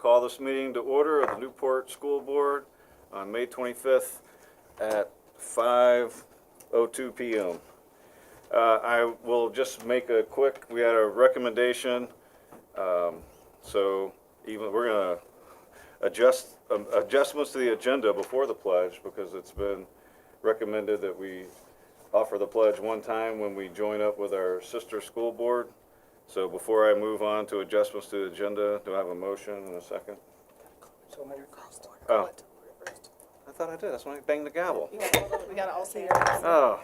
call this meeting to order of the Newport School Board on May 25th at 5:02 p.m. I will just make a quick, we had a recommendation, so even we're going to adjustments to the agenda before the pledge, because it's been recommended that we offer the pledge one time when we join up with our sister school board. So before I move on to adjustments to the agenda, do I have a motion and a second? Oh, I thought I did. That's when I banged the gavel. We gotta all say it. Oh.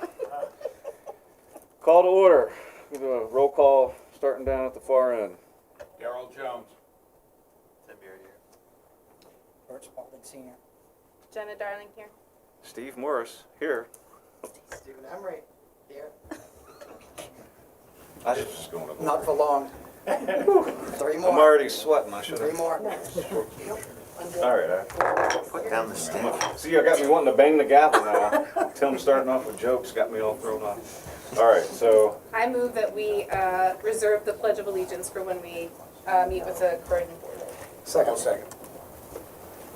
Call to order. We do a roll call starting down at the far end. Darrell Jones. Bert Spalding Senior. Jenna Darling here. Steve Morris here. Stephen Emery here. I should just go in. Not for long. Three more. I'm already sweating. I should Three have. more. All right. Put down the stick. See, I got me wanting to bang the gavel now. Tim starting off with jokes got me all thrown off. All right, so I move that we reserve the Pledge of Allegiance for when we meet with the Croydon Board. Second. Second.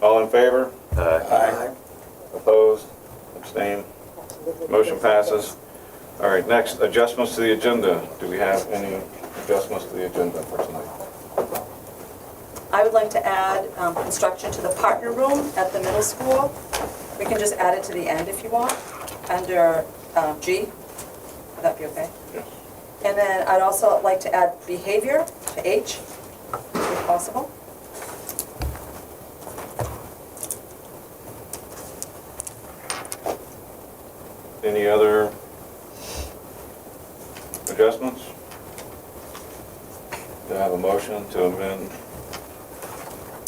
all in favor? Aye. Opposed? Abstained? Motion passes. All right, next, adjustments to the agenda. Do we have any adjustments to the agenda for tonight? I would like to add construction to the partner room at the middle school. We can just add it to the end if you want, under G. Would that be okay? Yes. And then I'd also like to add behavior to H, if possible. Any other adjustments? Do I have a motion to amend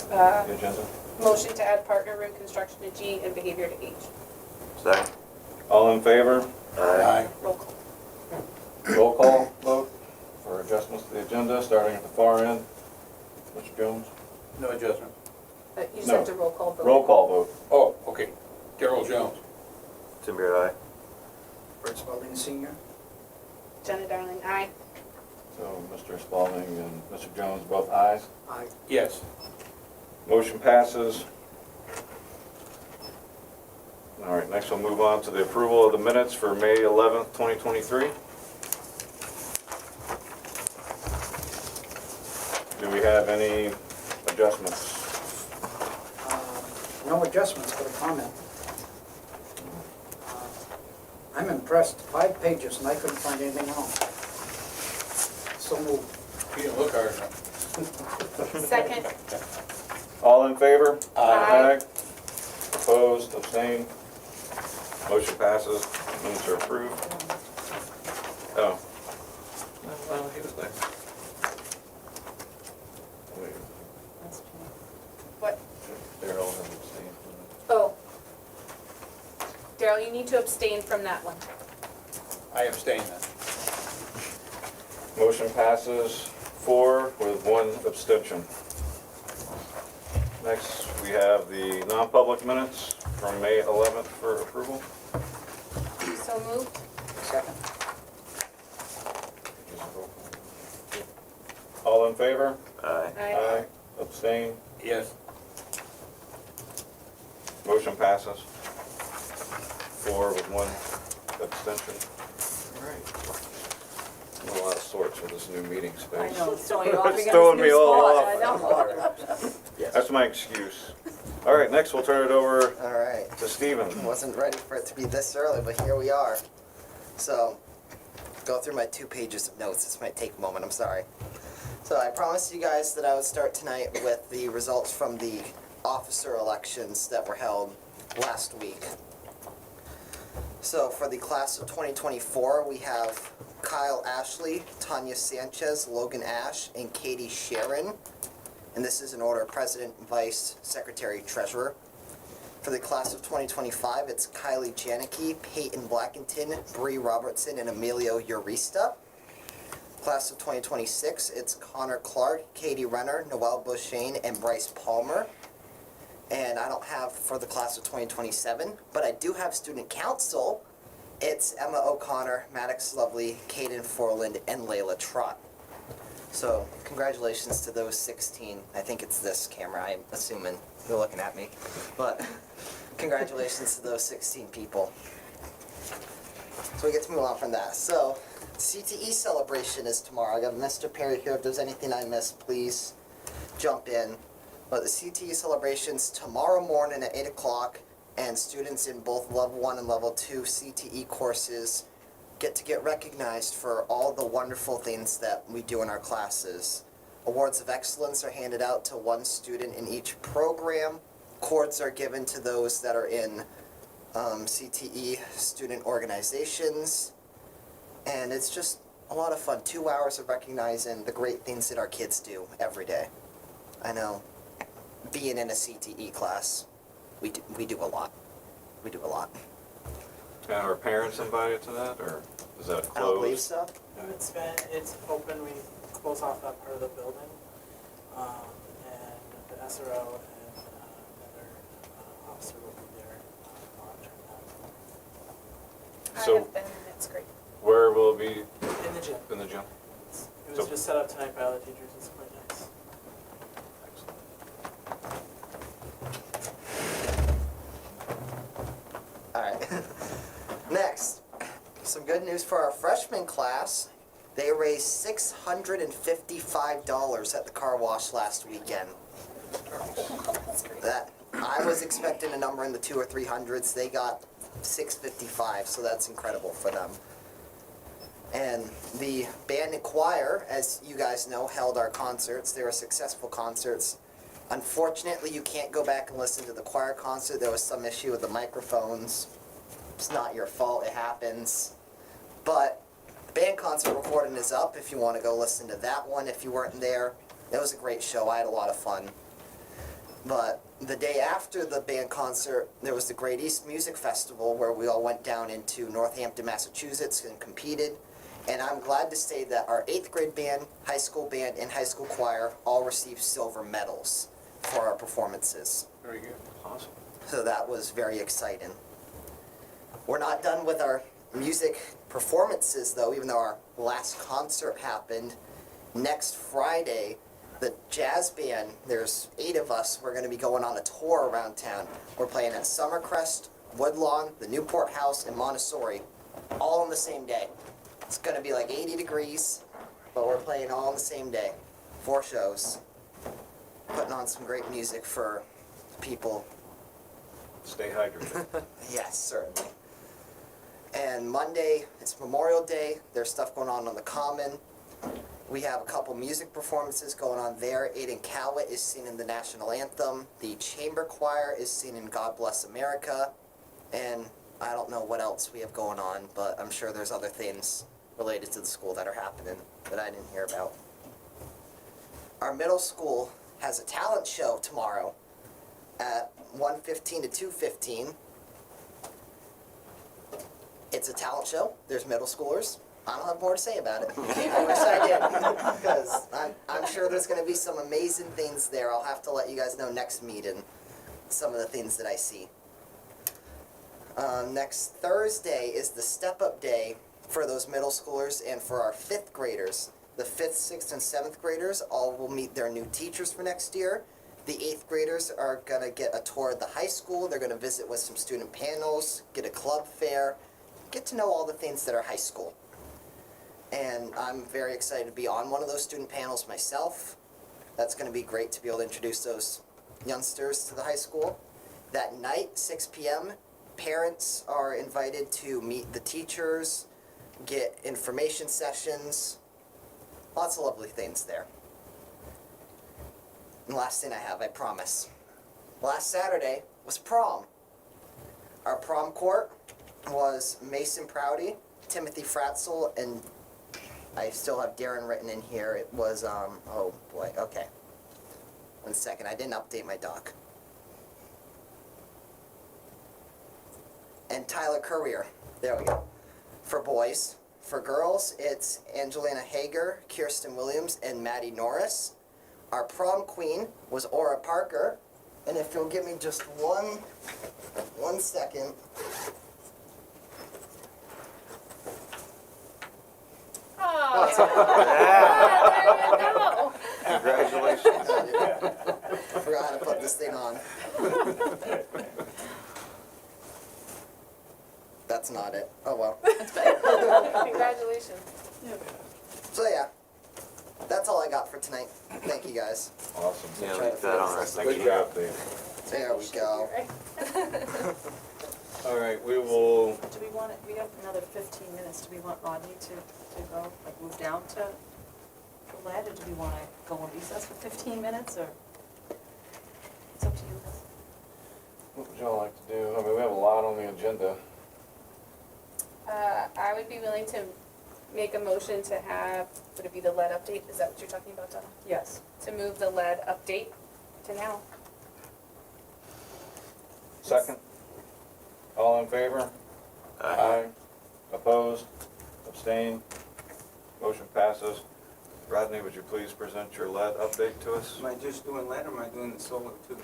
the agenda? Motion to add partner room construction to G and behavior to H. Second. All in favor? Aye. Roll call. Roll call vote for adjustments to the agenda, starting at the far end. Mr. Jones? No adjustment. You just No. have to roll call vote. Roll call vote. Oh, okay. Darrell Jones. Tim Beard, aye. Bert Spalding Senior. Jenna Darling, aye. So Mr. Spalding and Mr. Jones, both ayes. Aye. Yes. Motion passes. All right, next we'll move on to the approval of the minutes for May 11th, 2023. Do we have any adjustments? No adjustments, but a comment. I'm impressed. 5 pages and I couldn't find anything wrong. So moved. You didn't look hard enough. Second. All in favor? Aye. Opposed, abstained? Motion passes. Minutes are approved. Oh. Well, he was there. Wait, What? Darrell has abstained. Oh. Daryl, you need to abstain from that one. I abstain then. Motion passes 4 with 1 abstention. Next, we have the non-public minutes from May 11th for approval. So moved. Second. All in favor? Aye. Aye. Abstain? Yes. Motion passes 4 with 1 abstention. All right. I'm a lot of sorts with this new meeting space. I know, it's throwing you off. It's You got throwing this me new all spot. off. I know. That's my excuse. All right, next we'll turn it over All right. to Stephen. Wasn't ready for it to be this early, but here we are. So, go through my 2 pages of notes. This might take a moment. I'm sorry. So, I promised you guys that I would start tonight with the results from the officer elections that were held last week. So, for the class of 2024, we have Kyle Ashley, Tanya Sanchez, Logan Ash, and Katie Sharon. And this is in order of President, Vice, Secretary, Treasurer. For the class of 2025, it's Kylie Janicki, Peyton Blackington, Bree Robertson, and Emilio Urista. Class of 2026, it's Connor Clark, Katie Renner, Noelle Beauchesne, and Bryce Palmer. And I don't have for the class of 2027, but I do have student council. It's Emma O'Connor, Maddox Lovely, Caden Forland, and Layla Trott. So congratulations to those 16. I think it's this camera, I'm assuming you're looking at me. But congratulations to those 16 people. So we get to move on from that. So CTE celebration is tomorrow. I got Mr. Perry here. If there's anything I missed, please jump in. But the CTE celebration's tomorrow morning at 8 o'clock, and students in both level 1 and level 2 CTE courses get recognized for all the wonderful things that we do in our classes. Awards of excellence are handed out to one student in each program. Cords are given to those that are in CTE student organizations. And it's just a lot of fun. 2 hours of recognizing the great things that our kids do every day. I know, being in a CTE class, we do a lot. We do a lot. And are parents invited to that, or is that closed? I don't believe so. No, it's open, we close off that part of the building, and the SRO and another officer will be there monitoring I So- have been, and it's great. Where will it be? that. In the gym. In the gym? It So- was just set up tonight by all the teachers, it's quite nice. Alright. Next, some good news for our freshman class. They raised $655 at the car wash last weekend. That I was expecting a number in the 200 or 300s. They got $655, so that's incredible for them. And the band and choir, as you guys know, held our concerts. They were successful concerts. Unfortunately, you can't go back and listen to the choir concert. There was some issue with the microphones. It's not your fault, it happens. But the band concert recording is up if you want to go listen to that one if you weren't there. It was a great show, I had a lot of fun. But the day after the band concert, there was the Great East Music Festival where we all went down into Northampton, Massachusetts and competed. And I'm glad to say that our 8th grade band, high school band, and high school choir all received silver medals for our performances. Very good. Awesome. So that was very exciting. We're not done with our music performances though, even though our last concert happened. Next Friday, the jazz band, there's 8 of us, we're going to be going on a tour around town. We're playing at Summercrest, Woodlawn, the Newport House, and Montessori, all on the same day. It's going to be like 80 degrees, but we're playing all on the same day. 4 shows. Putting on some great music for people. Stay hydrated. Yes, certainly. And Monday, it's Memorial Day. There's stuff going on the Common. We have a couple music performances going on there. Aiden Cowett is singing the national anthem. The chamber choir is singing God Bless America. And I don't know what else we have going on, but I'm sure there's other things related to the school that are happening that I didn't hear about. Our middle school has a talent show tomorrow at 1:15 to 2:15. It's a talent show. There's middle schoolers. I don't have more to say about it. I wish I did, because I'm sure there's going to be some amazing things there. I'll have to let you guys know next meeting some of the things that I see. Next Thursday is the step-up day for those middle schoolers and for our 5th graders. The 5th, 6th, and 7th graders all will meet their new teachers for next year. The 8th graders are going to get a tour of the high school. They're going to visit with some student panels, get a club fair, get to know all the things that are high school. And I'm very excited to be on one of those student panels myself. That's going to be great to be able to introduce those youngsters to the high school. That night, 6 p.m., parents are invited to meet the teachers, get information sessions, lots of lovely things there. And last thing I have, I promise. Last Saturday was prom. Our prom court was Mason Prouty, Timothy Fratzel, and I still have Darren written in here. It was, oh boy, okay. 1 second, I didn't update my doc. And Tyler Courier, there we go. For boys. For girls, it's Angelina Hager, Kirsten Williams, and Maddie Norris. Our prom queen was Aura Parker. And if you'll give me just one second. Oh, No. Congratulations. I forgot how to put this thing on. That's not it. Oh well. Congratulations. So yeah, that's all I got for tonight. Thank you guys. Awesome. Yeah, leave that on our Good job, Dave. There we go. All right, we will, Do we want it, we have another 15 minutes, do we want Rodney to go, like move down to the lead, or do we want to go on recess for 15 minutes, or? It's up to you guys. what would y'all like to do? I mean, we have a lot on the agenda. I would be willing to make a motion to have, would it be the lead update? Is that what you're talking about, Donna? Yes. To move the lead update to now. Second? All in favor? Opposed? Abstained? Motion passes. Rodney, would you please present your lead update to us? Am I just doing lead or am I doing the solar too?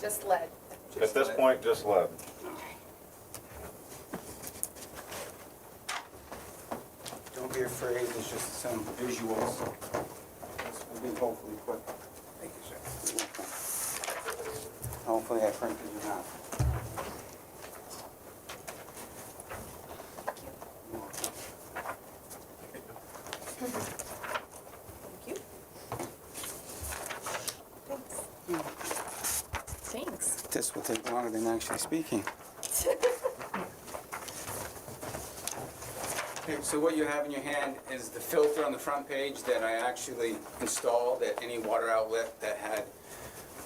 Just lead. At Just this lead? point, just lead. Don't be afraid, there's just some visuals. This will be hopefully quick. Thank you, sir. You're welcome. Hopefully I printed you out. Thank you. Thanks. This will take longer than actually speaking. Okay, so what you have in your hand is the filter on the front page that I actually installed at any water outlet that had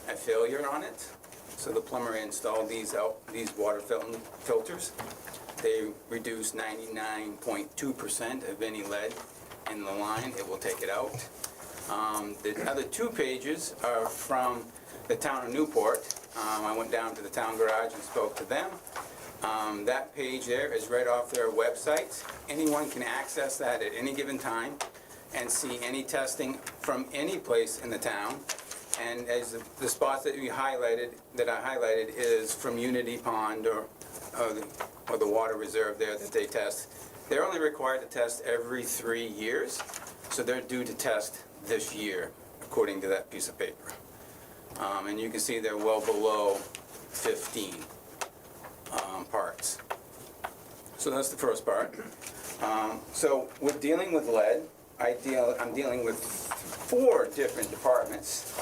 a failure on it. So the plumber installed these water filters. They reduce 99.2% of any lead in the line. It will take it out. The other two pages are from the town of Newport. I went down to the town garage and spoke to them. That page there is right off their website. Anyone can access that at any given time and see any testing from any place in the town. And as the spots that I highlighted is from Unity Pond or the water reserve there that they test. They're only required to test every 3 years, so they're due to test this year, according to that piece of paper. And you can see they're well below 15 parts. So that's the first part. So with dealing with lead, I'm dealing with 4 different departments.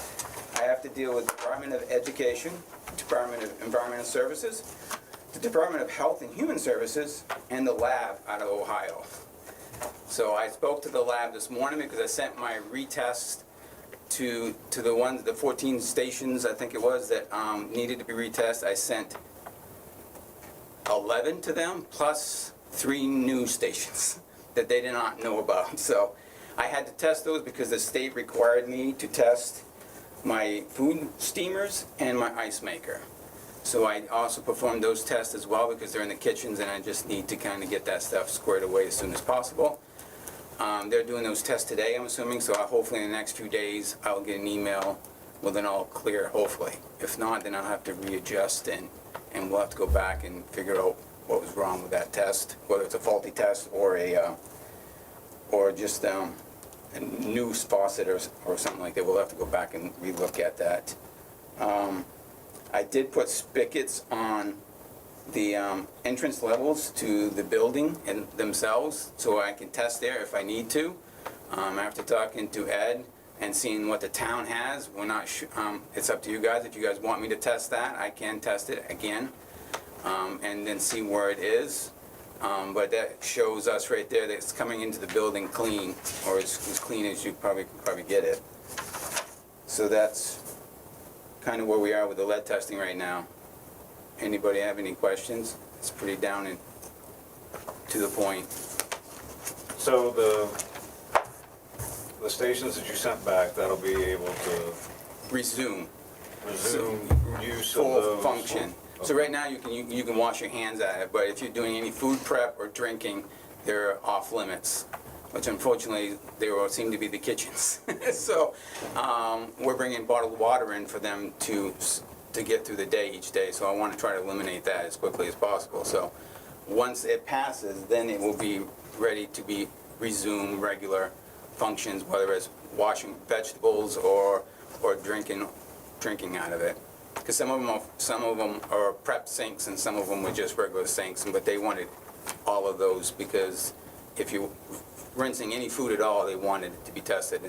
I have to deal with the Department of Education, Department of Environmental Services, the Department of Health and Human Services, and the lab out of Ohio. So I spoke to the lab this morning because I sent my retest to the 14 stations, I think it was, that needed to be retested. I sent 11 to them, plus 3 new stations that they did not know about. So I had to test those because the state required me to test my food steamers and my ice maker. So I also performed those tests as well because they're in the kitchens and I just need to kind of get that stuff squared away as soon as possible. They're doing those tests today, I'm assuming, so hopefully in the next few days I'll get an email with an all clear, hopefully. If not, then I'll have to readjust and we'll have to go back and figure out what was wrong with that test, whether it's a faulty test or just a new faucet or something like that. We'll have to go back and relook at that. I did put spigots on the entrance levels to the building and themselves, so I can test there if I need to. After talking to Ed and seeing what the town has, we're not it's up to you guys. If you guys want me to test that, I can test it again, and then see where it is. But that shows us right there that it's coming into the building clean, or as clean as you probably get it. So that's kind of where we are with the lead testing right now. Anybody have any questions? It's pretty down and to the point. So the stations that you sent back, that'll be able to Resume resume use of full those? function. So right now you can wash your hands at it, but if you're doing any food prep or drinking, they're off limits, which unfortunately they all seem to be the kitchens. So we're bringing bottled water in for them to get through the day each day. So I want to try to eliminate that as quickly as possible. So once it passes, then it will be ready to be resume regular functions, whether it's washing vegetables or drinking out of it. Because some of them are prep sinks and some of them were just regular sinks, but they wanted all of those because if you rinsing any food at all, they wanted it to be tested.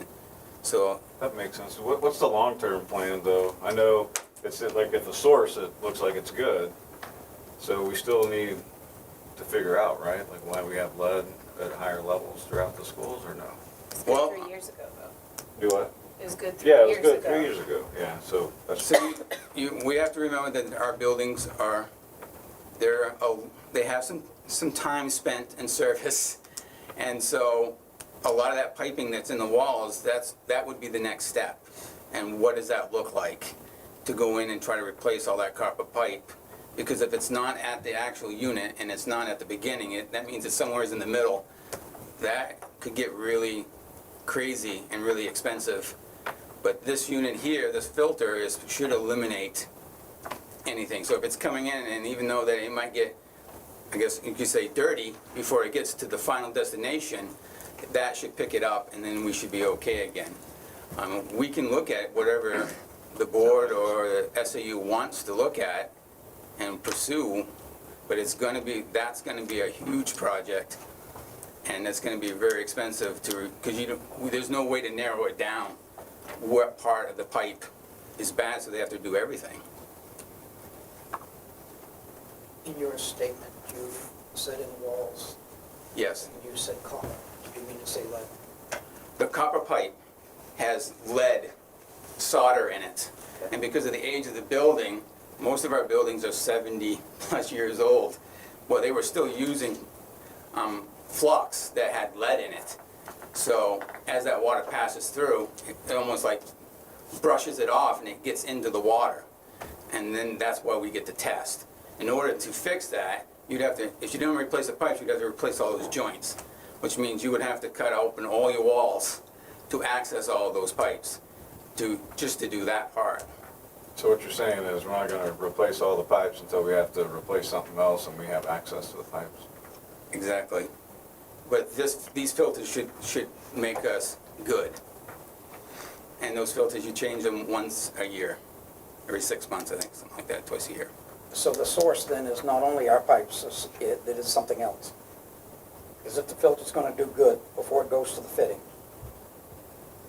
So That makes sense. What's the long-term plan, though? I know it's like at the source, it looks like it's good. So we still need to figure out, right? Like why we have lead at higher levels throughout the schools or no? It's good Well- 3 years ago, though. Do what? It was good 3 Yeah, it was years good ago. 3 years ago. Yeah, so that's. So we have to remember that our buildings are, they have some time spent in service. And so a lot of that piping that's in the walls, that would be the next step. And what does that look like to go in and try to replace all that copper pipe? Because if it's not at the actual unit and it's not at the beginning, that means it's somewhere in the middle. That could get really crazy and really expensive. But this unit here, this filter should eliminate anything. So if it's coming in, and even though that it might get, I guess you could say dirty before it gets to the final destination, that should pick it up and then we should be okay again. We can look at whatever the board or the SAU wants to look at and pursue, but that's gonna be a huge project. And it's gonna be very expensive because there's no way to narrow it down what part of the pipe is bad, so they have to do everything. In your statement, you said in walls, Yes. and you said copper. Do you mean to say lead? The copper pipe has lead solder in it. And because of the age of the building, most of our buildings are 70+ years old. Well, they were still using flux that had lead in it. So as that water passes through, it almost like brushes it off and it gets into the water. And then that's why we get the test. In order to fix that, you'd have to, if you didn't replace the pipes, you'd have to replace all those joints, which means you would have to cut open all your walls to access all of those pipes, just to do that part. So what you're saying is we're not gonna replace all the pipes until we have to replace something else and we have access to the pipes. Exactly. But these filters should make us good. And those filters, you change them once a year, every 6 months, I think, something like that, twice a year. So the source then is not only our pipes, it is something else. Because if the filter's gonna do good before it goes to the fitting,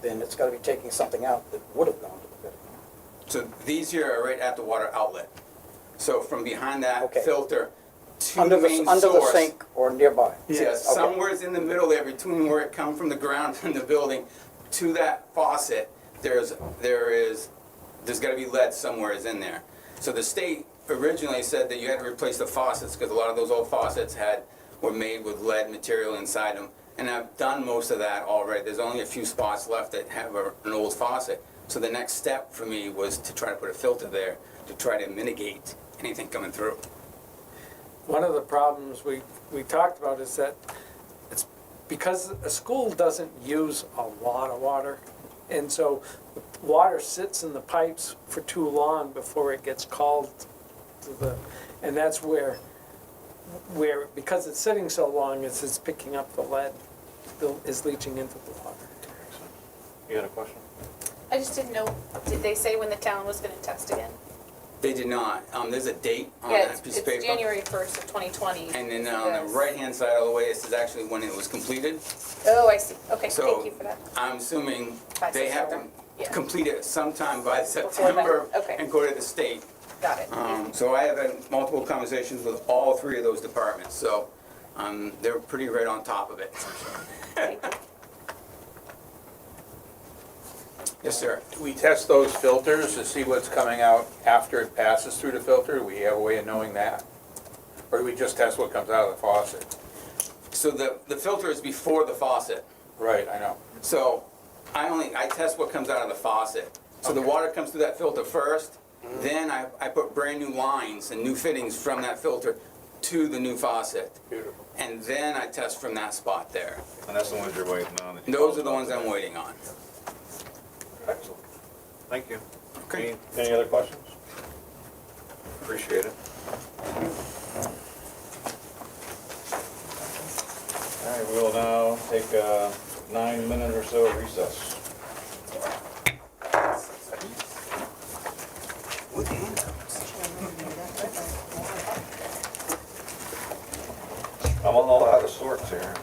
then it's gotta be taking something out that would have gone to the fitting. So these here are right at the water outlet. So from behind that Okay. filter to Under the main the source. sink or nearby? Yes, Okay. somewhere's in the middle there between where it comes from the ground and the building to that faucet, there's gotta be lead somewhere is in there. So the state originally said that you had to replace the faucets because a lot of those old faucets were made with lead material inside them. And I've done most of that already. There's only a few spots left that have an old faucet. So the next step for me was to try to put a filter there to try to mitigate anything coming through. One of the problems we talked about is that it's because a school doesn't use a lot of water, and so the water sits in the pipes for too long before it gets called to the, and that's where because it's sitting so long, it's picking up the lead, is leaching into the water. You had a question? I just didn't know, did they say when the town was gonna test again? They did not. There's a date on Yeah, that piece of paper. it's January 1st of 2020. And then on the right-hand side all the way, this is actually when it was completed. Oh, I see, okay, So thank you for that. I'm assuming By they have to September. Yeah. complete it sometime by then, September okay. and go to the state. Got it. So I have had multiple conversations with all three of those departments, so they're pretty right on top of it. Thank you. Yes, sir. Do we test those filters to see what's coming out after it passes through the filter? Do we have a way of knowing that? Or do we just test what comes out of the faucet? So the filter is before the faucet. Right, I know. So I test what comes out of the faucet. So the water comes through that filter first, then I put brand new lines and new fittings from that filter to the new faucet. Beautiful. And then I test from that spot there. And that's the ones you're waiting on? that you Those called are the ones about I'm waiting on. today. Excellent. Thank you. Okay. Any other questions? Appreciate it. All right, we'll now take a 9-minute or so recess. I'm all out of sorts here.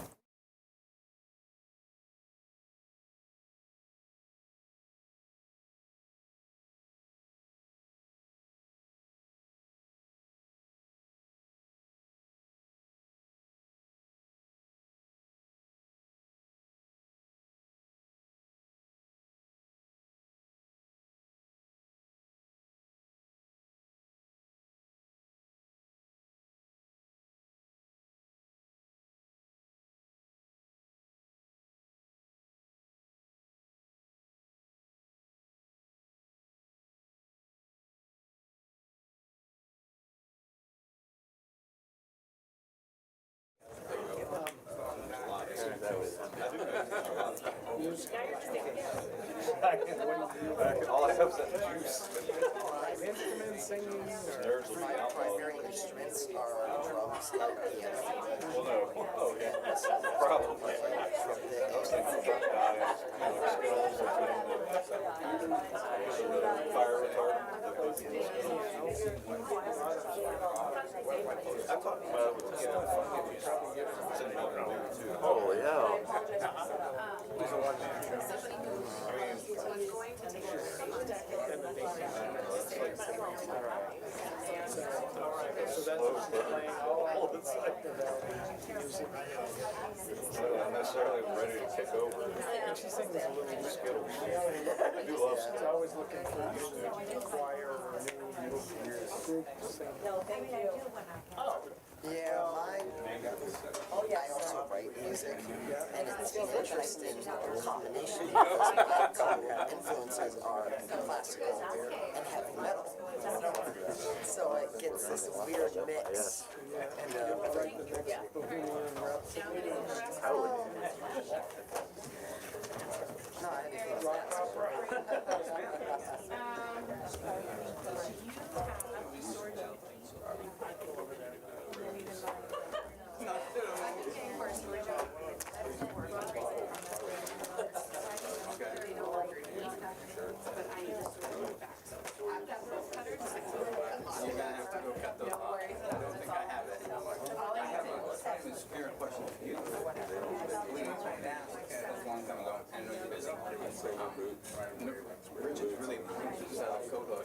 All I have is that juice. Nerds will be My out. primary instruments are drums and piano. Well, no. Oh, yeah. Probably. Fire retardant. I talked about it with this Oh, yeah. Not necessarily ready to kick over. And she sings a little Skittles. I do love She's always looking for new choir or new groups. Yeah, I also write music, and it's interesting the combination because my influences are classical and heavy metal. So it gets this weird mix. And not anything You're gonna have to go cut those off. I don't think I have it. I have a spare question for you. We asked a long time ago, I know you're busy. Richard's really Kobo.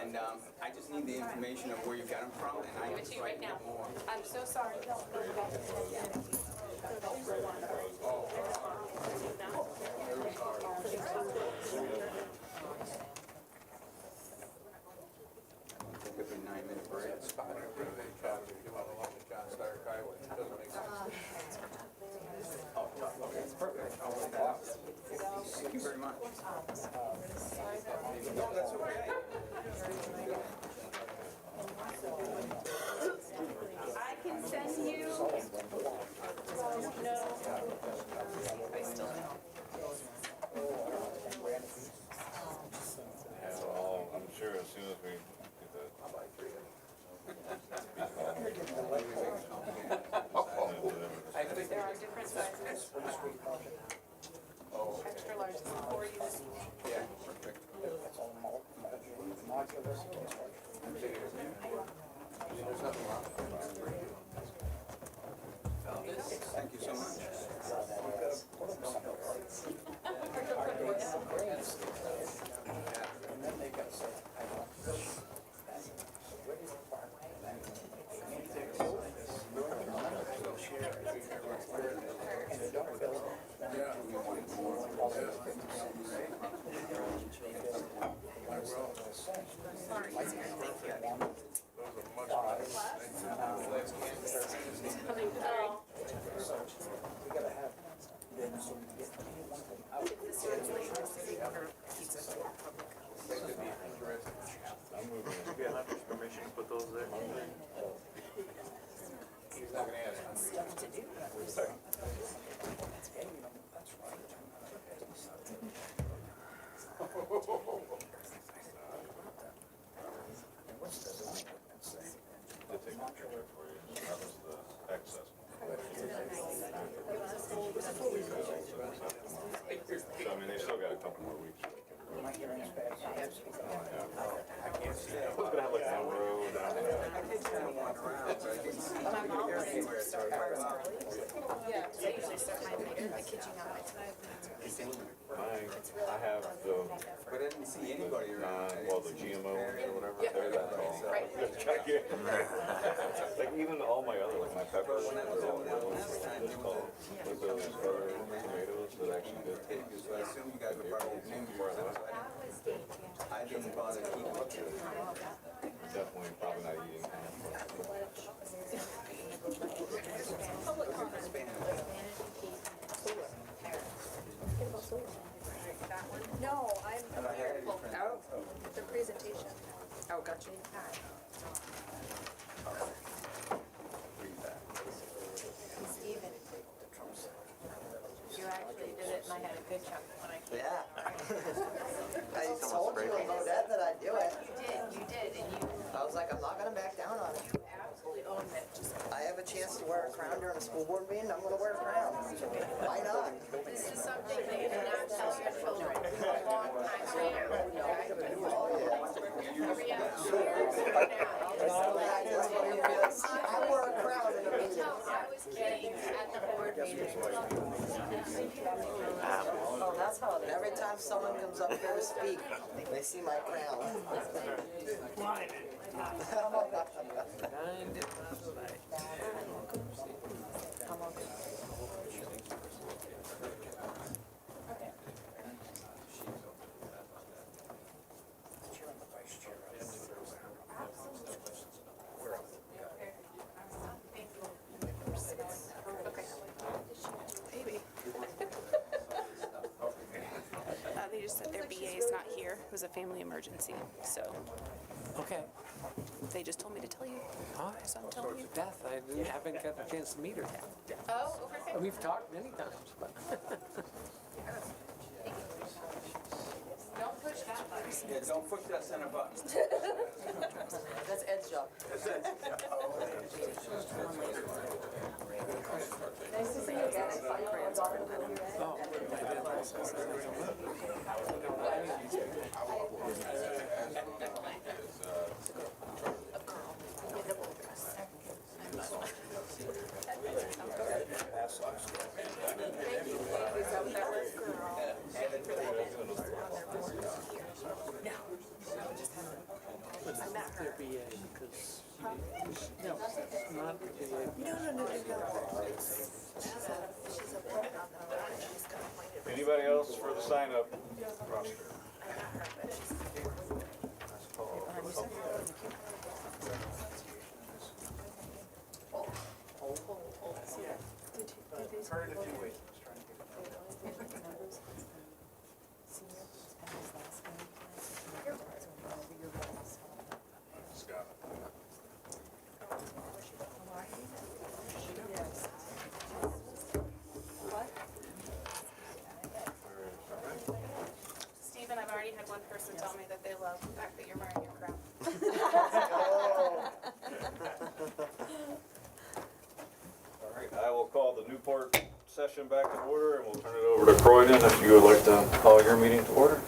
And I just need the information of where you got them from, and I can write more. I'm so sorry. Give me 9-minute break. Thank you very much. I can send you. No. I still know. Yeah, well, I'm sure as soon as we get that. There are different sizes. Extra large is 40. Yeah, perfect. There's nothing wrong with it. Thank you so much. Maybe I have permission to put those there. He's not gonna ask. They'll take a picture for you. That was the excess. couple more weeks. My hearing's bad. I was gonna have like one road down there. My mom wanted to start ours early. Yeah, so I usually start mine later. I kid you not. I have the, But I didn't see anybody around. well, the GMO or whatever, Yeah. they're that tall. Right. Like even all my other, like my peppers, are all this tall. But those other tomatoes that actually did. So I assume you guys are part of Newport. I didn't bother keeping up to it. Definitely probably not eating. No, I'm here. Oh, the presentation. Oh, gotcha. Steven, you actually did it and I had a good chunk when I came. Yeah. I told you about that I'd do it. You did, and you I was like, I'm not gonna back down on it. absolutely owned it. Just, I have a chance to wear a crown during a school board meeting, I'm gonna wear a crown. Why not? this is something that you cannot tell your children a long time from now. Every other year from now. I wore a crown in a meeting. I was kidding at the board meeting. Oh, that's how it And is. every time someone comes up here to speak, they see my crown. Come on. Chair and the vice chair. Maybe. They just said their BA is not here. It was a family emergency, so Okay. they just told me to tell you. All So I'm right. telling you. Beth, I haven't got a chance to meet her yet. Oh, okay. We've talked many times, but. Don't push that button. Yeah, don't push that center button. That's Ed's job. Nice to see you again. Oh, I didn't process that. Their BA because no, not the BA. Anybody else for the sign up roster? Heard it a few ways. Stephen, I've already had one person tell me that they love the fact that you're wearing your crown. All right, I will call the Newport session back to order and we'll turn it over to Croydon if you would like to call your meeting to order.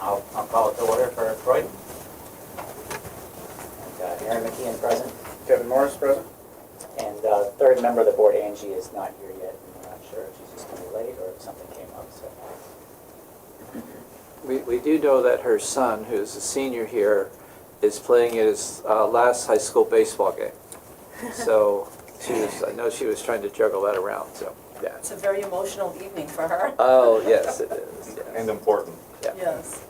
I'll call it to order for Croydon. And, Aaron McKeon present, Kevin Morris present? and third member of the board, Angie, is not here yet, and we're not sure if she's just gonna be late or if something came up, so. We do know that her son, who's a senior here, is playing his last high school baseball game. So I know she was trying to juggle that around, so, yeah. It's a very emotional evening for her. Oh, yes, it is, yeah. And important. Yes.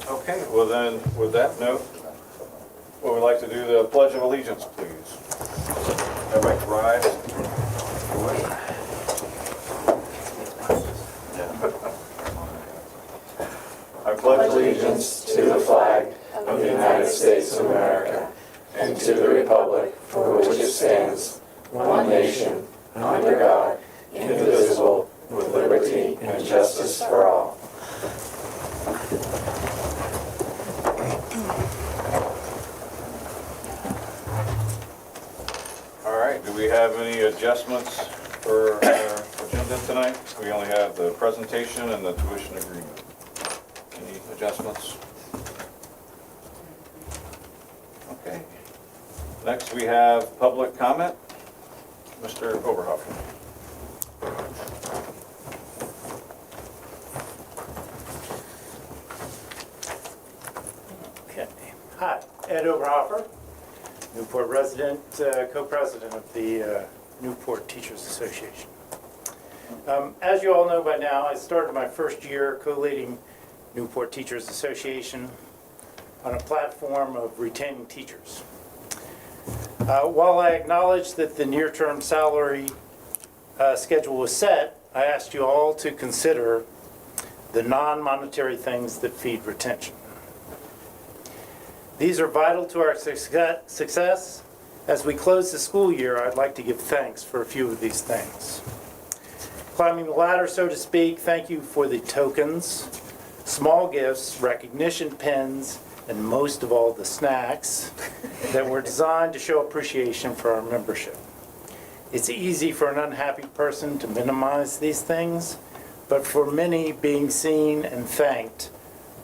Okay, well then, with that note, we would like to do the Pledge of Allegiance, please. Everybody rise. I pledge allegiance to the flag of the United States of America and to the republic for which it stands, one nation, under God, indivisible, with liberty and justice for all. All right, do we have any adjustments for our agenda agenda tonight. We only have the presentation and the tuition agreement. Any adjustments? Okay. Next, we have public comment. Mr. Oberhofer. Okay. Hi, Ed Oberhofer, Newport resident, co-president of the Newport Teachers Association. As you all know by now, I started my first year collating Newport Teachers Association on a platform of retaining teachers. While I acknowledge that the near-term salary schedule was set, I asked you all to consider the non-monetary things that feed retention. These are vital to our success. As we close the school year, I'd like to give thanks for a few of these things. Climbing the ladder, so to speak, thank you for the tokens, small gifts, recognition pins, and most of all, the snacks that were designed to show appreciation for our membership. It's easy for an unhappy person to minimize these things, but for many, being seen and thanked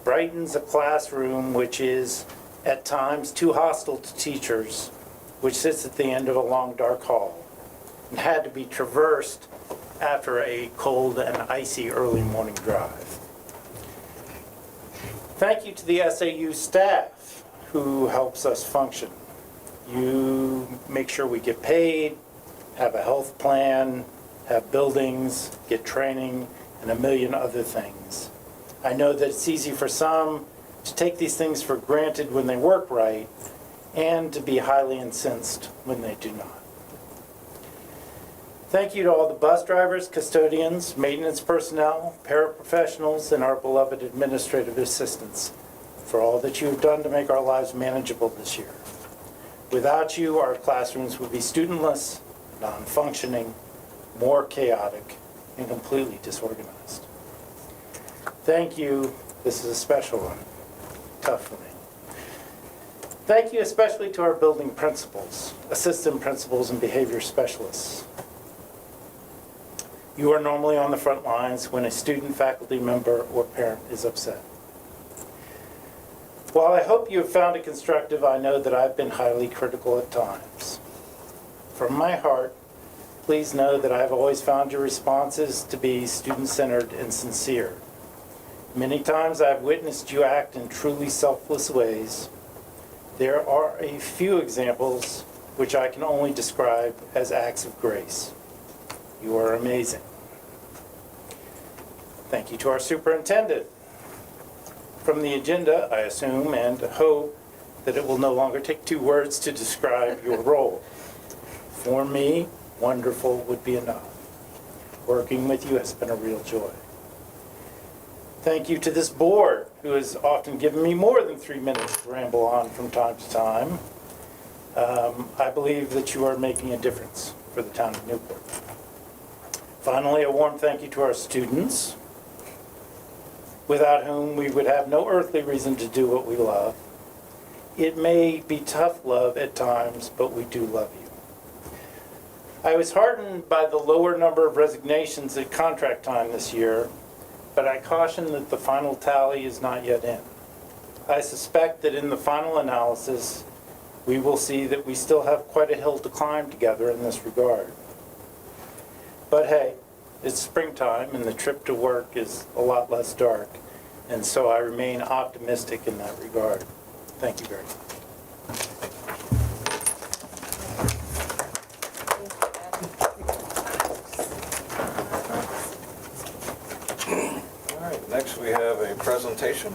brightens a classroom which is, at times, too hostile to teachers, which sits at the end of a long, dark hall and had to be traversed after a cold and icy early morning drive. Thank you to the SAU staff who helps us function. You make sure we get paid, have a health plan, have buildings, get training, and a million other things. I know that it's easy for some to take these things for granted when they work right, and to be highly incensed when they do not. Thank you to all the bus drivers, custodians, maintenance personnel, paraprofessionals, and our beloved administrative assistants for all that you have done to make our lives manageable this year. Without you, our classrooms would be studentless, non-functioning, more chaotic, and completely disorganized. Thank you. This is a special one. Tough for me. Thank you especially to our building principals, assistant principals, and behavior specialists. You are normally on the front lines when a student, faculty member, or parent is upset. While I hope you have found it constructive, I know that I've been highly critical at times. From my heart, please know that I've always found your responses to be student-centered and sincere. Many times I've witnessed you act in truly selfless ways. There are a few examples which I can only describe as acts of grace. You are amazing. Thank you to our superintendent. From the agenda, I assume and hope that it will no longer take 2 words to describe your role. For me, wonderful would be enough. Working with you has been a real joy. Thank you to this board, who has often given me more than 3 minutes to ramble on from time to time. I believe that you are making a difference for the town of Newport. Finally, a warm thank you to our students, without whom we would have no earthly reason to do what we love. It may be tough love at times, but we do love you. I was heartened by the lower number of resignations at contract time this year, but I caution that the final tally is not yet in. I suspect that in the final analysis, we will see that we still have quite a hill to climb together in this regard. But hey, it's springtime and the trip to work is a lot less dark, and so I remain optimistic in that regard. Thank you very much. All right, next we have a presentation.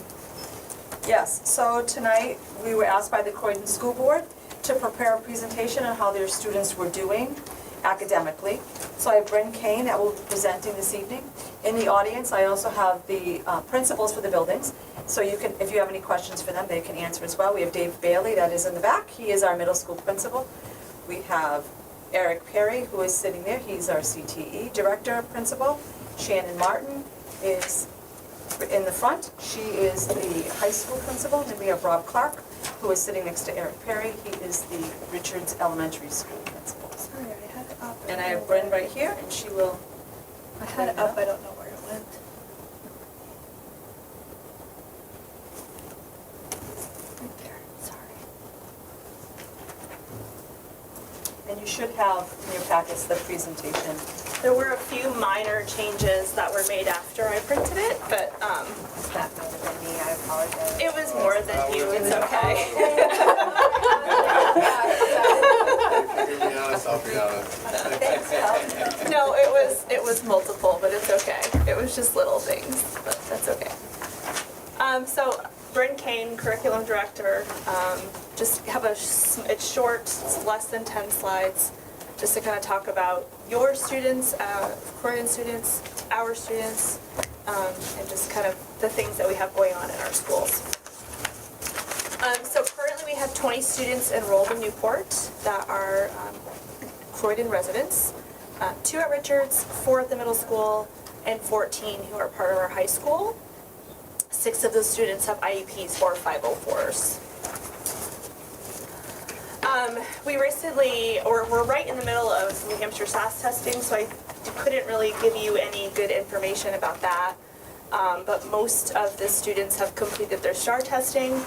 Yes, so tonight, we were asked by the Croydon School Board to prepare a presentation on how their students were doing academically. So I have Bryn Kane that will be presenting this evening. In the audience, I also have the principals for the buildings. So you can, if you have any questions for them, they can answer as well. We have Dave Bailey, that is in the back. He is our middle school principal. We have Eric Perry, who is sitting there. He's our CTE director principal. Shannon Martin is in the front. She is the high school principal. And then we have Rob Clark, who is sitting next to Eric Perry. He is the Richards Elementary School principal. Sorry, I had it up. And I have Bryn right here, and she will I had it up, I don't know where it went. Right there, sorry. And you should have in your packets the presentation. There were a few minor changes that were made after I printed it, but That might have been me, I apologize. it was more than you, it's okay. To be honest, I'll be honest. Thanks, Al. No, it was multiple, but it's okay. It was just little things, but that's okay. So Bryn Kane, curriculum director, just have it's short, it's less than 10 slides, just to kind of talk about your students, Croydon students, our students, and just kind of the things that we have going on in our schools. So currently we have 20 students enrolled in Newport that are Croydon residents, 2 at Richards, 4 at the middle school, and 14 who are part of our high school. 6 of those students have IEPs or 504s. We recently, or we're right in the middle of New Hampshire SAS testing, so I couldn't really give you any good information about that. But most of the students have completed their STAR testing.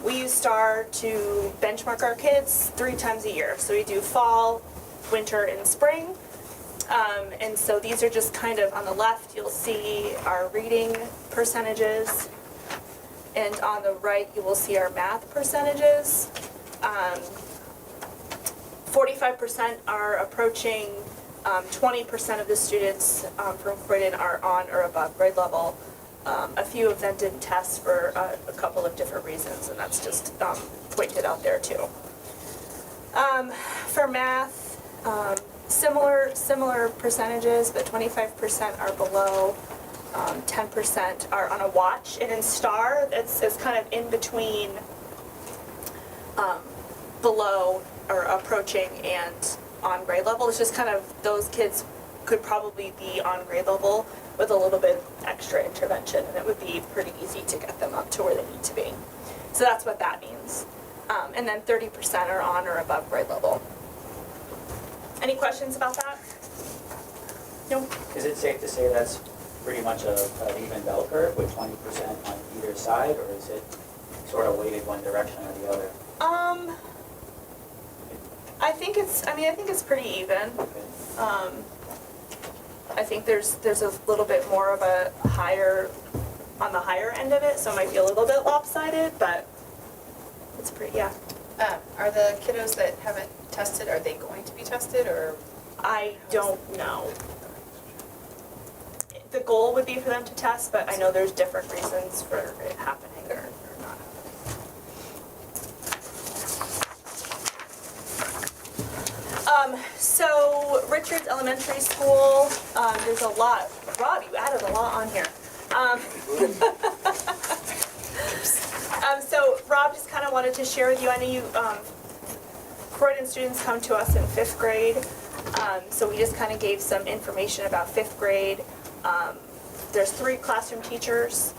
We use STAR to benchmark our kids 3 times a year. So we do fall, winter, and spring. And so these are just kind of on the left, you'll see our reading percentages. And on the right, you will see our math percentages. 45% are approaching, 20% of the students from Croydon are on or above grade level. A few of them didn't test for a couple of different reasons, and that's just pointed out there too. For math, similar percentages, but 25% are below, 10% are on a watch, and in STAR, it's kind of in between below or approaching and on grade level. It's just kind of, those kids could probably be on grade level with a little bit extra intervention, and it would be pretty easy to get them up to where they need to be. So that's what that means. And then 30% are on or above grade level. Any questions about that? No? Is it safe to say that's pretty much an even bell curve with 20% on either side, or is it sort of weighted one direction or the other? I think it's pretty even. I think there's a little bit more of a higher, on the higher end of it, so it might be a little bit lopsided, but it's pretty, yeah. Are the kiddos that haven't tested, are they going to be tested, or? I don't know. The goal would be for them to test, but I know there's different reasons for it happening or not. So Richards Elementary School, there's a lot. Rob, you added a lot on here. So Rob just kind of wanted to share with you, I know you, Croydon students come to us in 5th grade, so we just kind of gave some information about 5th grade. There's 3 classroom teachers.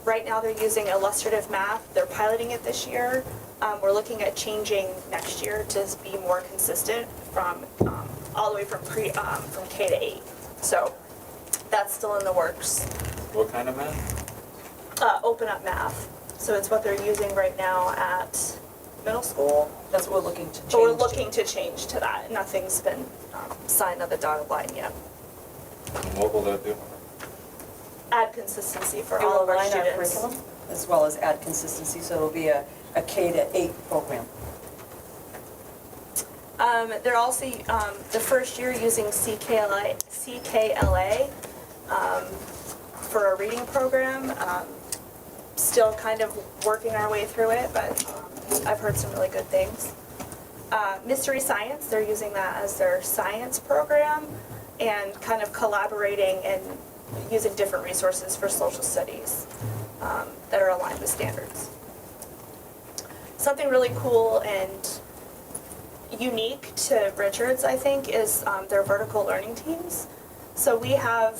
Right now they're using illustrative math. They're piloting it this year. We're looking at changing next year to be more consistent from all the way from K to 8. So that's still in the works. What kind of math? Open up math. So it's what they're using right now at middle school. That's what we're looking to change. But we're looking to change to that. Nothing's been signed on the dotted line yet. And what will that do? Add consistency for It all will of our align our students. curriculum as well as add consistency, so it'll be a K to 8 program. They're also the first year using CKLA for a reading program. Still kind of working our way through it, but I've heard some really good things. Mystery Science, they're using that as their science program and kind of collaborating and using different resources for social studies that are aligned with standards. Something really cool and unique to Richards, I think, is their vertical learning teams. So we have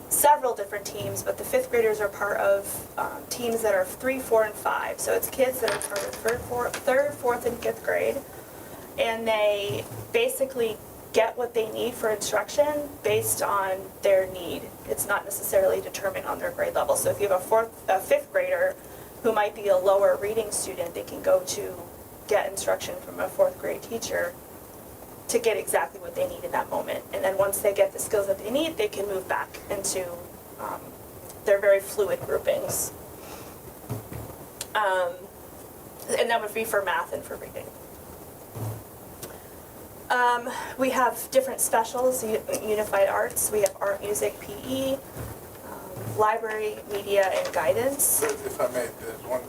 several different teams, but the 5th graders are part of teams that are 3, 4, and 5. So it's kids that are part of 3rd, 4th, and 5th grade. And they basically get what they need for instruction based on their need. It's not necessarily determined on their grade level. So if you have a fifth grader who might be a lower reading student, they can go to get instruction from a fourth grade teacher to get exactly what they need in that moment. And then once they get the skills that they need, they can move back into their very fluid groupings. And that would be for math and for reading. We have different specials, unified arts. We have art, music, PE, library, media, and guidance. If I may, there's one,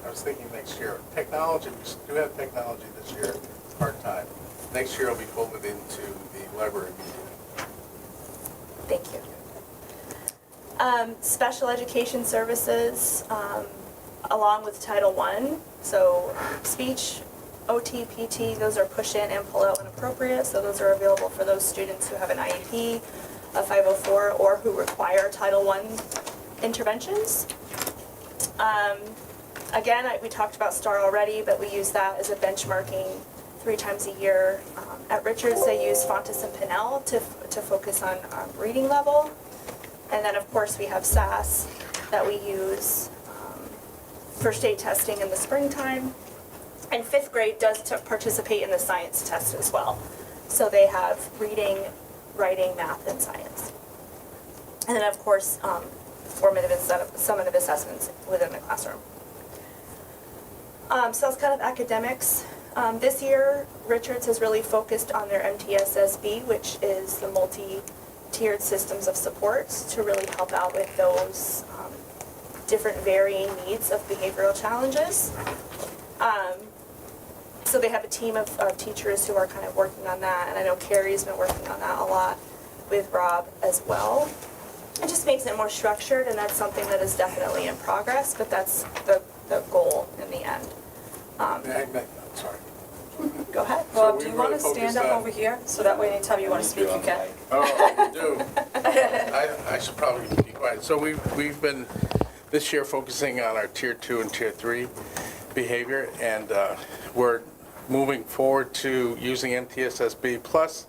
I was thinking next year, technology, we do have technology this year, part-time. Next year it'll be folded into the library media. Thank you. Special education services, along with Title I, so speech, OT, PT, those are push-in and pull-out when appropriate, so those are available for those students who have an IEP, a 504, or who require Title I interventions. Again, we talked about STAR already, but we use that as a benchmarking 3 times a year. At Richards, they use Fontes and Pinnell to focus on reading level. And then, of course, we have SAS that we use for state testing in the springtime. And 5th grade does participate in the science test as well. So they have reading, writing, math, and science. And then, of course, formative and summative assessments within the classroom. So it's kind of academics. This year, Richards has really focused on their MTSSB, which is the multi-tiered systems of supports to really help out with those different varying needs of behavioral challenges. So they have a team of teachers who are kind of working on that, and I know Carrie's been working on that a lot with Rob as well. It just makes it more structured, and that's something that is definitely in progress, but that's the goal in the end. Sorry. Go ahead. So Rob, we do you want to really stand focused up on- over here? So that way anytime you want to speak, you can. Oh, you do. I should probably be quiet. So we've been this year focusing on our Tier 2 and Tier 3 behavior, and we're moving forward to using MTSSB plus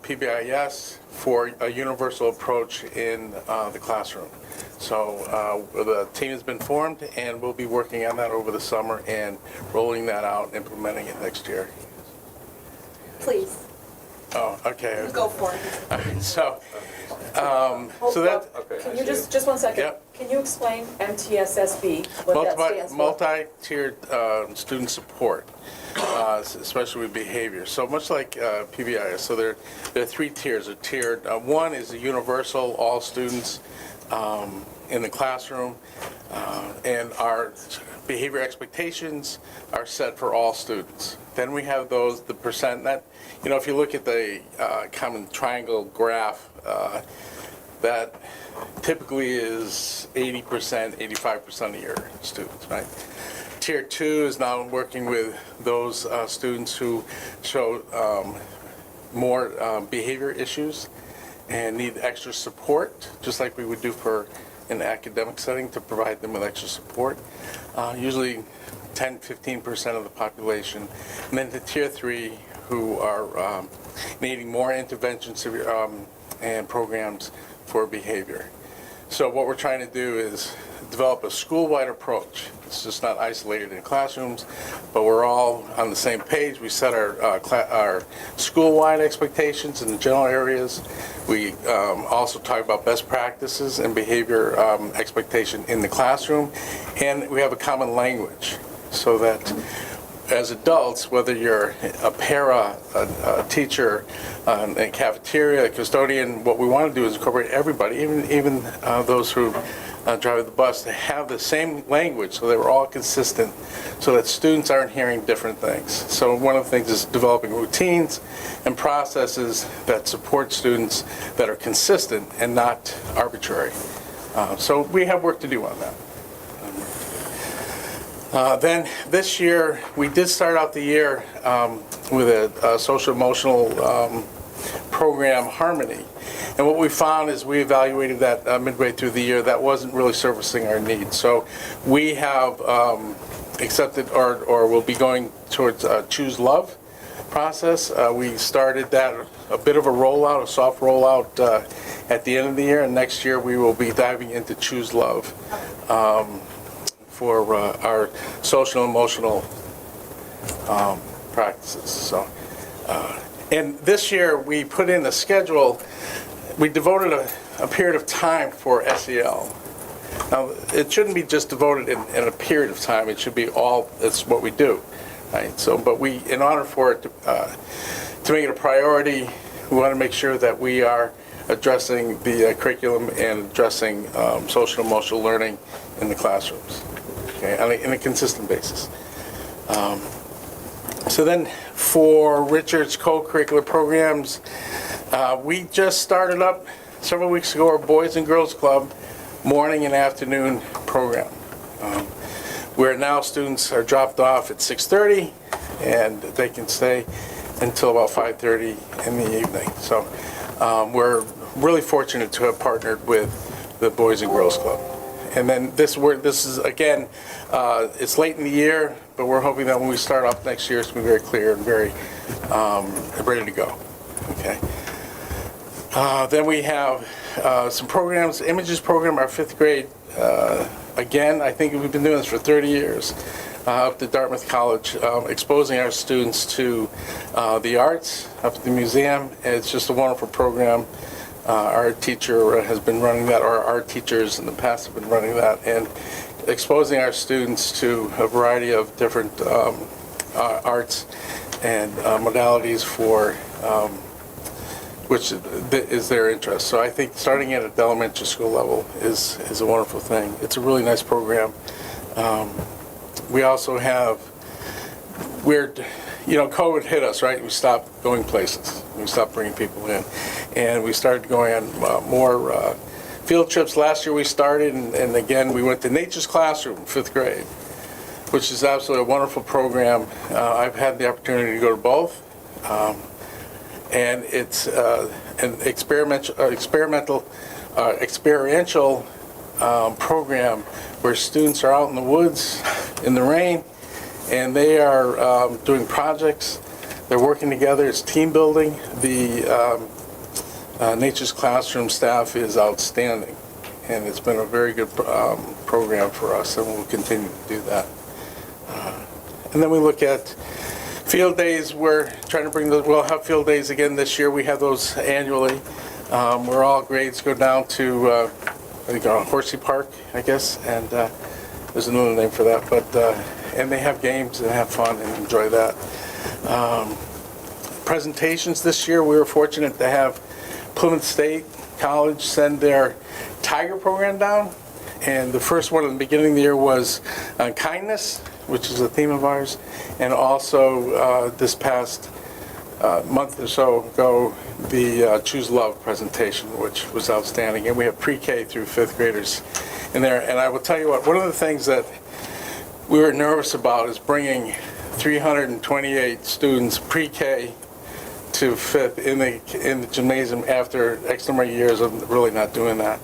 PBIS for a universal approach in the classroom. So the team has been formed, and we'll be working on that over the summer and rolling that out and implementing it next year. Please, Oh, okay. go for it. All right, so that, Can you just 1 second? Yep. Can you explain MTSSB, what that stands for? multi-tiered student support, especially with behavior. So much like PBIS, so there are 3 tiers. A tiered, one is a universal, all students in the classroom, and our behavior expectations are set for all students. Then we have the percent that, if you look at the common triangle graph, that typically is 80%, 85% of your students, right? Tier 2 is now working with those students who show more behavior issues and need extra support, just like we would do for an academic setting, to provide them with extra support. Usually 10, 15% of the population. And then the Tier 3 who are needing more interventions and programs for behavior. So what we're trying to do is develop a school-wide approach. It's just not isolated in classrooms, but we're all on the same page. We set our school-wide expectations in the general areas. We also talk about best practices and behavior expectation in the classroom, and we have a common language so that as adults, whether you're a para, a teacher, a cafeteria, a custodian, what we want to do is incorporate everybody, even those who drive the bus, to have the same language so that we're all consistent, so that students aren't hearing different things. So one of the things is developing routines and processes that support students that are consistent and not arbitrary. So we have work to do on that. Then this year, we did start out the year with a social emotional program, Harmony. And what we found is we evaluated that midway through the year, that wasn't really servicing our needs. So we have accepted or will be going towards Choose Love process. We started that, a bit of a rollout, a soft rollout at the end of the year, and next year we will be diving into Choose Love for our social and emotional practices. So, and this year we put in a schedule, we devoted a period of time for SEL. Now, it shouldn't be just devoted in a period of time, it should be all, it's what we do, right? So, but we, in order for it to make it a priority, we want to make sure that we are addressing the curriculum and addressing social and emotional learning in the classrooms, okay, on a consistent basis. So then for Richard's co-curricular programs, we just started up several weeks ago our Boys and Girls Club morning and afternoon program, where now students are dropped off at 6:30 and they can stay until about 5:30 in the evening. So we're really fortunate to have partnered with the Boys and Girls Club. And then this is again, it's late in the year, but we're hoping that when we start up next year, it's going to be very clear and very ready to go. Okay. Then we have some programs, Images program, our 5th grade. Again, I think we've been doing this for 30 years up to Dartmouth College, exposing our students to the arts, up at the museum. It's just a wonderful program. Our teacher has been running that, or our teachers in the past have been running that, and exposing our students to a variety of different arts and modalities for which is their interest. So I think starting at the elementary school level is a wonderful thing. It's a really nice program. We also have, COVID hit us, right? We stopped going places. We stopped bringing people in. And we started going on more field trips. Last year we started, and again, we went to Nature's Classroom, 5th grade, which is absolutely a wonderful program. I've had the opportunity to go to both. And it's an experiential program where students are out in the woods in the rain, and they are doing projects. They're working together. It's team building. The Nature's Classroom staff is outstanding, and it's been a very good program for us, and we'll continue to do that. And then we look at field days. We're trying to bring those. We'll have field days again this year. We have those annually, where all grades go down to Horsey Park, I guess, and there's another name for that. But and they have games and have fun and enjoy that. Presentations this year. We were fortunate to have Plymouth State College send their Tiger program down, and the first one at the beginning of the year was kindness, which is a theme of ours, and also this past month or so ago, the Choose Love presentation, which was outstanding. And we have pre-K through 5th graders in there. And I will tell you what, one of the things that we were nervous about is bringing 328 students pre-K to 5th in the gymnasium after X number of years of really not doing that.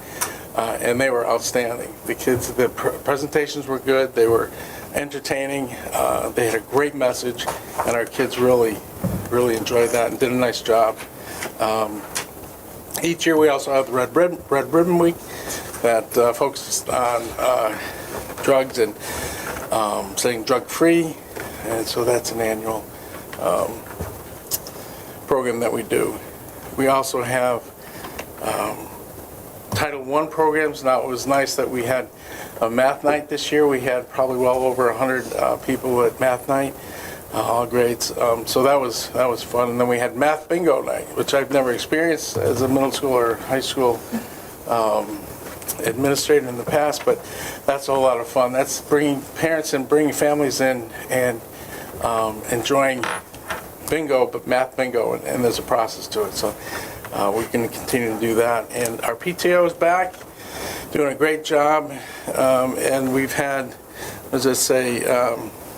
And they were outstanding. The kids, the presentations were good. They were entertaining. They had a great message, and our kids really enjoyed that and did a nice job. Each year we also have the Red Ribbon Week that focuses on drugs and staying drug-free, and so that's an annual program that we do. We also have Title I programs. Now, it was nice that we had a math night this year. We had probably well over 100 people at math night, all grades. So that was fun. And then we had math bingo night, which I've never experienced as a middle school or high school administrator in the past, but that's a whole lot of fun. That's bringing parents and bringing families in and enjoying bingo, but math bingo, and there's a process to it. So we're going to continue to do that. And our PTO is back, doing a great job. And we've had, as I say,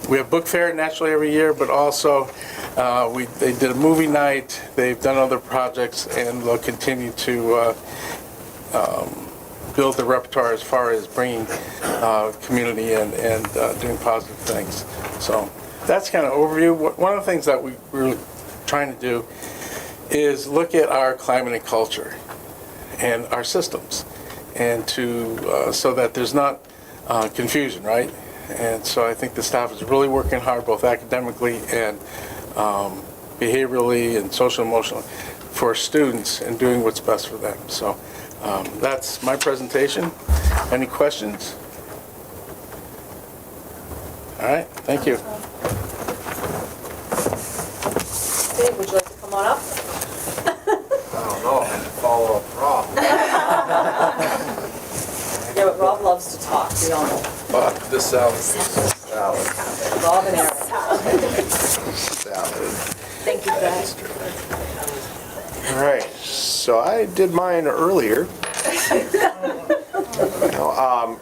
we have book fair naturally every year, but also they did a movie night. They've done other projects, and they'll continue to build the repertoire as far as bringing community in and doing positive things. So that's kind of overview. One of the things that we trying to do is look at our climate and culture and our systems, and to so that there's not confusion, right? And so I think the staff is really working hard, both academically and behaviorally and social emotionally, for students and doing what's best for them. So that's my presentation. Any questions? All right, thank you. Dave, would you like to come on up? I don't know, I have to follow up Rob. Yeah, but Rob loves to talk, we all know. The salad. Rob and Aaron. Salad. Thank you for that. All right, so I did mine earlier.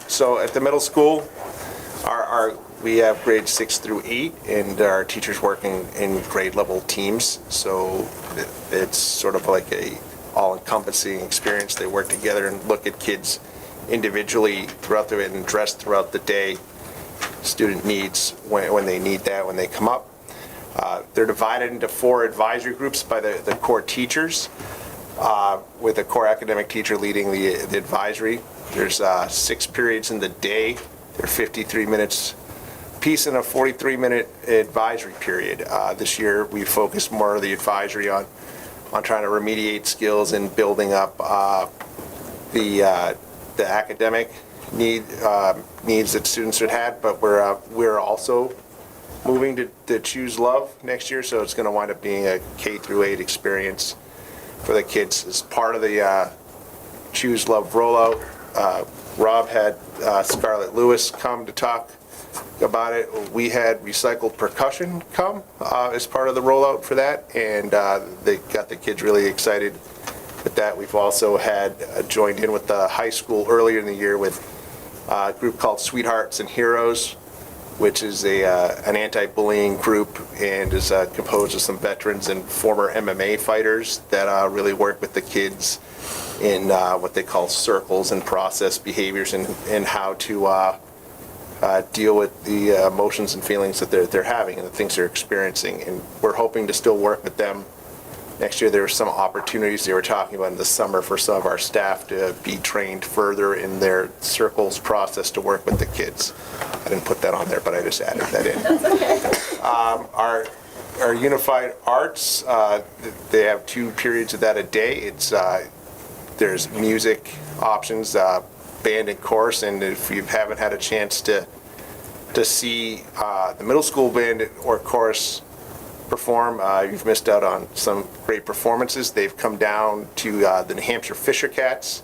So at the middle school, we have grades 6 through 8, and our teachers working in grade level teams. So it's sort of like a all-encompassing experience. They work together and look at kids individually throughout the and address throughout the day student needs when they need that, when they come up. They're divided into 4 advisory groups by the core teachers, with the core academic teacher leading the advisory. There's 6 periods in the day. They're 53 minutes piece in a 43-minute advisory period. This year we focused more of the advisory on trying to remediate skills and building up the academic needs that students had had, but we're also moving to Choose Love next year, so it's going to wind up being a K through 8 experience for the kids. As part of the Choose Love rollout, Rob had Scarlett Lewis come to talk about it. We had recycled percussion come as part of the rollout for that, and they got the kids really excited with that. We've also had joined in with the high school earlier in the year with a group called Sweethearts and Heroes, which is an anti-bullying group and is composed of some veterans and former MMA fighters that really work with the kids in what they call circles and process behaviors and how to deal with the emotions and feelings that they're having and the things they're experiencing. And we're hoping to still work with them. Next year there were some opportunities they were talking about in the summer for some of our staff to be trained further in their circles process to work with the kids. I didn't put that on there, but I just added that in. That's okay. Our unified arts, they have 2 periods of that a day. It's there's music options, band and chorus, and if you haven't had a chance to see the middle school band or chorus perform, you've missed out on some great performances. They've come down to the New Hampshire Fisher Cats,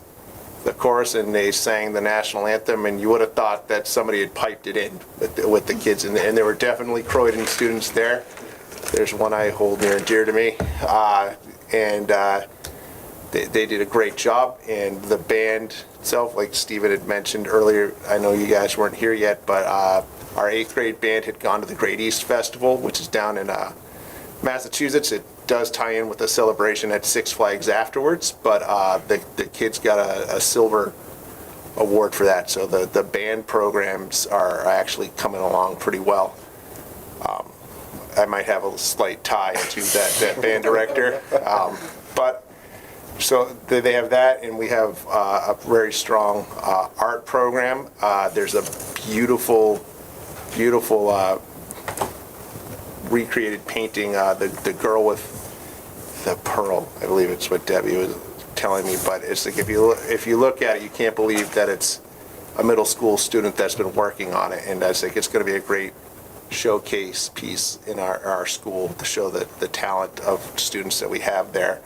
the chorus, and they sang the national anthem, and you would have thought that somebody had piped it in with the kids, and there were definitely Croydon students there. There's one I hold near and dear to me, and they did a great job. And the band itself, like Stephen had mentioned earlier, I know you guys weren't here yet, but our 8th grade band had gone to the Great East Festival, which is down in Massachusetts. It does tie in with a celebration at Six Flags afterwards, but the kids got a silver award for that. So the band programs are actually coming along pretty well. I might have a slight tie to that band director, but so they have that, and we have a very strong art program. There's a beautiful recreated painting, the girl with the pearl, I believe it's what Debbie was telling me, but it's like if you look at it, you can't believe that it's a middle school student that's been working on it, and I think it's going to be a great showcase piece in our school to show the talent of students that we have there.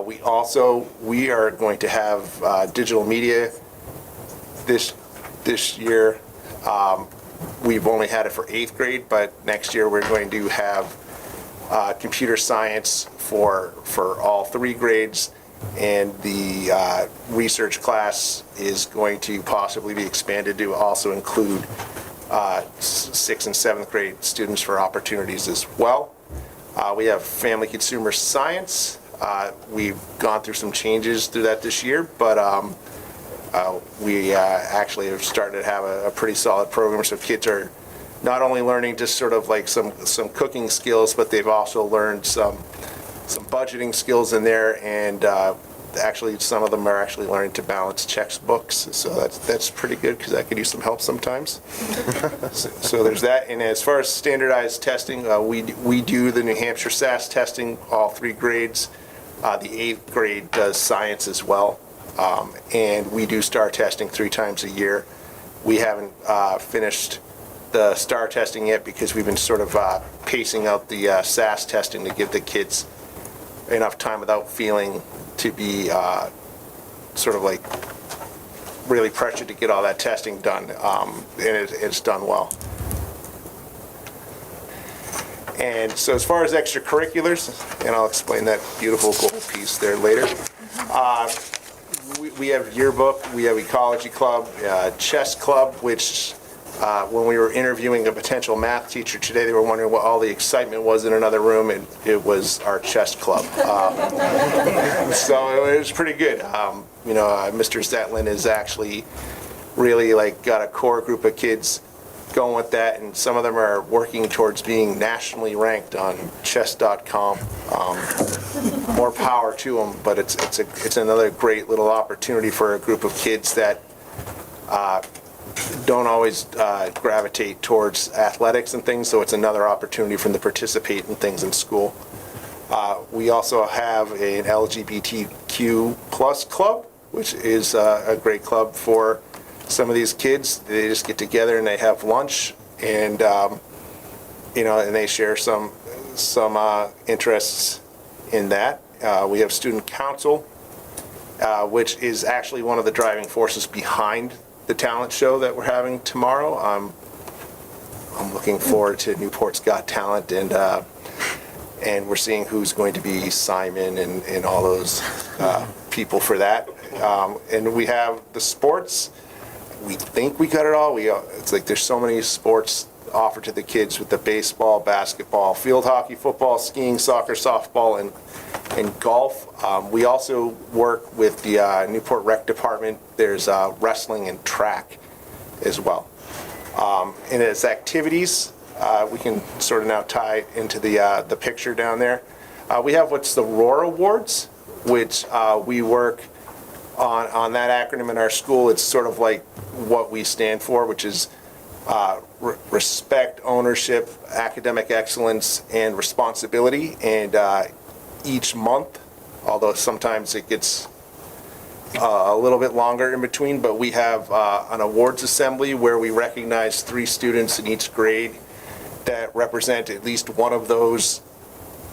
We are going to have digital media this year. We've only had it for 8th grade, but next year we're going to have computer science for all 3 grades, and the research class is going to possibly be expanded to also include 6th and 7th grade students for opportunities as well. We have family consumer science. We've gone through some changes through that this year, but we actually have started to have a pretty solid program, so kids are not only learning just sort of like some cooking skills, but they've also learned some budgeting skills in there, and actually some of them are actually learning to balance textbooks, so that's pretty good because that could use some help sometimes. So there's that. And as far as standardized testing, we do the New Hampshire SAS testing, all 3 grades. The 8th grade does science as well, and we do STAR testing 3 times a year. We haven't finished the STAR testing yet because we've been sort of pacing out the SAS testing to give the kids enough time without feeling to be sort of like really pressured to get all that testing done, and it's done well. And so as far as extracurriculars, and I'll explain that beautiful gold piece there later, we have yearbook, we have ecology club, chess club, which when we were interviewing a potential math teacher today, they were wondering what all the excitement was in another room, and it was our chess club. So it was pretty good. Mr. Zetlin is actually really like got a core group of kids going with that, and some of them are working towards being nationally ranked on chess.com. More power to them, but it's another great little opportunity for a group of kids that don't always gravitate towards athletics and things, so it's another opportunity for them to participate in things in school. We also have an LGBTQ plus club, which is a great club for some of these kids. They just get together and they have lunch, and and they share some interests in that. We have student council, which is actually one of the driving forces behind the talent show that we're having tomorrow. I'm looking forward to Newport's Got Talent, and we're seeing who's going to be Simon and all those people for that. And we have the sports. We think we got it all. It's like there's so many sports offered to the kids with the baseball, basketball, field hockey, football, skiing, soccer, softball, and golf. We also work with the Newport Rec Department. There's wrestling and track as well. And as activities, we can sort of now tie into the picture down there. We have what's the ROAR Awards, which we work on that acronym in our school. It's sort of like what we stand for, which is respect, ownership, academic excellence, and responsibility. And each month, although sometimes it gets a little bit longer in between, but we have an awards assembly where we recognize 3 students in each grade that represent at least one of those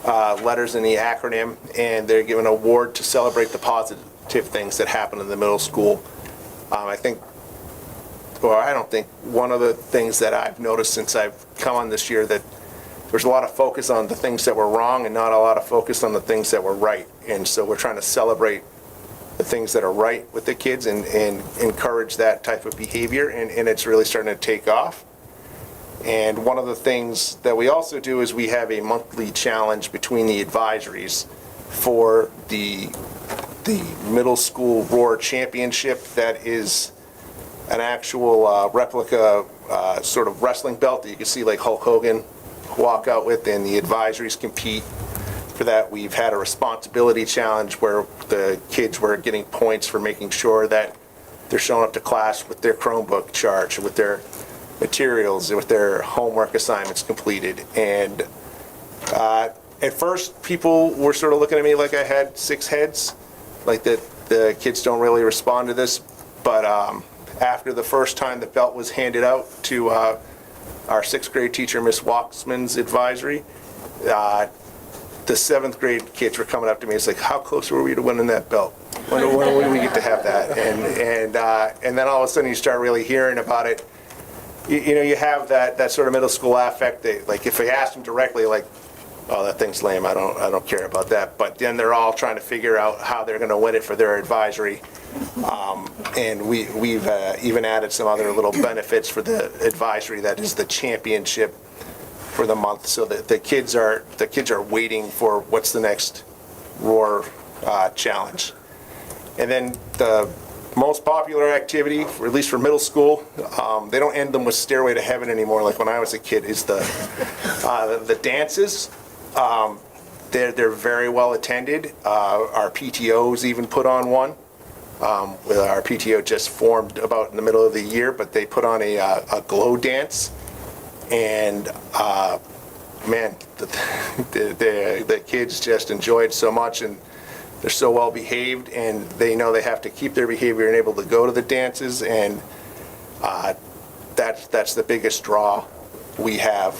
letters in the acronym, and they're given an award to celebrate the positive things that happen in the middle school. I don't think, one of the things that I've noticed since I've come on this year, that there's a lot of focus on the things that were wrong and not a lot of focus on the things that were right. And so we're trying to celebrate the things that are right with the kids and encourage that type of behavior, and it's really starting to take off. And one of the things that we also do is we have a monthly challenge between the advisories for the middle school ROAR championship. That is an actual replica sort of wrestling belt that you can see like Hulk Hogan walk out with, and the advisories compete for that. We've had a responsibility challenge where the kids were getting points for making sure that they're showing up to class with their Chromebook charged, with their materials, with their homework assignments completed. And at first people were sort of looking at me like I had 6 heads, like that the kids don't really respond to this. But after the first time the belt was handed out to our 6th grade teacher, Miss Waxman's advisory, the 7th grade kids were coming up to me. It's like, how close were we to winning that belt? When do we get to have that? And then all of a sudden you start really hearing about it. You have that sort of middle school affect. Like if they ask them directly, like, oh, that thing's lame, I don't care about that. But then they're all trying to figure out how they're going to win it for their advisory. And we've even added some other little benefits for the advisory, that is the championship for the month, so that the kids are waiting for what's the next ROAR challenge. And then most popular activity, at least for middle school, they don't end them with Stairway to Heaven anymore, like when I was a kid, is the dances. They're very well attended. Our PTOs even put on one. Our PTO just formed about in the middle of the year, but they put on a glow dance, and man, the kids just enjoy it so much, and they're so well behaved, and they know they have to keep their behavior and able to go to the dances, and that's the biggest draw we have.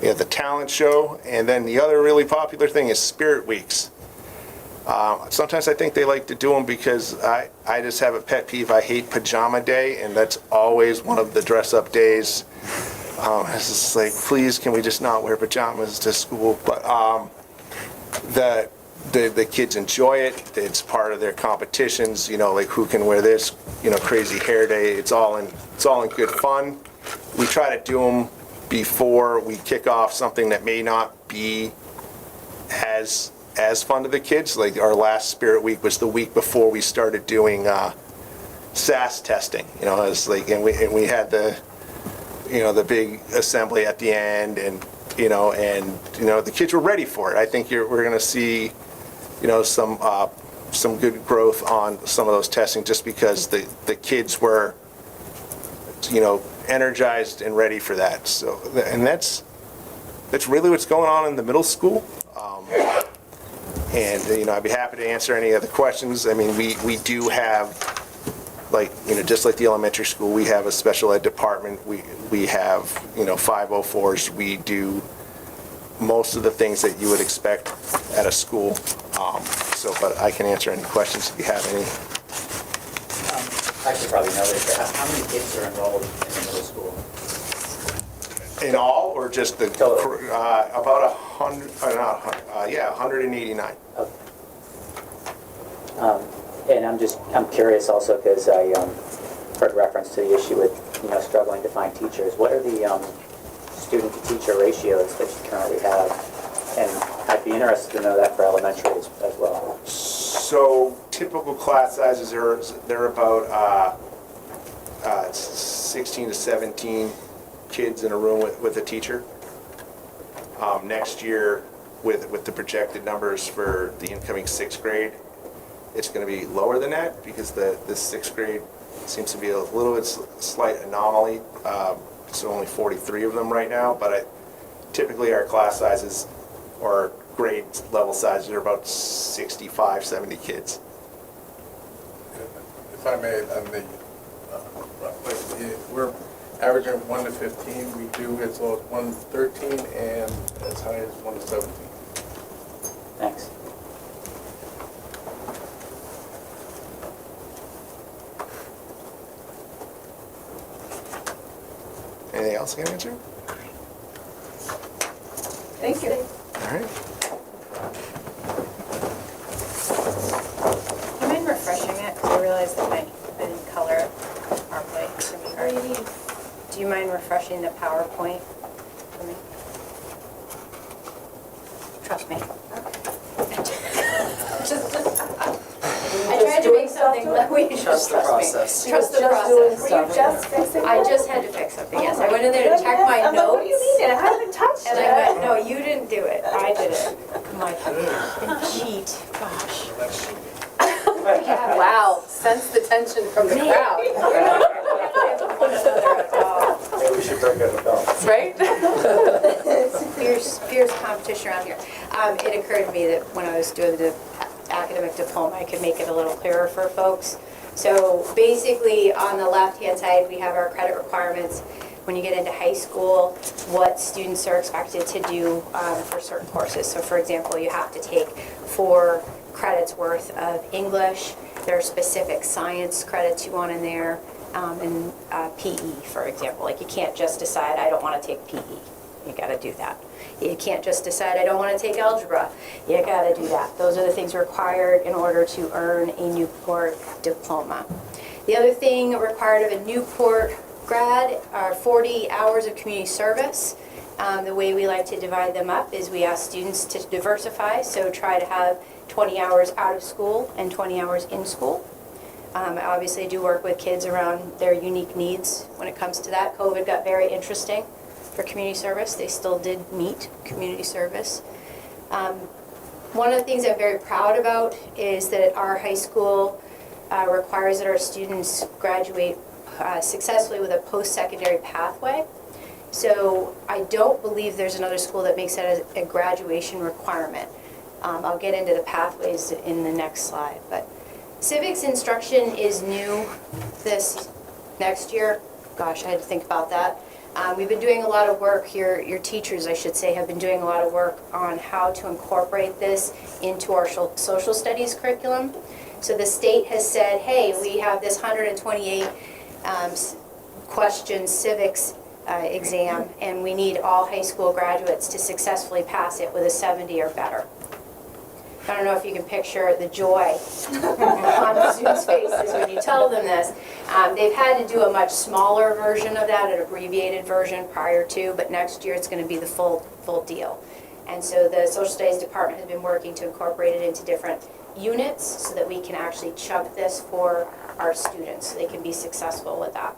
We have the talent show, and then the other really popular thing is Spirit Weeks. Sometimes I think they like to do them because I just have a pet peeve. I hate Pajama Day, and that's always one of the dress-up days. It's just like, please, can we just not wear pajamas to school? But the kids enjoy it. It's part of their competitions. Like who can wear this? Crazy hair day. It's all in good fun. We try to do them before we kick off something that may not be as fun to the kids. Like our last Spirit Week was the week before we started doing SAS testing. It's like, and we had the big assembly at the end, and the kids were ready for it. I think we're going to see some good growth on some of those testing, just because the kids were energized and ready for that. So, and that's really what's going on in the middle school. And I'd be happy to answer any other questions. I mean, we do have, just like the elementary school, we have a special ed department. We have 504s. We do most of the things that you would expect at a school. But I can answer any questions if you have any. I should probably know this, but how many kids are enrolled in the middle school? In all, or just the, Total. about 189. Okay. And I'm curious also, because I heard reference to the issue with, struggling to find teachers. What are the student-to-teacher ratios that you currently have? And I'd be interested to know that for elementary as well. So typical class sizes they're about 16 to 17 kids in a room with a teacher. Next year, with the projected numbers for the incoming 6th grade, it's going to be lower than that, because the 6th grade seems to be a little bit slight anomaly. So only 43 of them right now, but typically our class sizes or grade level sizes are about 65, 70 kids. If I may, we're averaging 1 to 15. We do as low as 1 to 13 and as high as 1 to 17. Thanks. Anything else I can answer? Thank you. All right. Do you mind refreshing it? Because I realized that I didn't color it properly. It's gonna be hard. What do you need? Do you mind refreshing the PowerPoint for me? Trust me. I tried to make something like we Trust the process. Trust the process. Were you just fixing I it? just had to fix something, yes. I went in there to check my I'm like, notes. what do you mean? I haven't touched it. And I went, no, you didn't do it. I did it. I'm like, cheat, gosh. Wow, sense the tension from the crowd, Maybe we should break out the belt. right? Fierce competition around here. It occurred to me that when I was doing the academic diploma, I could make it a little clearer for folks. So basically, on the left-hand side, we have our credit requirements. When you get into high school, what students are expected to do for certain courses. So for example, you have to take 4 credits worth of English. There are specific science credits you want in there, and PE, for example. Like, you can't just decide, I don't want to take PE. You got to do that. You can't just decide, I don't want to take algebra. You got to do that. Those are the things required in order to earn a Newport diploma. The other thing required of a Newport grad are 40 hours of community service. The way we like to divide them up is we ask students to diversify, so try to have 20 hours out of school and 20 hours in school. I obviously do work with kids around their unique needs when it comes to that. COVID got very interesting for community service. They still did meet community service. One of the things I'm very proud about is that our high school requires that our students graduate successfully with a post-secondary pathway. So I don't believe there's another school that makes that a graduation requirement. I'll get into the pathways in the next slide. But civics instruction is new this next year. Gosh, I had to think about that. We've been doing a lot of work here, your teachers, I should say, have been doing a lot of work on how to incorporate this into our social studies curriculum. So the state has said, hey, we have this 128 question civics exam, and we need all high school graduates to successfully pass it with a 70 or better. I don't know if you can picture the joy on the students' faces when you tell them this. They've had to do a much smaller version of that, an abbreviated version prior to, but next year it's going to be the full deal. And so the social studies department has been working to incorporate it into different units so that we can actually chunk this for our students so they can be successful with that.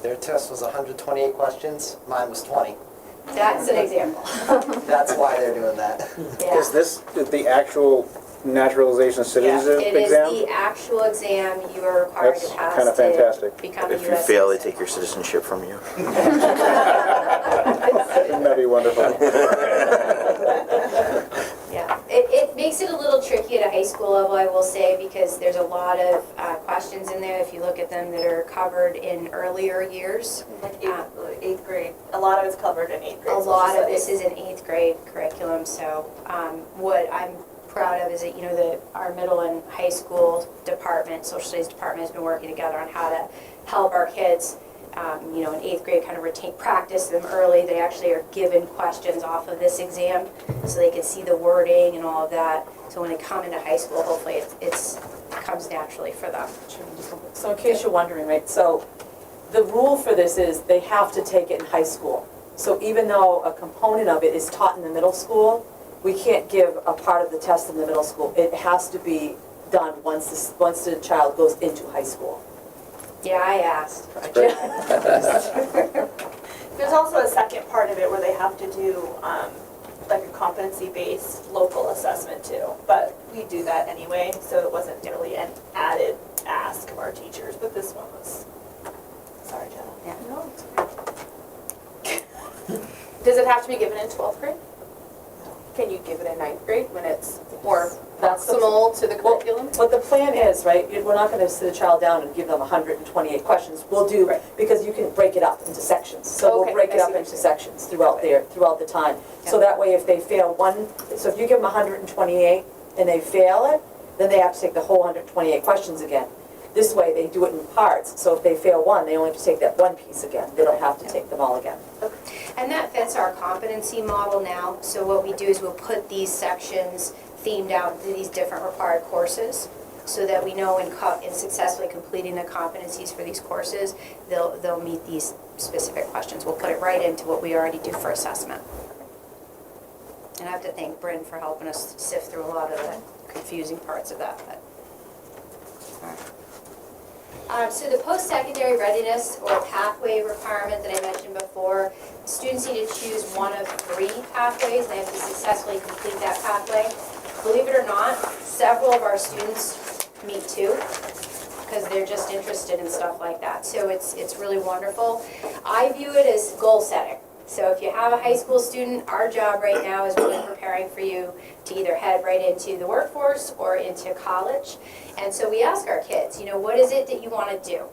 Their test was 128 questions, mine was 20. That's an example. That's why they're doing that. Yeah. Is this the actual naturalization citizenship It is exam? the actual exam you are required That's to pass kind of fantastic. to become a If you US fail, they citizen. take your citizenship from you. Wouldn't that be wonderful? Yeah, it makes it a little tricky at a high school level, I will say, because there's a lot of questions in there, if you look at them, that are covered in earlier years. Like eighth grade, a lot of it's covered in eighth grade. A lot of this is an 8th grade curriculum, so what I'm proud of is that, you know, our middle and high school department, social studies department, has been working together on how to help our kids, you know, in 8th grade kind of practice them early. They actually are given questions off of this exam so they can see the wording and all of that. So when they come into high school, hopefully it comes naturally for them. So in case you're wondering, right, so the rule for this is they have to take it in high school. So even though a component of it is taught in the middle school, we can't give a part of the test in the middle school. It has to be done once the child goes into high school. Yeah, I asked. There's also a second part of it where they have to do like a competency-based local assessment too. But we do that anyway, so it wasn't really an added ask of our teachers, but this one was. Sorry, Jenna. Yeah. No, it's okay. Does it have to be given in 12th grade? Can you give it in 9th grade when it's more proximal to the curriculum? What the plan is, right, we're not gonna sit a child down and give them 128 questions. We'll do, because you can break it up into sections. So Okay, we'll break I it see up what into you're sections throughout the time. So that way if they fail one, so if you give them 128 and they fail it, then they have to take the whole 128 questions again. This way they do it in parts, so if they fail one, they only have to take that one piece again. They don't have to take them all again. And that fits our competency model now. So what we do is we'll put these sections themed out to these different required courses so that we know in successfully completing the competencies for these courses, they'll meet these specific questions. We'll put it right into what we already do for assessment. And I have to thank Bryn for helping us sift through a lot of the confusing parts of that. But, all right. So the post-secondary readiness or pathway requirement that I mentioned before, students need to choose one of 3 pathways, and they have to successfully complete that pathway. Believe it or not, several of our students meet 2 because they're just interested in stuff like that. So it's really wonderful. I view it as goal setting. So if you have a high school student, our job right now is really preparing for you to either head right into the workforce or into college. And so we ask our kids, you know, what is it that you want to do?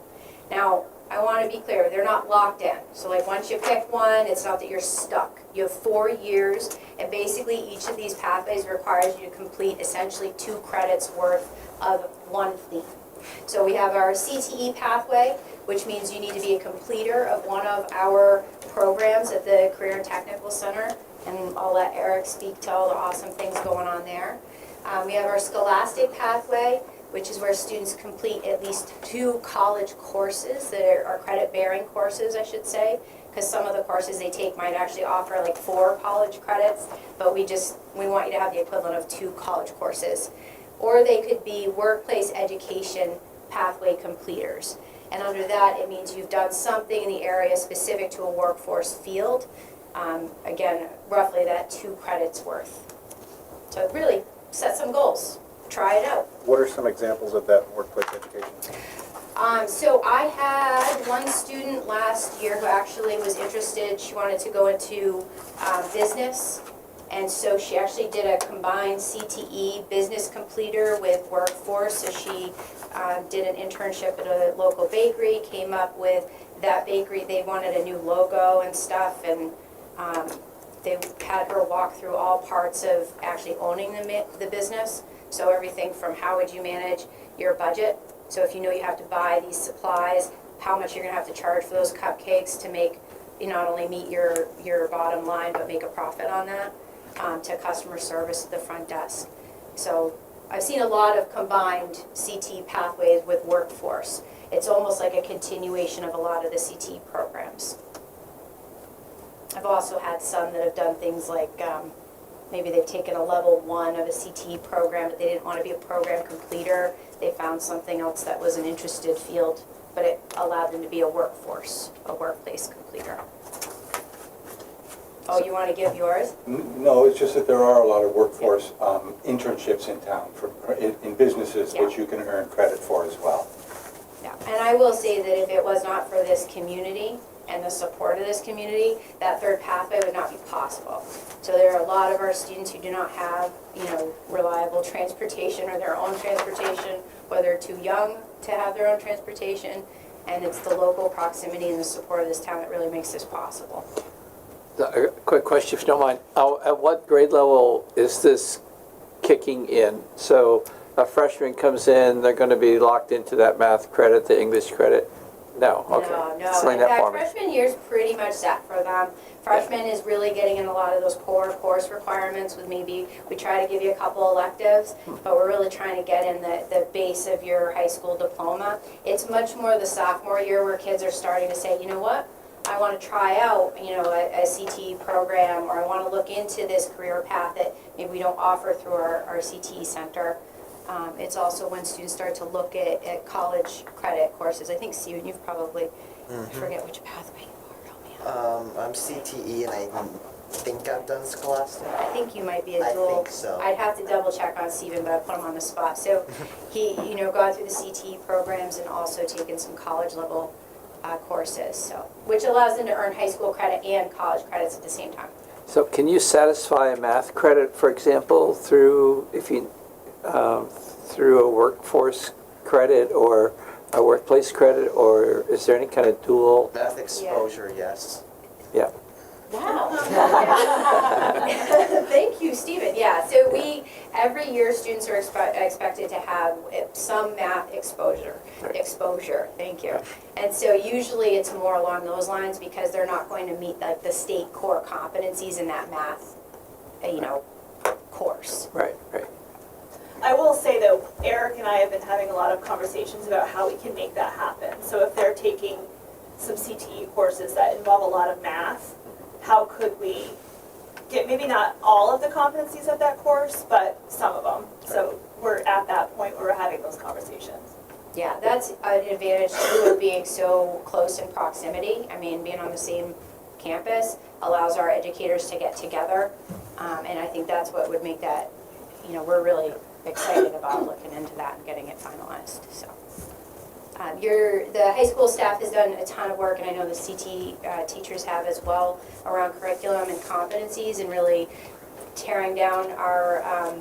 Now, I want to be clear, they're not locked in. So like once you pick one, it's not that you're stuck. You have 4 years, and basically each of these pathways requires you to complete essentially 2 credits worth of one theme. So we have our CTE pathway, which means you need to be a completer of one of our programs at the Career and Technical Center, and I'll let Eric speak to all the awesome things going on there. We have our Scholastic pathway, which is where students complete at least 2 college courses that are credit-bearing courses, I should say, because some of the courses they take might actually offer like 4 college credits, but we want you to have the equivalent of 2 college courses. Or they could be workplace education pathway completers. And under that, it means you've done something in the area specific to a workforce field. Again, roughly that 2 credits worth. So really, set some goals, try it out. What are some examples of that workplace education? So I had one student last year who actually was interested, she wanted to go into business. And so she actually did a combined CTE business completer with workforce. So she did an internship at a local bakery, came up with that bakery, they wanted a new logo and stuff, and they had her walk through all parts of actually owning the business. So everything from how would you manage your budget. So if you know you have to buy these supplies, how much you're gonna have to charge for those cupcakes to make, you not only meet your bottom line, but make a profit on that, to customer service at the front desk. So I've seen a lot of combined CT pathways with workforce. It's almost like a continuation of a lot of the CT programs. I've also had some that have done things like, maybe they've taken a level 1 of a CTE program, but they didn't want to be a program completer. They found something else that was an interested field, but it allowed them to be a workforce, a workplace completer. Oh, you want to give yours? No, it's just that there are a lot of workforce internships in town in businesses which you can earn credit for as well. Yeah, and I will say that if it was not for this community and the support of this community, that third pathway would not be possible. So there are a lot of our students who do not have, reliable transportation or their own transportation, or they're too young to have their own transportation, and it's the local proximity and the support of this town that really makes this possible. A quick question, if you don't mind. At what grade level is this kicking in? So a freshman comes in, they're going to be locked into that math credit, the English credit? No, okay. No. Explain In that fact, for me. freshman year's pretty much set for them. Freshman is really getting in a lot of those core course requirements with maybe, we try to give you a couple electives, but we're really trying to get in the base of your high school diploma. It's much more the sophomore year where kids are starting to say, you know what? I want to try out, a CTE program, or I want to look into this career path that maybe we don't offer through our CTE center. It's also when students start to look at college credit courses. I think, Steven, you've probably, I forget which pathway you are, help me out. I'm CTE and I think I've done Scholastic. I think you might be a dual. I think so. I'd have to double check on Steven, but I put him on the spot. So he, gone through the CTE programs and also taken some college level courses, so which allows them to earn high school credit and college credits at the same time. So can you satisfy a math credit, for example, through through a workforce credit or a workplace credit, or is there any kind of dual? Math exposure, yes. Yeah. Wow. Thank you, Stephen. Yeah, so every year students are expected to have some math exposure, thank you. And so usually it's more along those lines because they're not going to meet like the state core competencies in that math, course. Right. I will say though, Eric and I have been having a lot of conversations about how we can make that happen. So if they're taking some CTE courses that involve a lot of math, how could we get maybe not all of the competencies of that course, but some of them? So we're at that point where we're having those conversations. Yeah, that's an advantage too of being so close in proximity. I mean, being on the same campus allows our educators to get together. And I think that's what would make that, we're really excited about looking into that and getting it finalized, so. The high school staff has done a ton of work, and I know the CT teachers have as well, around curriculum and competencies and really tearing down our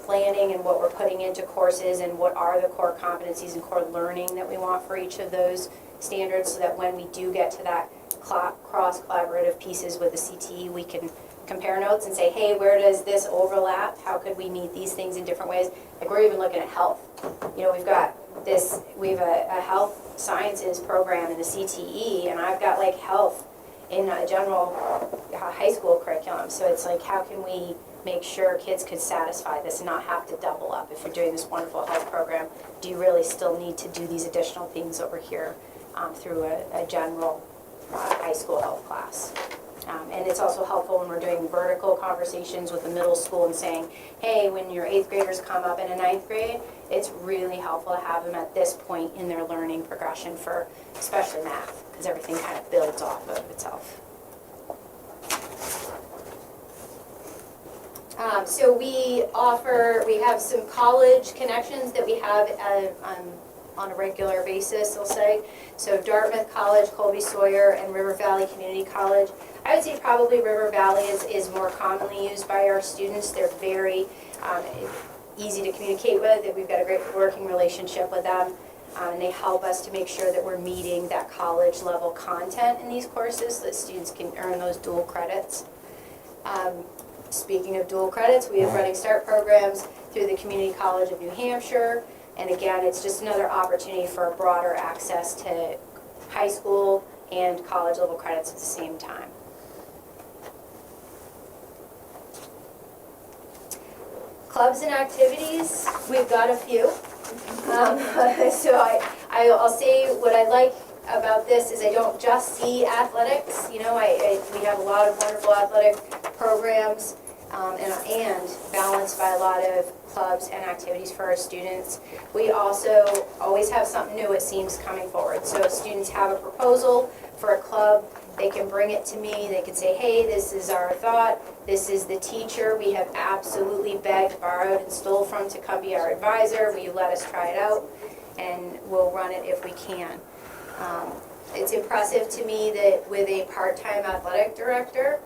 planning and what we're putting into courses and what are the core competencies and core learning that we want for each of those standards, so that when we do get to that cross-collaborative pieces with the CTE, we can compare notes and say, hey, where does this overlap? How could we meet these things in different ways? Like, we're even looking at health. We have a health sciences program in the CTE, and I've got like health in a general high school curriculum. So it's like, how can we make sure kids could satisfy this and not have to double up? If you're doing this wonderful health program, do you really still need to do these additional things over here through a general high school health class? And it's also helpful when we're doing vertical conversations with the middle school and saying, hey, when your 8th graders come up in a 9th grade, it's really helpful to have them at this point in their learning progression for especially math, because everything kind of builds off of itself. So we have some college connections that we have on a regular basis, I'll say. So Dartmouth College, Colby Sawyer, and River Valley Community College. I would say probably River Valley is more commonly used by our students. They're very easy to communicate with. We've got a great working relationship with them. And they help us to make sure that we're meeting that college level content in these courses so that students can earn those dual credits. Speaking of dual credits, we have Running Start programs through the Community College of New Hampshire. And again, it's just another opportunity for broader access to high school and college level credits at the same time. Clubs and activities, we've got a few. So I'll say what I like about this is I don't just see athletics. You know, we have a lot of wonderful athletic programs and balanced by a lot of clubs and activities for our students. We also always have something new, it seems, coming forward. So if students have a proposal for a club, they can bring it to me. They can say, hey, this is our thought. This is the teacher we have absolutely begged, borrowed, and stole from to come be our advisor. Will you let us try it out? And we'll run it if we can. It's impressive to me that with a part-time athletic director,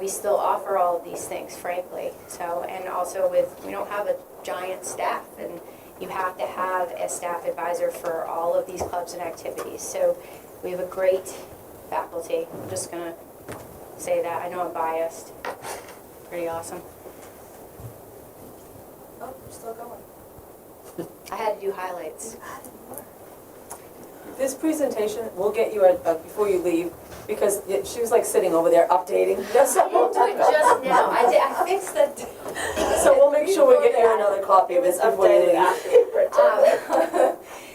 we still offer all of these things, frankly. So, and also we don't have a giant staff, and you have to have a staff advisor for all of these clubs and activities. So we have a great faculty. I'm just gonna say that. I know I'm biased. Pretty awesome. Oh, we're still going. I had to do highlights. This presentation, we'll get you before you leave, because she was like sitting over there updating. Yes, I didn't do it just now. I fixed it. So we'll make sure we get you another copy of this before you leave.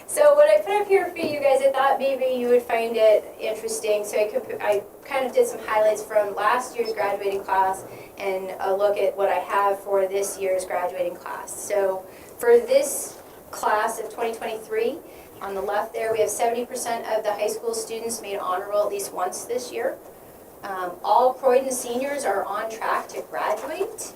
So what I put up here for you guys, I thought maybe you would find it interesting. So I kind of did some highlights from last year's graduating class and a look at what I have for this year's graduating class. So for this class of 2023, on the left there, we have 70% of the high school students made honor roll at least once this year. All Croydon seniors are on track to graduate.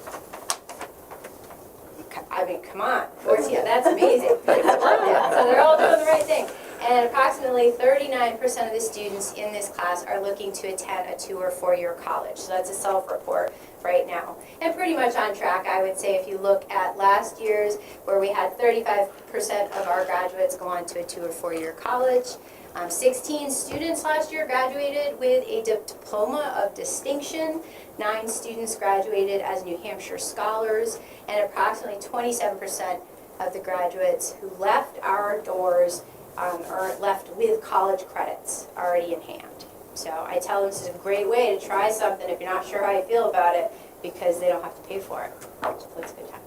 I mean, come on, 14, that's amazing. So they're all doing the right thing. And approximately 39% of the students in this class are looking to attend a 2 or 4 year college. So that's a self-report right now. And pretty much on track, I would say, if you look at last year's, where we had 35% of our graduates go on to a 2 or 4 year college. 16 students last year graduated with a diploma of distinction. 9 students graduated as New Hampshire scholars, and approximately 27% of the graduates who left our doors are left with college credits already in hand. So I tell them this is a great way to try something if you're not sure how you feel about it, because they don't have to pay for it. So it's a good time.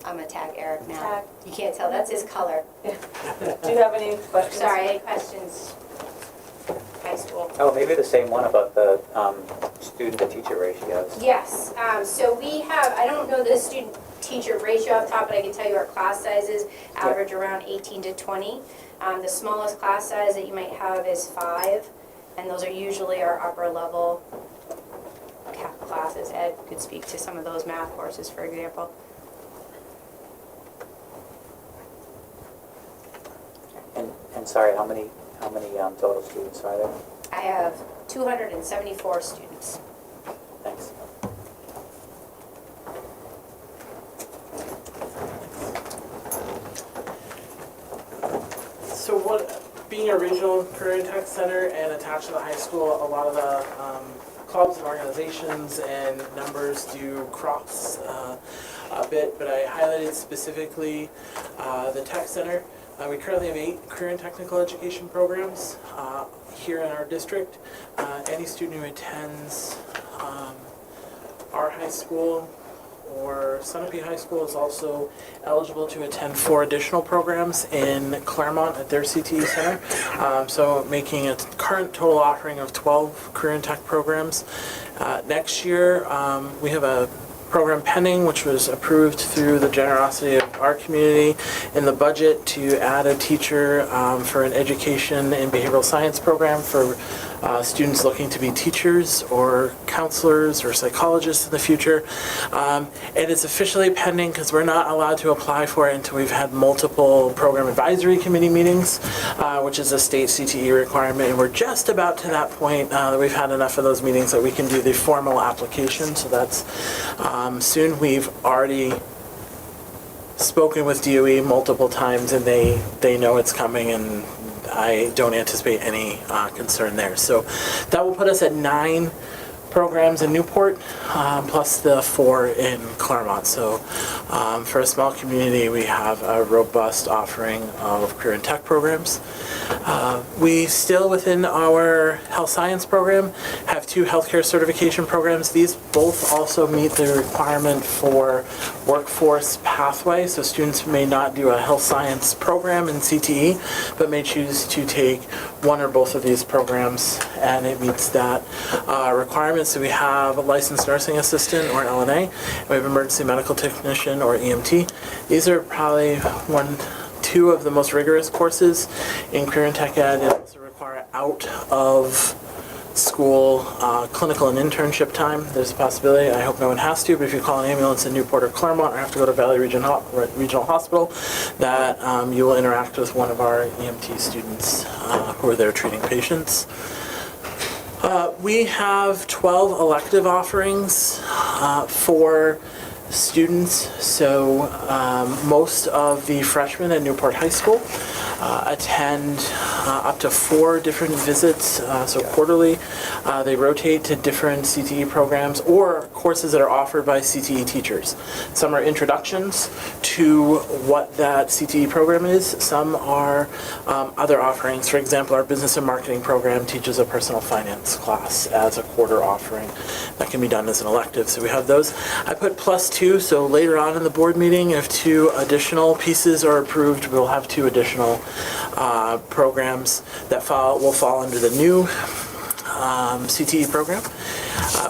I'm gonna tag Eric now. Tag. You can't tell, that's his color. Do you have any questions? Sorry, any questions? High school. Oh, maybe the same one about the student to teacher ratios. Yes, so we have, I don't know the student-teacher ratio off the top, but I can tell you our class sizes average around 18 to 20. The smallest class size that you might have is 5, and those are usually our upper level classes. Ed could speak to some of those math courses, for example. And sorry, how many total students are there? I have 274 students. Thanks. So being a regional career and tech center and attached to the high school, a lot of the clubs and organizations and numbers do cross a bit, but I highlighted specifically the tech center. We currently have 8 career and technical education programs here in our district. Any student who attends our high school or Sunapee High School is also eligible to attend 4 additional programs in Claremont at their CTE center. So making a current total offering of 12 career and tech programs. Next year, we have a program pending, which was approved through the generosity of our community in the budget to add a teacher for an education and behavioral science program for students looking to be teachers or counselors or psychologists in the future. It is officially pending because we're not allowed to apply for it until we've had multiple program advisory committee meetings, which is a state CTE requirement. And we're just about to that point that we've had enough of those meetings that we can do the formal application. So that's soon. We've already spoken with DOE multiple times and they know it's coming, and I don't anticipate any concern there. So that will put us at 9 programs in Newport, plus the 4 in Claremont. So for a small community, we have a robust offering of career and tech programs. We still, within our health science program, have 2 healthcare certification programs. These both also meet the requirement for workforce pathway. So students may not do a health science program in CTE, but may choose to take one or both of these programs, and it meets that requirement. So we have a licensed nursing assistant, or LNA. We have emergency medical technician, or EMT. These are probably 2 of the most rigorous courses in career and tech ed. It also require out of school clinical and internship time. There's a possibility, I hope no one has to, but if you call an ambulance in Newport or Claremont or have to go to Valley Regional Hospital, that you will interact with one of our EMT students who are there treating patients. We have 12 elective offerings for students. So most of the freshmen at Newport High School attend up to 4 different visits, so quarterly. They rotate to different CTE programs or courses that are offered by CTE teachers. Some are introductions to what that CTE program is. Some are other offerings. For example, our business and marketing program teaches a personal finance class as a quarter offering. That can be done as an elective. So we have those. I put +2, so later on in the board meeting, if 2 additional pieces are approved, we'll have 2 additional programs that will fall under the new CTE program.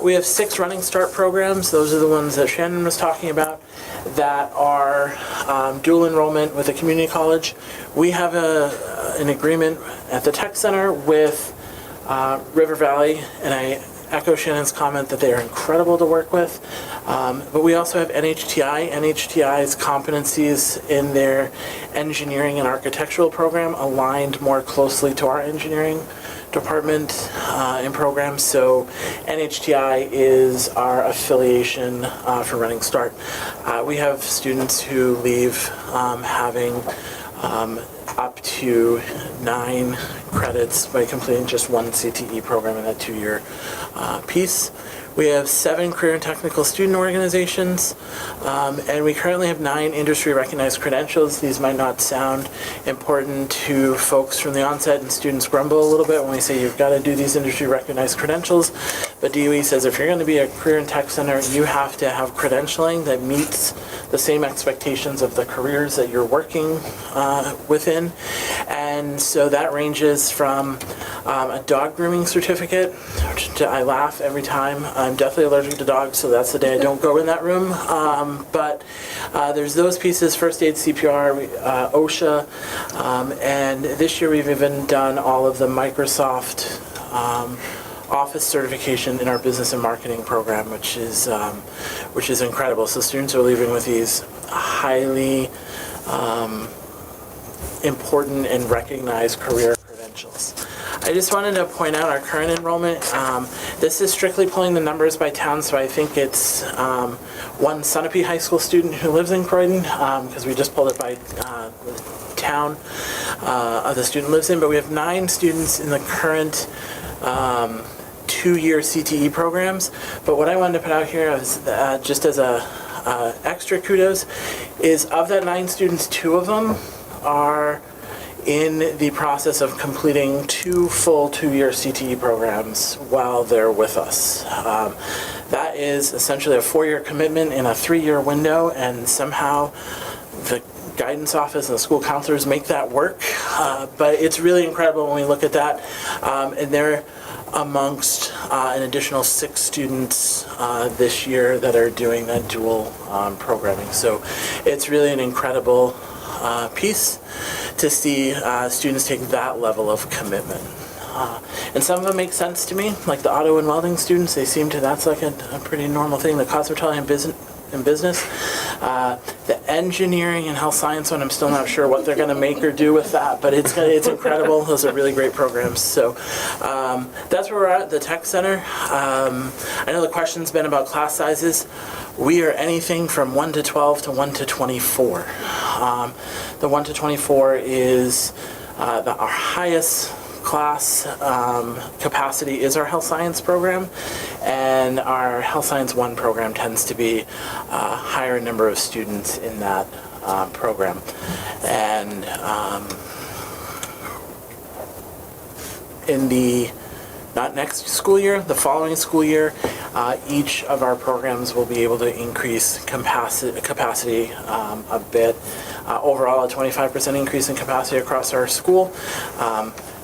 We have 6 running start programs. Those are the ones that Shannon was talking about that are dual enrollment with a community college. We have an agreement at the Tech Center with River Valley, and I echo Shannon's comment that they are incredible to work with. But we also have NHTI. NHTI's competencies in their engineering and architectural program aligned more closely to our engineering department and programs. So NHTI is our affiliation for Running Start. We have students who leave having up to 9 credits by completing just one CTE program in that 2-year piece. We have 7 career and technical student organizations, and we currently have 9 industry recognized credentials. These might not sound important to folks from the onset, and students grumble a little bit when we say you've got to do these industry recognized credentials. But DOE says if you're going to be a career and tech center, you have to have credentialing that meets the same expectations of the careers that you're working within. And so that ranges from a dog grooming certificate, which I laugh every time. I'm deathly allergic to dogs, so that's the day I don't go in that room. But there's those pieces, first aid, CPR, OSHA, and this year we've even done all of the Microsoft Office certification in our business and marketing program, which is incredible. So students are leaving with these highly important and recognized career credentials. I just wanted to point out our current enrollment. This is strictly pulling the numbers by town, so I think it's one Sunapee High School student who lives in Croydon, because we just pulled it by the town the student lives in, but we have 9 students in the current 2-year CTE programs. But what I wanted to put out here is just as a extra kudos is of that 9 students, 2 of them are in the process of completing 2 full 2-year CTE programs while they're with us. That is essentially a 4-year commitment in a 3-year window, and somehow the guidance office and the school counselors make that work. But it's really incredible when we look at that. And they're amongst an additional 6 students this year that are doing that dual programming. So it's really an incredible piece to see students take that level of commitment. And some of them make sense to me, like the auto and welding students. They seem to, that's like a pretty normal thing. The cosmetology and business. The engineering and health science one, I'm still not sure what they're going to make or do with that, but it's incredible. Those are really great programs. So that's where we're at the tech center. I know the question's been about class sizes. We are anything from 1 to 12 to 1 to 24. The 1 to 24 is our highest class capacity is our health science program, and our health science 1 program tends to be a higher number of students in that program. And in the not next school year, the following school year, each of our programs will be able to increase capacity a bit. Overall, a 25% increase in capacity across our school.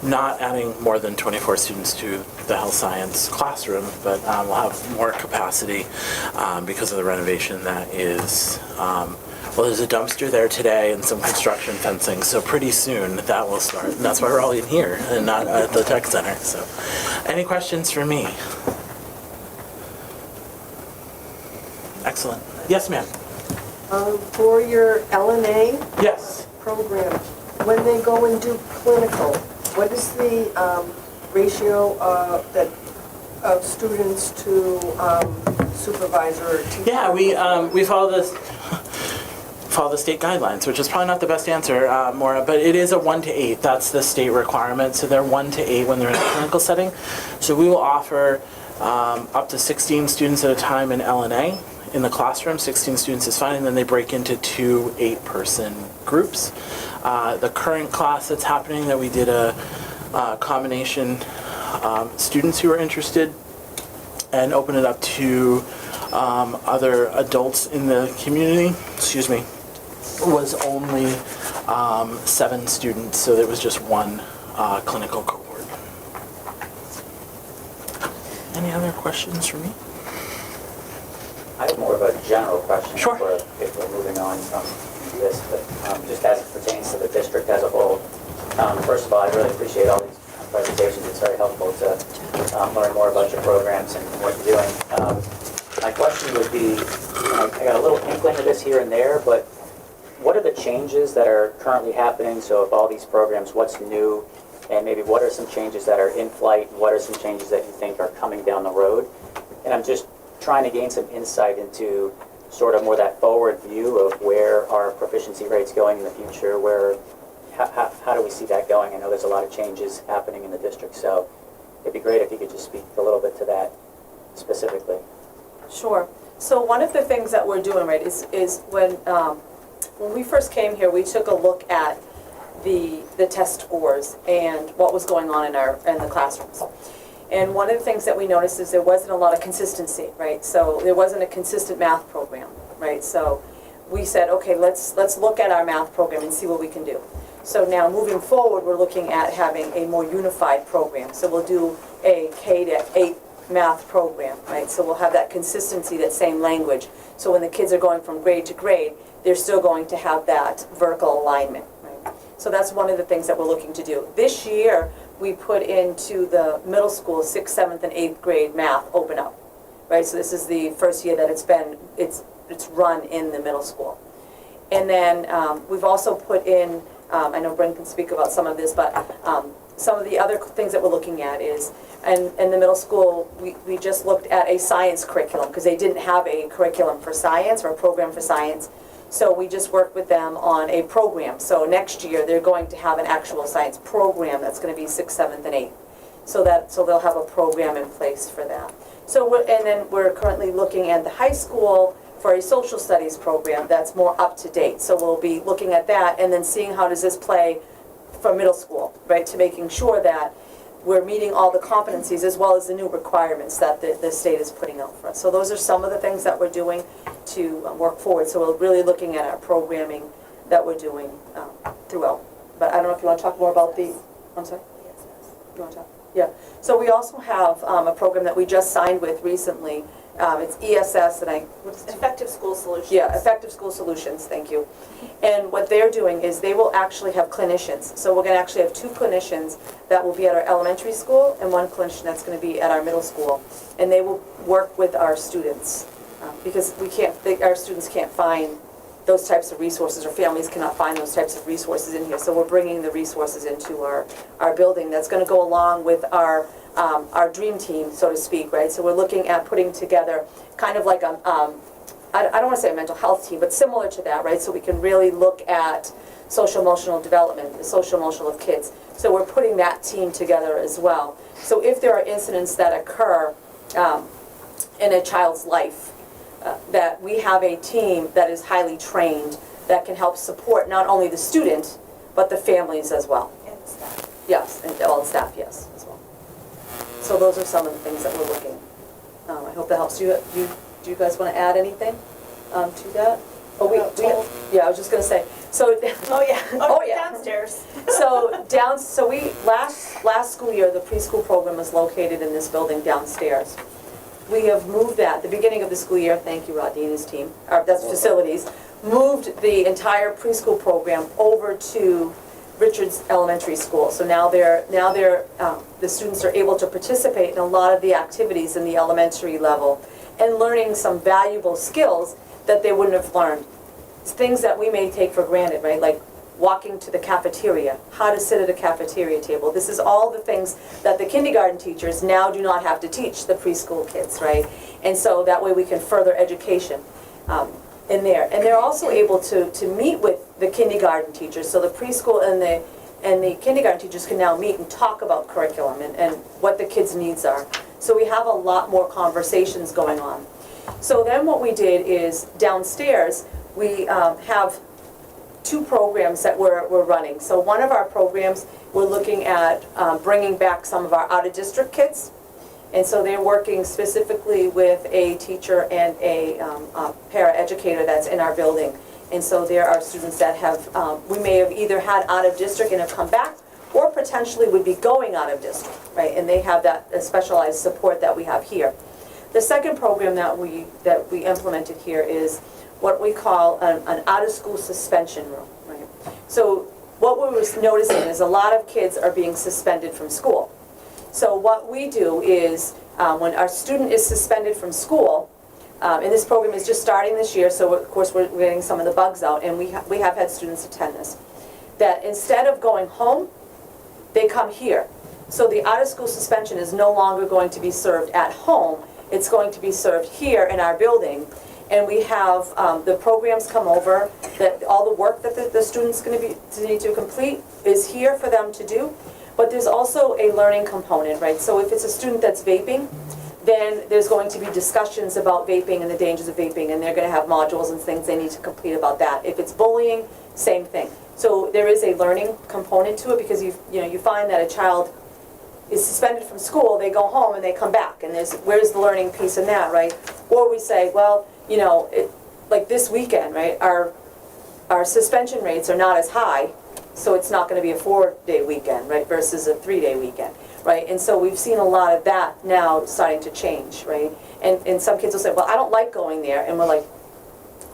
Not adding more than 24 students to the health science classroom, but we'll have more capacity because of the renovation that is, well, there's a dumpster there today and some construction fencing, so pretty soon that will start. And that's why we're all in here and not at the tech center. So, any questions for me? Excellent. Yes, ma'am. For your LNA Yes. program, when they go and do clinical, what is the ratio of students to supervisor or teacher? Yeah, we follow the state guidelines, which is probably not the best answer, Maura, but it is a 1 to 8. That's the state requirement. So they're 1 to 8 when they're in a clinical setting. So we will offer up to 16 students at a time in LNA. In the classroom, 16 students is fine, and then they break into 2 8-person groups. The current class that's happening that we did a combination students who are interested and open it up to other adults in the community, was only 7 students, so there was just 1 clinical cohort. Any other questions for me? I have more of a general question. Sure. If we're moving on from this, but just as it pertains to the district as a whole. First of all, I really appreciate all these presentations. It's very helpful to learn more about your programs and what you're doing. My question would be, I got a little inkling of this here and there, but what are the changes that are currently happening? So of all these programs, what's new? And maybe what are some changes that are in flight? What are some changes that you think are coming down the road? And I'm just trying to gain some insight into sort of more that forward view of where are proficiency rates going in the future, how do we see that going? I know there's a lot of changes happening in the district, so it'd be great if you could just speak a little bit to that specifically. Sure. So one of the things that we're doing, right, is when we first came here, we took a look at the test scores and what was going on in the classrooms. And one of the things that we noticed is there wasn't a lot of consistency, right? So there wasn't a consistent math program, right? So we said, okay, let's look at our math program and see what we can do. So now moving forward, we're looking at having a more unified program. So we'll do a K-8 math program, right? So we'll have that consistency, that same language. So when the kids are going from grade to grade, they're still going to have that vertical alignment, right? So that's one of the things that we're looking to do. This year, we put into the middle school 6th, 7th, and 8th grade math open up, right? So this is the first year that it's run in the middle school. And then we've also put in, I know Brent can speak about some of this, but some of the other things that we're looking at is, and in the middle school, we just looked at a science curriculum because they didn't have a curriculum for science or a program for science. So we just worked with them on a program. So next year, they're going to have an actual science program that's going to be 6th, 7th, and 8th. So they'll have a program in place for that. And then we're currently looking at the high school for a social studies program that's more up to date. So we'll be looking at that and then seeing how does this play for middle school, right? To making sure that we're meeting all the competencies as well as the new requirements that the state is putting out for us. So those are some of the things that we're doing to work forward. So we're really looking at our programming that we're doing throughout. But I don't know if you want to talk more about the, I'm sorry? You want to talk? Yeah. So we also have a program that we just signed with recently. It's ESS, and what is it? Effective School Solutions. Yeah, Effective School Solutions, thank you. And what they're doing is they will actually have clinicians. So we're going to actually have 2 clinicians that will be at our elementary school and 1 clinician that's going to be at our middle school. And they will work with our students because our students can't find those types of resources, or families cannot find those types of resources in here. So we're bringing the resources into our building. That's going to go along with our dream team, so to speak, right? So we're looking at putting together kind of like I don't want to say a mental health team, but similar to that, right? So we can really look at social-emotional development, the social-emotional of kids. So we're putting that team together as well. So if there are incidents that occur in a child's life, that we have a team that is highly trained that can help support not only the student, but the families as well. And the staff. Yes, and all the staff, yes, as well. So those are some of the things that we're looking. I hope that helps. Do you guys want to add anything to that? Oh, yeah, I was just going to say. So, Oh, yeah. Oh, yeah. Downstairs. So we last school year, the preschool program was located in this building downstairs. We have moved that, the beginning of the school year, thank you, Rodney and his team, that's facilities, moved the entire preschool program over to Richards Elementary School. So now the students are able to participate in a lot of the activities in the elementary level and learning some valuable skills that they wouldn't have learned. It's things that we may take for granted, right? Like walking to the cafeteria, how to sit at a cafeteria table. This is all the things that the kindergarten teachers now do not have to teach the preschool kids, right? And so that way we can further education in there. And they're also able to meet with the kindergarten teachers. So the preschool and the kindergarten teachers can now meet and talk about curriculum and what the kids' needs are. So we have a lot more conversations going on. So then what we did is downstairs, we have 2 programs that we're running. So one of our programs, we're looking at bringing back some of our out-of-district kids. And so they're working specifically with a teacher and a para-educator that's in our building. And so there are students that have, we may have either had out-of-district and have come back, or potentially would be going out-of-district, right? And they have that specialized support that we have here. The second program that we implemented here is what we call an out-of-school suspension room, right? So what we were noticing is a lot of kids are being suspended from school. So what we do is when our student is suspended from school, and this program is just starting this year, so of course we're getting some of the bugs out, and we have had students attend this, that instead of going home, they come here. So the out-of-school suspension is no longer going to be served at home, it's going to be served here in our building. And we have the programs come over, that all the work that the student's going to need to complete is here for them to do. But there's also a learning component, right? So if it's a student that's vaping, then there's going to be discussions about vaping and the dangers of vaping, and they're going to have modules and things they need to complete about that. If it's bullying, same thing. So there is a learning component to it, because you find that a child is suspended from school, they go home and they come back, and where's the learning piece in that, right? Or we say, well, like this weekend, right, our suspension rates are not as high, so it's not going to be a 4-day weekend, right, versus a 3-day weekend, right? And so we've seen a lot of that now starting to change, right? And some kids will say, well, I don't like going there, and we're like,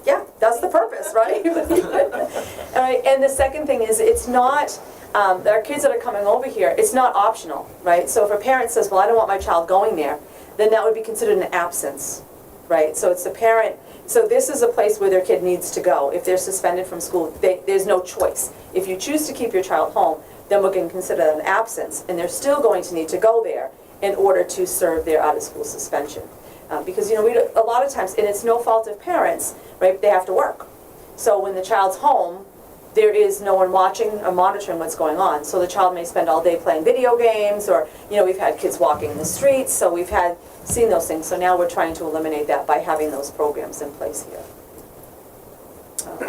yeah, that's the purpose, right? All right. And the second thing is, it's not, our kids that are coming over here, it's not optional, right? So if a parent says, well, I don't want my child going there, then that would be considered an absence, right? So it's the parent, so this is a place where their kid needs to go. If they're suspended from school, there's no choice. If you choose to keep your child home, then we're going to consider that an absence, and they're still going to need to go there in order to serve their out-of-school suspension. Because, a lot of times, and it's no fault of parents, right, they have to work. So when the child's home, there is no one watching or monitoring what's going on. So the child may spend all day playing video games, or, we've had kids walking in the streets, so we've seen those things. So now we're trying to eliminate that by having those programs in place here.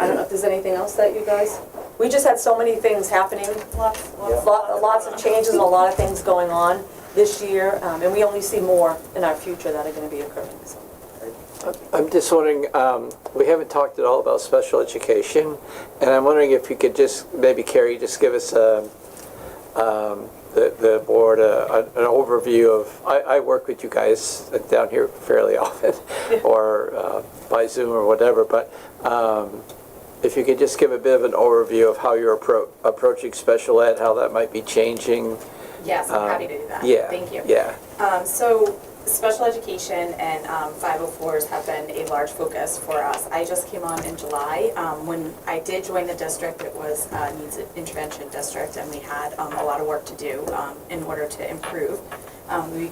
I don't know if there's anything else that you guys we just had so many things happening, lots of changes and a lot of things going on this year, and we only see more in our future that are gonna be occurring, so. I'm just wondering, we haven't talked at all about special education, and I'm wondering if you could just, maybe Carrie, just give us the board an overview of, I work with you guys down here fairly often, or by Zoom or whatever, but if you could just give a bit of an overview of how you're approaching special ed, how that might be changing. Yes, I'm happy to do that. Yeah. Thank you. Yeah. So special education and 504s have been a large focus for us. I just came on in July. When I did join the district, it was a needs intervention district, and we had a lot of work to do in order to improve.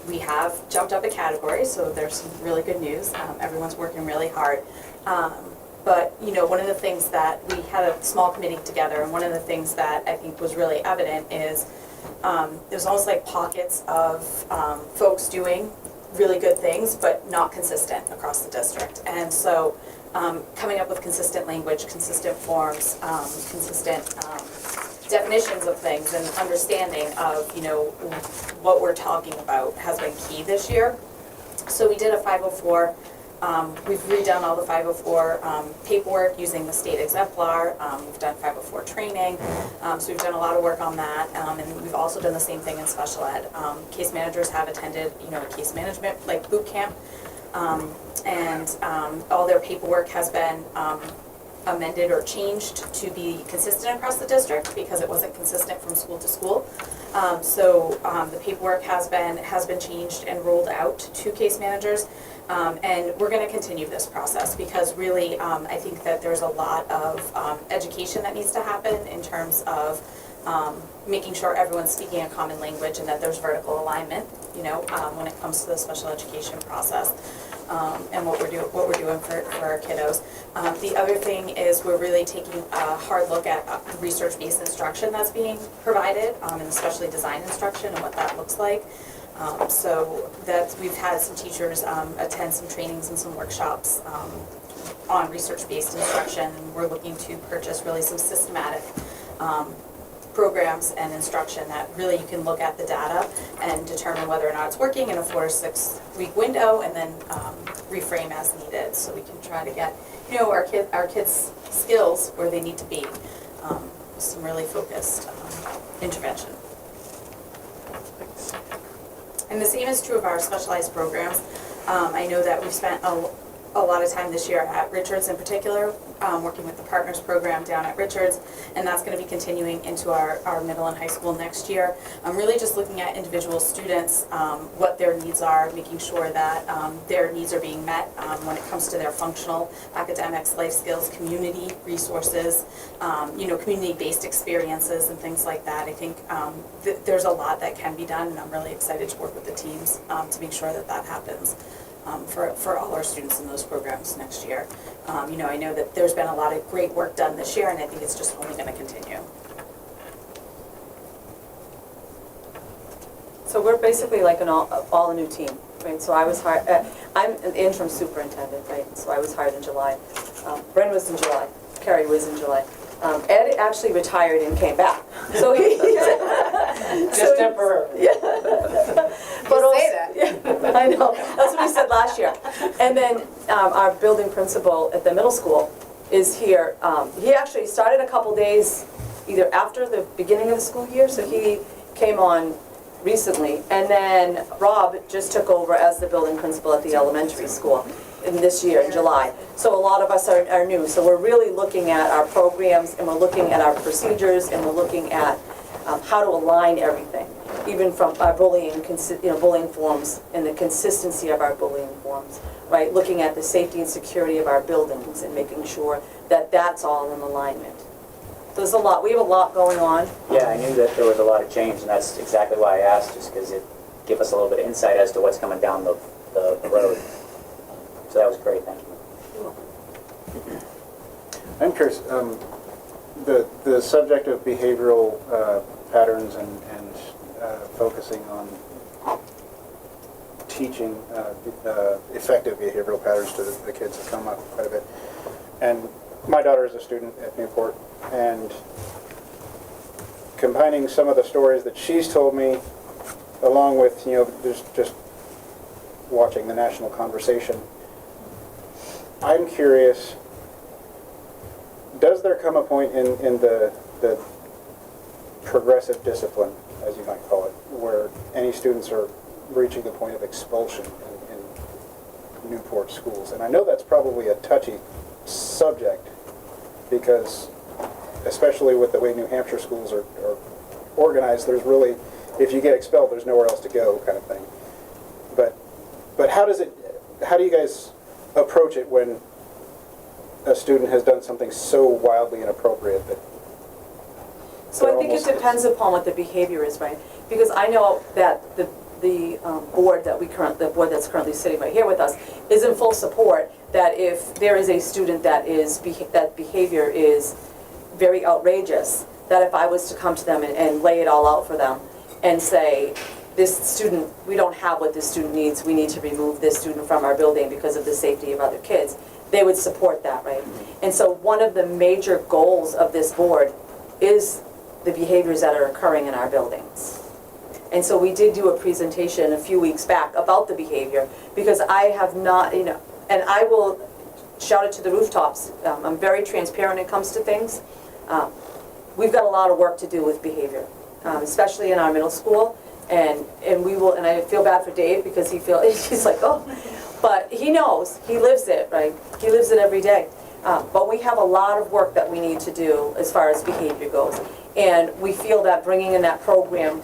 We have jumped up a category, so there's some really good news. Everyone's working really hard. But, you know, one of the things that we had a small committee together, and one of the things that I think was really evident is there's almost like pockets of folks doing really good things, but not consistent across the district. And so coming up with consistent language, consistent forms, consistent definitions of things, and understanding of, you know, what we're talking about has been key this year. So we did a 504. We've redone all the 504 paperwork using the state exemplar. We've done 504 training, so we've done a lot of work on that, and we've also done the same thing in special ed. Case managers have attended, you know, a case management like boot camp, and all their paperwork has been amended or changed to be consistent across the district because it wasn't consistent from school to school. So the paperwork has been changed and rolled out to case managers. And we're going to continue this process because really I think that there's a lot of education that needs to happen in terms of making sure everyone's speaking a common language and that there's vertical alignment, you know, when it comes to the special education process and what we're doing for our kiddos. The other thing is we're really taking a hard look at research-based instruction that's being provided, and especially design instruction and what that looks like. So that we've had some teachers attend some trainings and some workshops on research-based instruction, and we're looking to purchase really some systematic programs and instruction that really you can look at the data and determine whether or not it's working in a 4 to 6 week window, and then reframe as needed, so we can try to get, you know, our kids' skills where they need to be. Some really focused intervention. And the same is true of our specialized programs. I know that we've spent a lot of time this year at Richards in particular, working with the Partners program down at Richards, and that's going to be continuing into our middle and high school next year. I'm really just looking at individual students, what their needs are, making sure that their needs are being met when it comes to their functional academics, life skills, community resources, you know, community-based experiences and things like that. I think there's a lot that can be done, and I'm really excited to work with the teams to make sure that that happens. For all our students in those programs next year. You know, I know that there's been a lot of great work done this year, and I think it's just only going to continue. So we're basically like an all new team, right? So I was hired, I'm an interim superintendent, right? So I was hired in July. Bren was in July. Carrie was in July. Ed actually retired and came back. So he's just temporarily. Yeah. But also, say that. Yeah, I know. That's what he said last year. And then our building principal at the middle school is here. He actually started a couple days either after the beginning of the school year, so he came on recently. And then Rob just took over as the building principal at the elementary school in this year, in July. So a lot of us are new. So we're really looking at our programs, and we're looking at our procedures, and we're looking at how to align everything, even from our bullying, bullying forms and the consistency of our bullying forms, right? Looking at the safety and security of our buildings and making sure that that's all in alignment. So there's a lot. We have a lot going on. Yeah, I knew that there was a lot of change, and that's exactly why I asked, just because it gave us a little bit of insight as to what's coming down the road. So that was great, thank you. I'm curious, the subject of behavioral patterns and focusing on teaching effective behavioral patterns to the kids has come up quite a bit. And my daughter is a student at Newport, and combining some of the stories that she's told me, along with, just watching the national conversation, I'm curious, does there come a point in the progressive discipline, as you might call it, where any students are reaching the point of expulsion in Newport schools? And I know that's probably a touchy subject, because especially with the way New Hampshire schools are organized, there's really, if you get expelled, there's nowhere else to go, kind of thing. But how do you guys approach it when a student has done something so wildly inappropriate that? So I think it depends upon what the behavior is, right? Because I know that the board that's currently sitting right here with us is in full support that if there is a student that behavior is very outrageous, that if I was to come to them and lay it all out for them and say, this student, we don't have what this student needs, we need to remove this student from our building because of the safety of other kids, they would support that, right? And so one of the major goals of this board is the behaviors that are occurring in our buildings. And so we did do a presentation a few weeks back about the behavior, because I have not, and I will shout it to the rooftops, I'm very transparent when it comes to things. We've got a lot of work to do with behavior, especially in our middle school, and we will, and I feel bad for Dave because he's like, oh, but he knows, he lives it, right? He lives it every day. But we have a lot of work that we need to do as far as behavior goes. And we feel that bringing in that program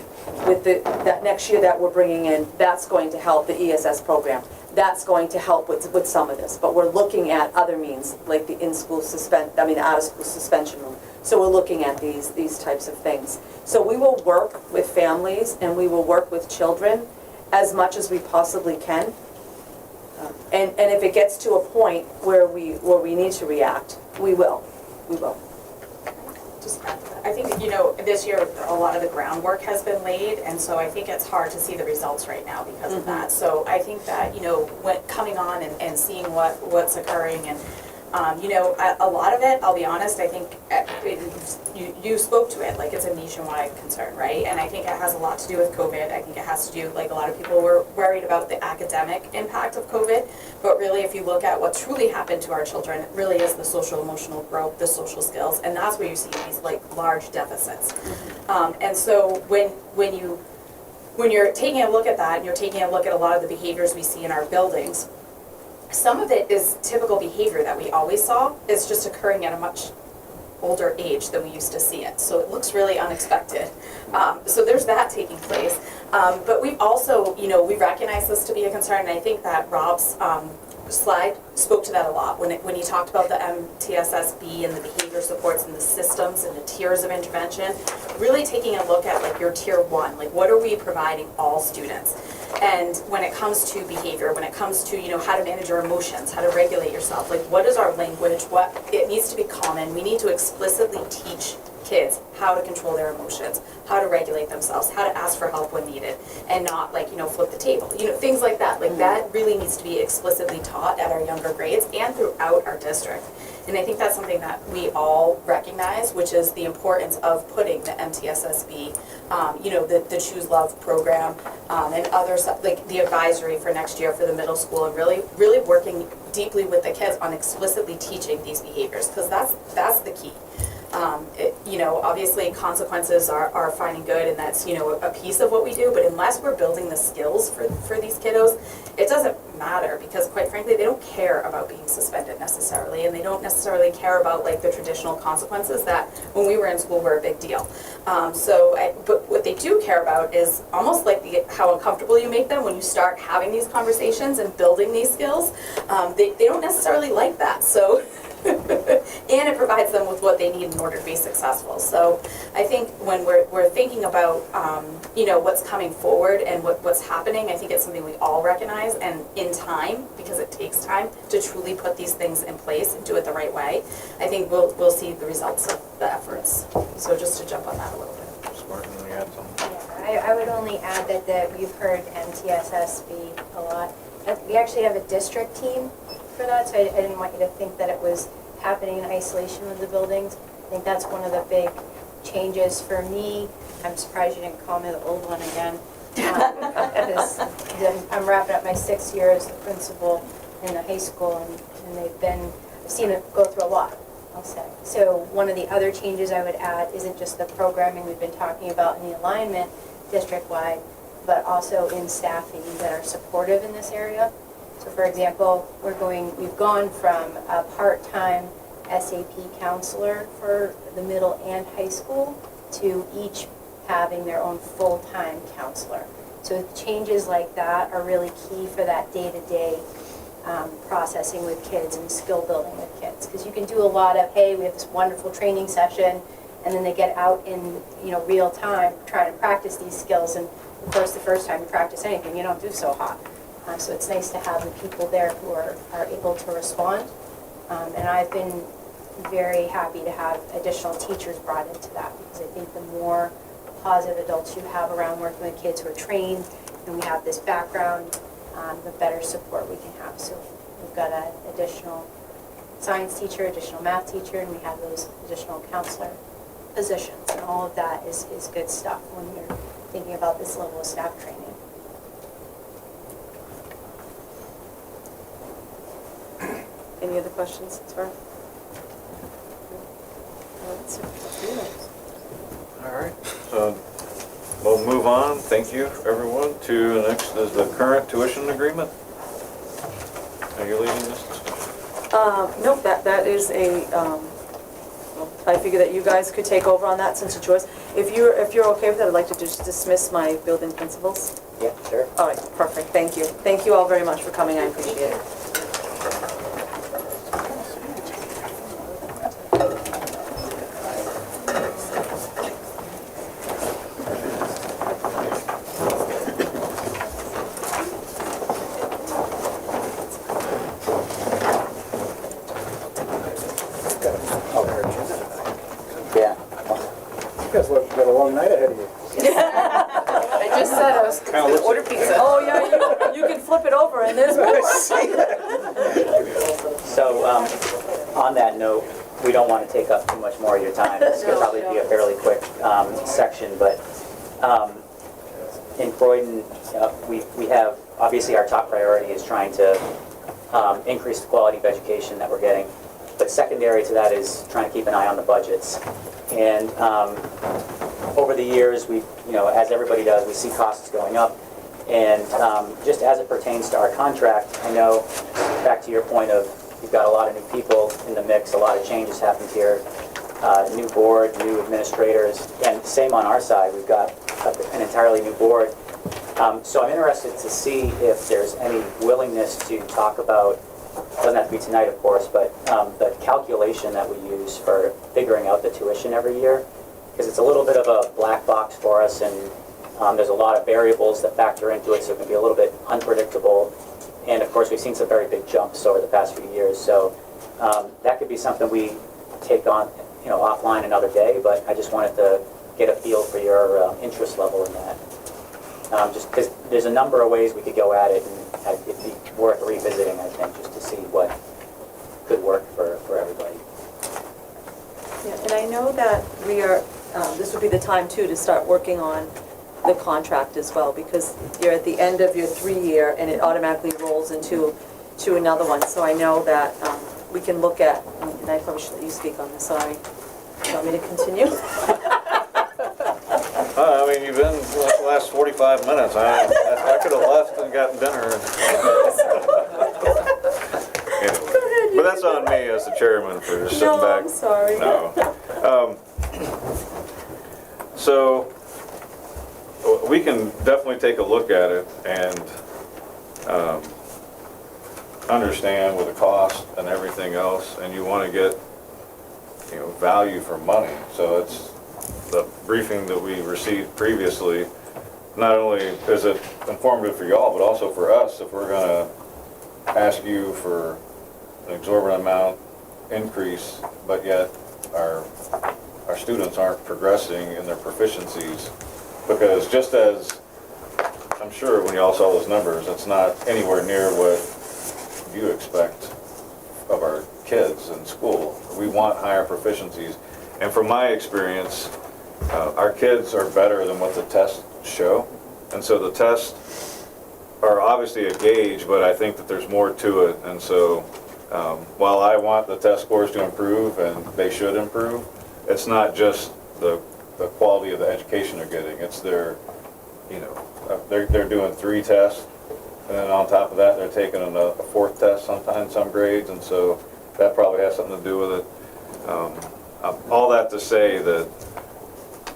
with that next year that we're bringing in, that's going to help the ESS program. That's going to help with some of this. But we're looking at other means, like the out-of-school suspension room. So we're looking at these types of things. So we will work with families and we will work with children as much as we possibly can. And if it gets to a point where we need to react, we will. I think, this year, a lot of the groundwork has been laid, and so I think it's hard to see the results right now because of that. So I think that, when coming on and seeing what's occurring, and, a lot of it, I'll be honest, I think you spoke to it, like it's a nationwide concern, right? And I think it has a lot to do with COVID. I think it has to do, like a lot of people were worried about the academic impact of COVID, but really if you look at what truly happened to our children, it really is the social emotional growth, the social skills, and that's where you see these like large deficits. And so when you're taking a look at that, and you're taking a look at a lot of the behaviors we see in our buildings, some of it is typical behavior that we always saw. It's just occurring at a much older age than we used to see it. So it looks really unexpected. So there's that taking place. But we've also, we recognize this to be a concern, and I think that Rob's slide spoke to that a lot when he talked about the MTSSB and the behavior supports and the systems and the tiers of intervention, really taking a look at like your tier one, like what are we providing all students? And when it comes to behavior, when it comes to, how to manage your emotions, how to regulate yourself, like what is our language, it needs to be common. We need to explicitly teach kids how to control their emotions, how to regulate themselves, how to ask for help when needed, and not like, flip the table, things like that. Like that really needs to be explicitly taught at our younger grades and throughout our district. And I think that's something that we all recognize, which is the importance of putting the MTSSB, the Choose Love program, and other stuff, like the advisory for next year for the middle school, and really working deeply with the kids on explicitly teaching these behaviors, because that's the key. Obviously consequences are fine and good, and that's, a piece of what we do, but unless we're building the skills for these kiddos, it doesn't matter, because quite frankly, they don't care about being suspended necessarily, and they don't necessarily care about like the traditional consequences that when we were in school were a big deal. But what they do care about is almost like how uncomfortable you make them when you start having these conversations and building these skills. They don't necessarily like that, so. And it provides them with what they need in order to be successful. So I think when we're thinking about what's coming forward and what's happening, I think it's something we all recognize, and in time, because it takes time to truly put these things in place and do it the right way, I think we'll see the results of the efforts. So just to jump on that a little bit. Yeah, I would only add that we've heard MTSSB a lot. We actually have a district team for that, so I didn't want you to think that it was happening in isolation with the buildings. I think that's one of the big changes for me. I'm surprised you didn't call me the old one again. Because I'm wrapping up my 6th year as the principal in the high school, and I've seen it go through a lot, I'll say. So one of the other changes I would add isn't just the programming we've been talking about in the alignment district-wide, but also in staffing that are supportive in this area. So for example, we've gone from a part-time SAP counselor for the middle and high school to each having their own full-time counselor. So changes like that are really key for that day-to-day processing with kids and skill building with kids. Because you can do a lot of, hey, we have this wonderful training session, and then they get out in real time trying to practice these skills. And of course, the first time you practice anything, you don't do so hot. So it's nice to have the people there who are able to respond. And I've been very happy to have additional teachers brought into that, because I think the more positive adults you have around working with kids who are trained and we have this background, the better support we can have. So we've got an additional science teacher, additional math teacher, and we have those additional counselor positions. And all of that is good stuff when you're thinking about this level of staff training. Any other questions, Sarah? All right, so we'll move on. Thank you, everyone. To the next is the current tuition agreement. Are you leading this discussion? Nope, that is a, I figure that you guys could take over on that since it's yours. If you're okay with that, I'd like to just dismiss my building principals. Yeah, sure. All right, perfect, thank you. Thank you all very much for coming, I appreciate it. Yeah. You guys got a long night ahead of you. I just said I was gonna order pizza. Oh, yeah, you can flip it over and there's more. So, on that note, we don't want to take up too much more of your time. This could probably be a fairly quick section, but in Croydon, we have, obviously our top priority is trying to increase the quality of education that we're getting. But secondary to that is trying to keep an eye on the budgets. And over the years, we, as everybody does, we see costs going up. And just as it pertains to our contract, I know, back to your point of, you've got a lot of new people in the mix, a lot of changes happened here, new board, new administrators, and same on our side, we've got an entirely new board. So I'm interested to see if there's any willingness to talk about, doesn't have to be tonight, of course, but the calculation that we use for figuring out the tuition every year, because it's a little bit of a black box for us, and there's a lot of variables that factor into it, so it can be a little bit unpredictable. And of course, we've seen some very big jumps over the past few years, so that could be something we take on, offline another day, but I just wanted to get a feel for your interest level in that. Just because there's a number of ways we could go at it, and it'd be worth revisiting, I think, just to see what could work for everybody. Yeah, and I know that we are, this would be the time too to start working on the contract as well, because you're at the end of your 3-year and it automatically rolls into another one. So I know that we can look at, and I probably should let you speak on this, sorry. Do you want me to continue? I mean, you've been the last 45 minutes. I could have left and gotten dinner. Anyway, but that's on me as the chairman for just sitting back. No, I'm sorry. No. So we can definitely take a look at it and understand with the cost and everything else, and you want to get value for money. So it's the briefing that we received previously. Not only is it informative for y'all, but also for us, if we're going to ask you for an exorbitant amount increase, but yet our students aren't progressing in their proficiencies. Because just as I'm sure when y'all saw those numbers, it's not anywhere near what you expect of our kids in school. We want higher proficiencies. And from my experience, our kids are better than what the tests show. And so the tests are obviously a gauge, but I think that there's more to it. And so while I want the test scores to improve, and they should improve, it's not just the quality of the education they're getting. It's their, you know, they're doing 3 tests, and then on top of that, they're taking a 4th test sometimes, some grades, and so that probably has something to do with it. All that to say that,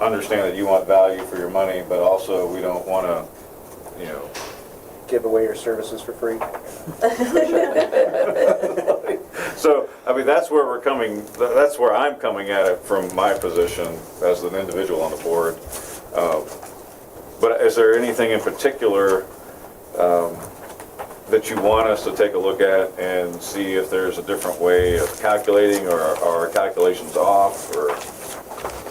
understand that you want value for your money, but also we don't want to, you know, Give away your services for free. So, I mean, that's where we're coming, that's where I'm coming at it from my position as an individual on the board. But is there anything in particular that you want us to take a look at and see if there's a different way of calculating, or are our calculations off, or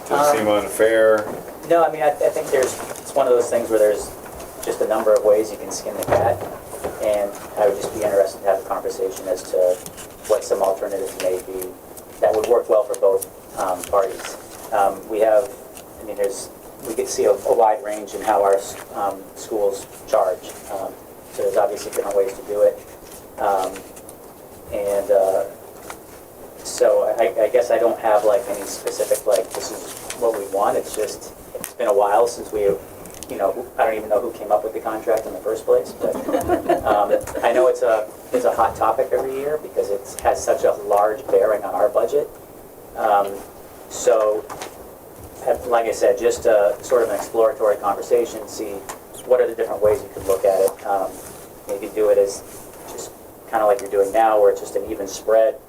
does it seem unfair? No, I mean, I think it's one of those things where there's just a number of ways you can skin the cat, and I would just be interested to have a conversation as to what some alternatives may be that would work well for both parties. We have, I mean, we could see a wide range in how our schools charge. So there's obviously different ways to do it. So I guess I don't have like any specific, like, this is what we want. It's just, it's been a while since we have, you know, I don't even know who came up with the contract in the first place, but I know it's a hot topic every year because it has such a large bearing on our budget. So, like I said, just sort of an exploratory conversation, see what are the different ways you could look at it. Maybe do it as just kind of like you're doing now, where it's just an even spread.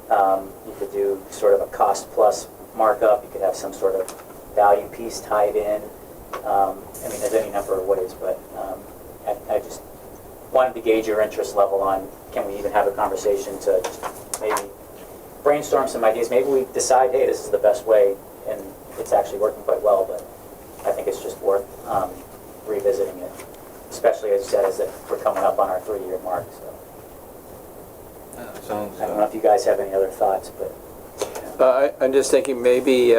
You could do sort of a cost plus markup. You could have some sort of value piece tied in. I mean, there's any number of ways, but I just wanted to gauge your interest level on, can we even have a conversation to maybe brainstorm some ideas. Maybe we decide, hey, this is the best way, and it's actually working quite well, but I think it's just worth revisiting it, especially as you said, as if we're coming up on our 3-year mark. So I don't know if you guys have any other thoughts, but I'm just thinking maybe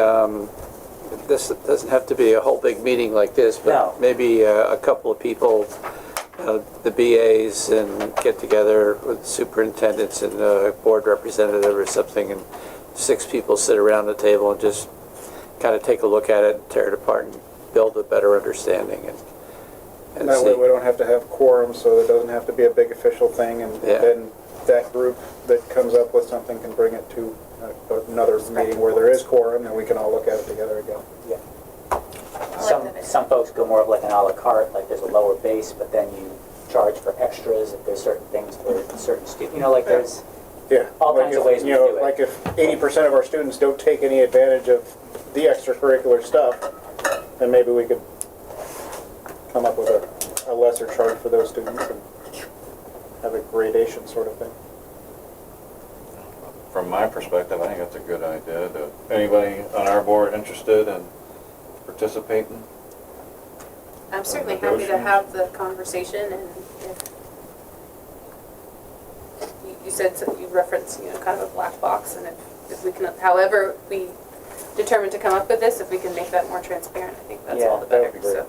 this doesn't have to be a whole big meeting like this, but No. maybe a couple of people, the BAs, and get together with superintendents and a board representative or something, and 6 people sit around the table and just kind of take a look at it, and tear it apart, and build a better understanding. And That see. way we don't have to have quorum, so it doesn't have to be a big official thing, and Yeah. then that group that comes up with something can bring it to another meeting where there is quorum, and we can all look at it together again. some folks go more of like an a la carte, like there's a lower base, but then you charge for extras if there's certain things for certain students. You know, like there's Yeah. all Like kinds of if, ways we you know, do it. like if 80% of our students don't take any advantage of the extracurricular stuff, then maybe we could come up with a lesser charge for those students and have a gradation sort of thing. From my perspective, I think that's a good idea. Anybody on our board interested in participating? I'm certainly happy to have the conversation, and if you said, you referenced, you know, kind of a black box, and if we can, however we determine to come up with this, if we can make that more transparent, I think that's all the better, so.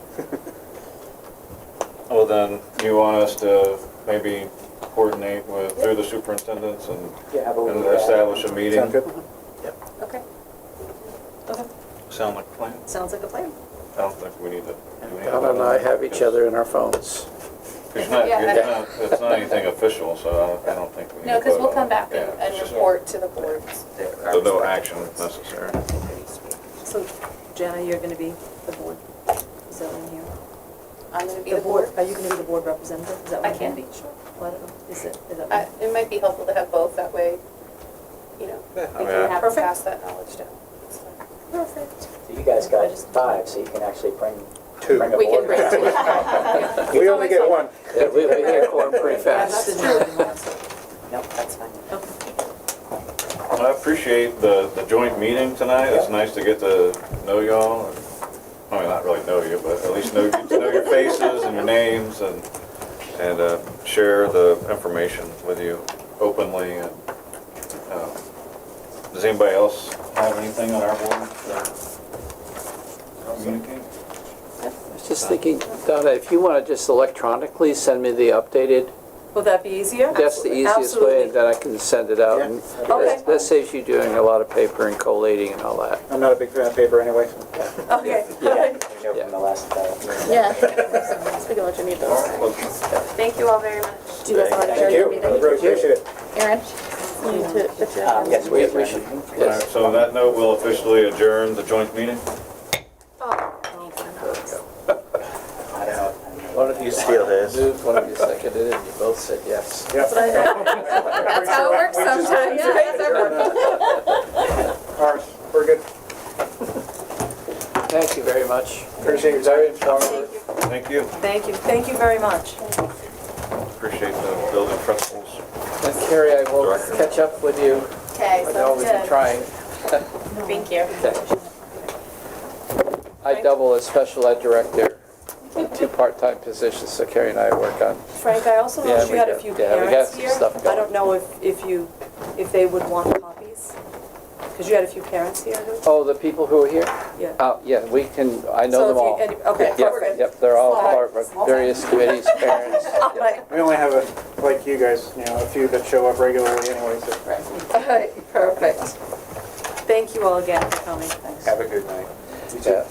Well, then, you want us to maybe coordinate with, through the superintendents and establish a meeting? Sound good? Okay. Sound like a plan? Sounds like a plan. I don't think we need to do anything. Donna and I have each other in our phones. It's not anything official, so I don't think we need to. No, because vote we'll on come it. back Yeah, and it's just- report to the boards. So no action necessary. So, Jana, you're going to be the board, is that in here? I'm going to be the board. Are you going to be the board representative? Is that what I can be, sure. Well, I don't know. Is that? It might be helpful to have both, that way, you know, we can have to pass that knowledge down. Perfect. So you guys got 5, so you can actually bring 2. a We board. can bring 2. We only get 1. Yeah, we get quorum pretty fast. Nope, that's fine. Well, I appreciate the joint meeting tonight. It's nice to get to know y'all. I mean, not really know you, but at least know your faces and your names, and share the information with you openly. And does anybody else have anything on our board? communicate. I was just thinking, Donna, if you want to just electronically send me the updated, Will that be easier? that's the easiest way, and then I can send it out. And Okay. that saves you doing a lot of paper and collating and all that. I'm not a big fan of paper anyway. Okay. We know from the last Yeah. Speaking of which, I need those. Thank you all very much. Do you guys want to adjourn your meeting? I really appreciate it. Aaron, you need to adjourn. Yes, We should, All right, so on that note, we'll officially adjourn the joint meeting. one of you moved, one of you seconded it, and you both said yes. That's how it works sometimes, right? All right, we're good. Thank you very much. Appreciate your Very time. informative. Thank you. Thank you very much. Appreciate the building principals. And Carrie, I will Director. catch up with you. Okay, I know we've been trying. Thank you. I double as special ed director, 2 part-time positions, so Carrie and I work on. Frank, I also Yeah, noticed you we had a got- few yeah, we got parents some here. stuff I going. don't know if they would want copies, because you had a few parents here. Oh, the people who are here? Yeah. Yeah, we can, I know So them if you- all. okay, Yep, perfect. Yep, they're all All right. part of various committees, parents. All right, We only have like you guys, a few that show up regularly anyway, so. all right, perfect. Thank you all again for coming, thanks. Have a good night. Yeah.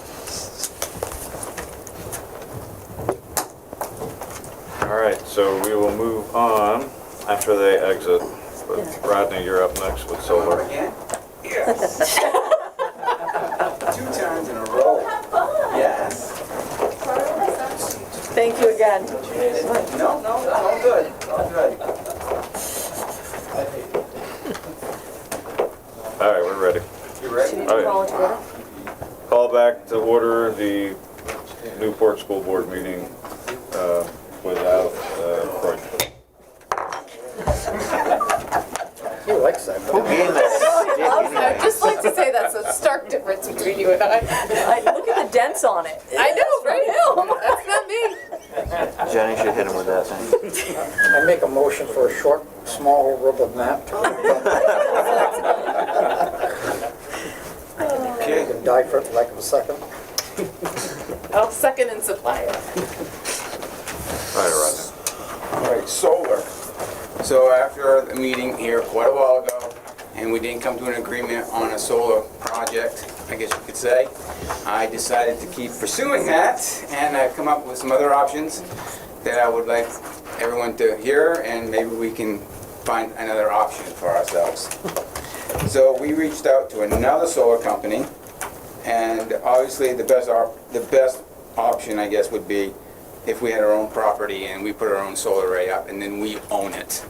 All right, so we will move on after they exit. But Rodney, you're up next with solar. Again? Yes. 2 times in a row. Yes. Thank you again. No, all good, all good. All right, we're ready. You ready? All right. Call it to order. Call back to order the Newport School Board meeting without Croy. He likes that. I'd just like to say that's a stark difference between you and I. Look at the dents on it. I know, right? That's not me. Jenny should hit him with that thing. I make a motion for a short, small rubber mat. You can die for lack of a second. I'll second and supply it. All right, Rodney. All right, solar. So after the meeting here quite a while ago, and we didn't come to an agreement on a solar project, I guess you could say, I decided to keep pursuing that, and I've come up with some other options that I would like everyone to hear, and maybe we can find another option for ourselves. So we reached out to another solar company, and obviously the best option, I guess, would be if we had our own property and we put our own solar array up and then we own it.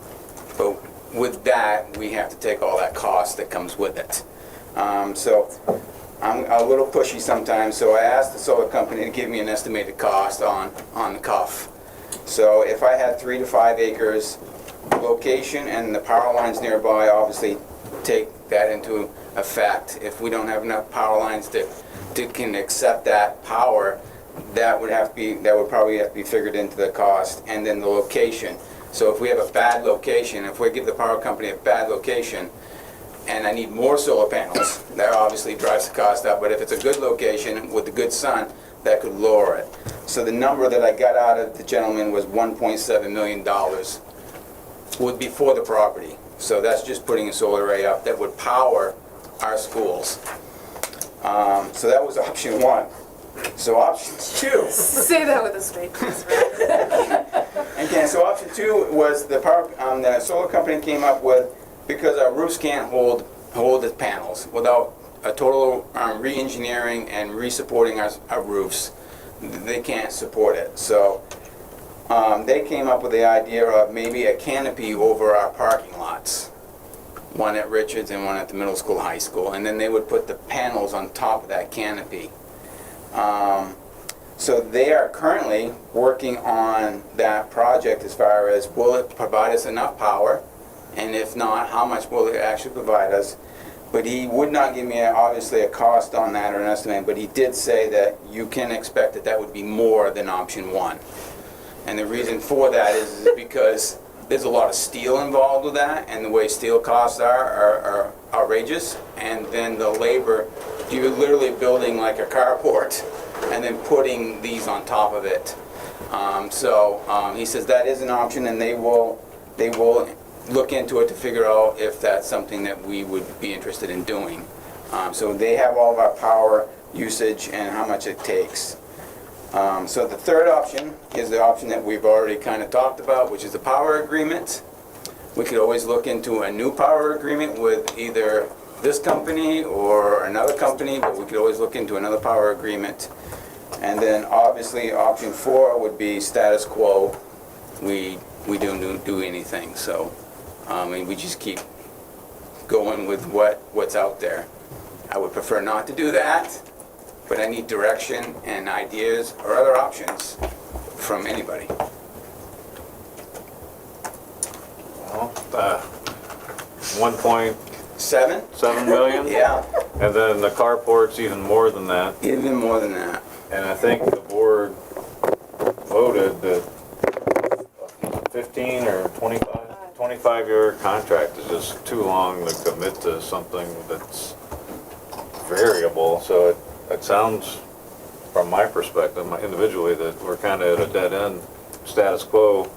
But with that, we have to take all that cost that comes with it. So I'm a little pushy sometimes, so I asked the solar company to give me an estimated cost on the cuff. So if I had 3 to 5 acres location and the power lines nearby, obviously take that into effect. If we don't have enough power lines that can accept that power, that would probably have to be figured into the cost, and then the location. So if we have a bad location, if we give the power company a bad location, and I need more solar panels, that obviously drives the cost up. But if it's a good location with the good sun, that could lower it. So the number that I got out of the gentleman was $1.7 million would be for the property. So that's just putting a solar array up that would power our schools. So that was option 1. So option 2. Say that with a straight face, Again, so option 2 was the solar company came up with, because our roofs can't hold the panels without a total re-engineering and re-supporting our roofs, they can't support it. So they came up with the idea of maybe a canopy over our parking lots. One at Richards and one at the middle school, high school, and then they would put the panels on top of that canopy. So they are currently working on that project as far as will it provide us enough power, and if not, how much will it actually provide us. But he would not give me obviously a cost on that or an estimate, but he did say that you can expect that would be more than option 1. And the reason for that is because there's a lot of steel involved with that, and the way steel costs are outrageous, and then the labor, you're literally building like a carport and then putting these on top of it. He says that is an option, and they will look into it to figure out if that's something that we would be interested in doing. So they have all of our power usage and how much it takes. So the third option is the option that we've already kind of talked about, which is the power agreement. We could always look into a new power agreement with either this company or another company, but we could always look into another power agreement. And then obviously option 4 would be status quo. We don't do anything, so we just keep going with what's out there. I would prefer not to do that, but I need direction and ideas or other options from anybody. Well, 1.7 million? Yeah. And then the carport's even more than that. Even more than that. And I think the board voted that a 15 or 25-year contract is just too long to commit to something that's variable. So it sounds, from my perspective, individually, that we're kind of at a dead end, status quo,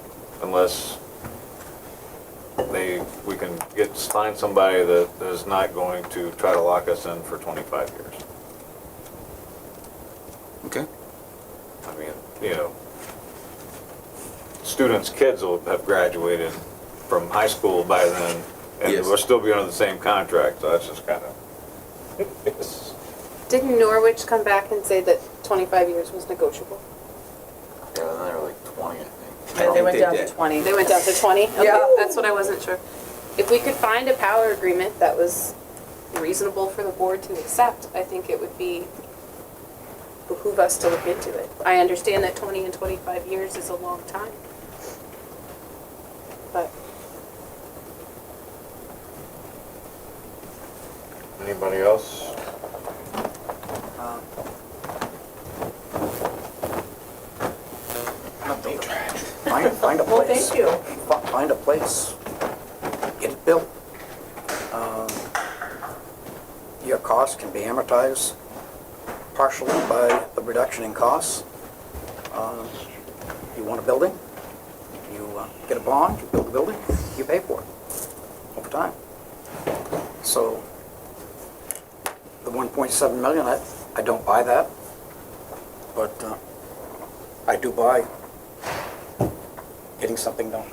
unless we can find somebody that is not going to try to lock us in for 25 years. Okay. I mean, you know, students' kids will have graduated from high school by then, and Yes. we'll still be under the same contract, so that's just kind of... Didn't Norwich come back and say that 25 years was negotiable? Yeah, then they were like 20, I think. They went down to did. 20. They went down to 20? Okay, Yeah. that's what I wasn't sure. If we could find a power agreement that was reasonable for the board to accept, I think it would behoove us to look into it. I understand that 20 and 25 years is a long time. But Anybody else? Find a Well, place. thank you. Find a place. Get it built. Your cost can be amortized partially by the reduction in costs. You want a building, you get a bond, you build a building, you pay for it over time. So the 1.7 million, I don't buy that, but I do buy getting something done.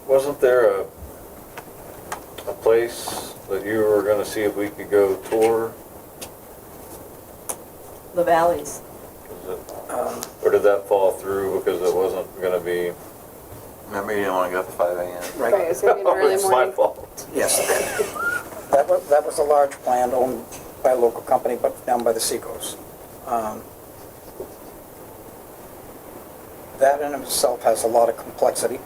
Wasn't there a place that you were going to see if we could go tour? The valleys. Or did that fall through because it wasn't going to be... Remember, you didn't want to get up at 5 a.m. Right. Right, it's gonna be an early It's my morning. fault. Yes. That was a large plant owned by a local company, but down by the Seacoast. That in itself has a lot of complexity.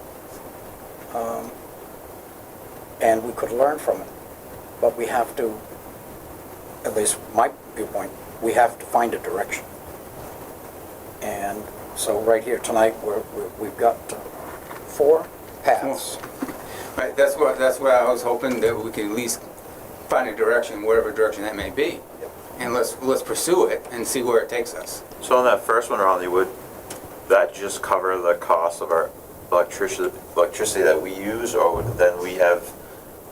And we could learn from it. But we have to, at least my viewpoint, we have to find a direction. And so right here tonight, we've got 4 paths. Right, that's what I was hoping, that we can at least find a direction, whatever direction that may be. And let's pursue it and see where it takes us. So on that first one, Ronnie, would that just cover the cost of our electricity that we use, or would then we have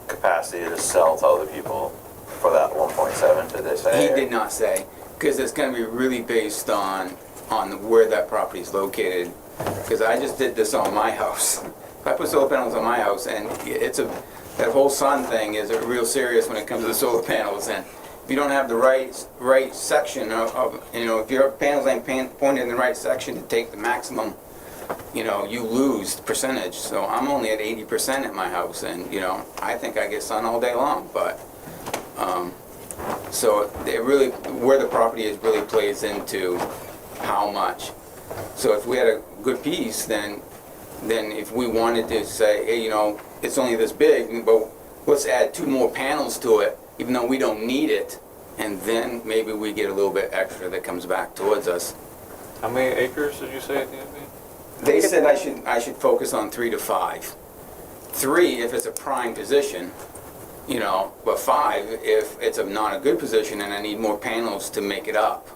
capacity to sell to other people for that 1.7, did they say? He did not say, because it's going to be really based on where that property is located. Because I just did this on my house. I put solar panels on my house, and that whole sun thing is real serious when it comes to the solar panels. And if you don't have the right section of if your panels ain't pointed in the right section to take the maximum, you lose the percentage. So I'm only at 80% at my house, and I think I get sun all day long. But so it really, where the property is really plays into how much. So if we had a good piece, then if we wanted to say, hey, it's only this big, but let's add 2 more panels to it, even though we don't need it, and then maybe we get a little bit extra that comes back towards us. How many acres did you say it needed to be? They said I should focus on 3 to 5. 3 if it's a prime position, you know, but 5 if it's not a good position and I need more panels to make it up.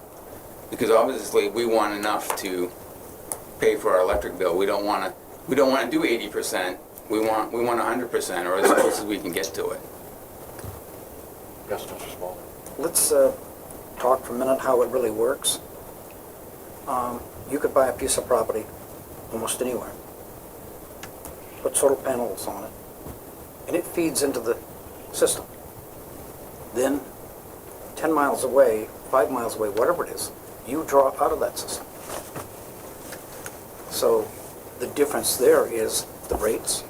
Because obviously we want enough to pay for our electric bill. We don't want to do 80%. We want 100% or as close as we can get to it. Yes, Mr. Small. Let's talk for a minute how it really works. You could buy a piece of property almost anywhere, put solar panels on it, and it feeds into the system. Then 10 miles away, 5 miles away, whatever it is, you draw out of that system. So the difference there is the rates,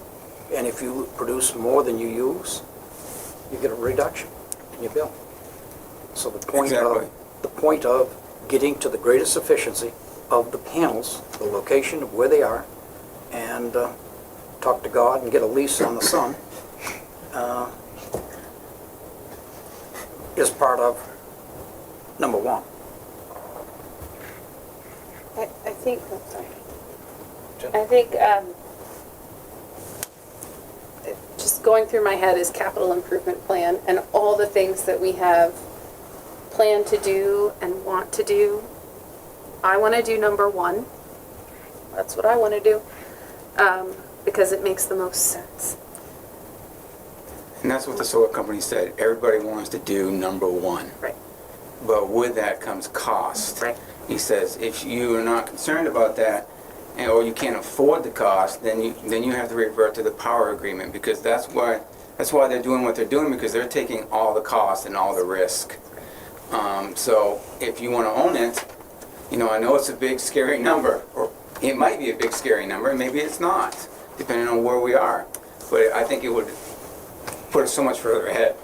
and if you produce more than you use, you get a reduction in your bill. So the point of getting to the greatest efficiency of the panels, the location of where they are, and talk to God and get a lease on the sun, is part of number one. I think, I'm sorry. I think, just going through my head is capital improvement plan and all the things that we have planned to do and want to do. I want to do number 1. That's what I want to do, because it makes the most sense. And that's what the solar company said. Everybody wants to do number 1. Right. But with that comes cost. Right. He says, if you are not concerned about that, or you can't afford the cost, then you have to revert to the power agreement, because that's why they're doing what they're doing, because they're taking all the cost and all the risk. So if you want to own it, you know, I know it's a big scary number, or it might be a big scary number, and maybe it's not, depending on where we are. But I think it would put us so much further ahead.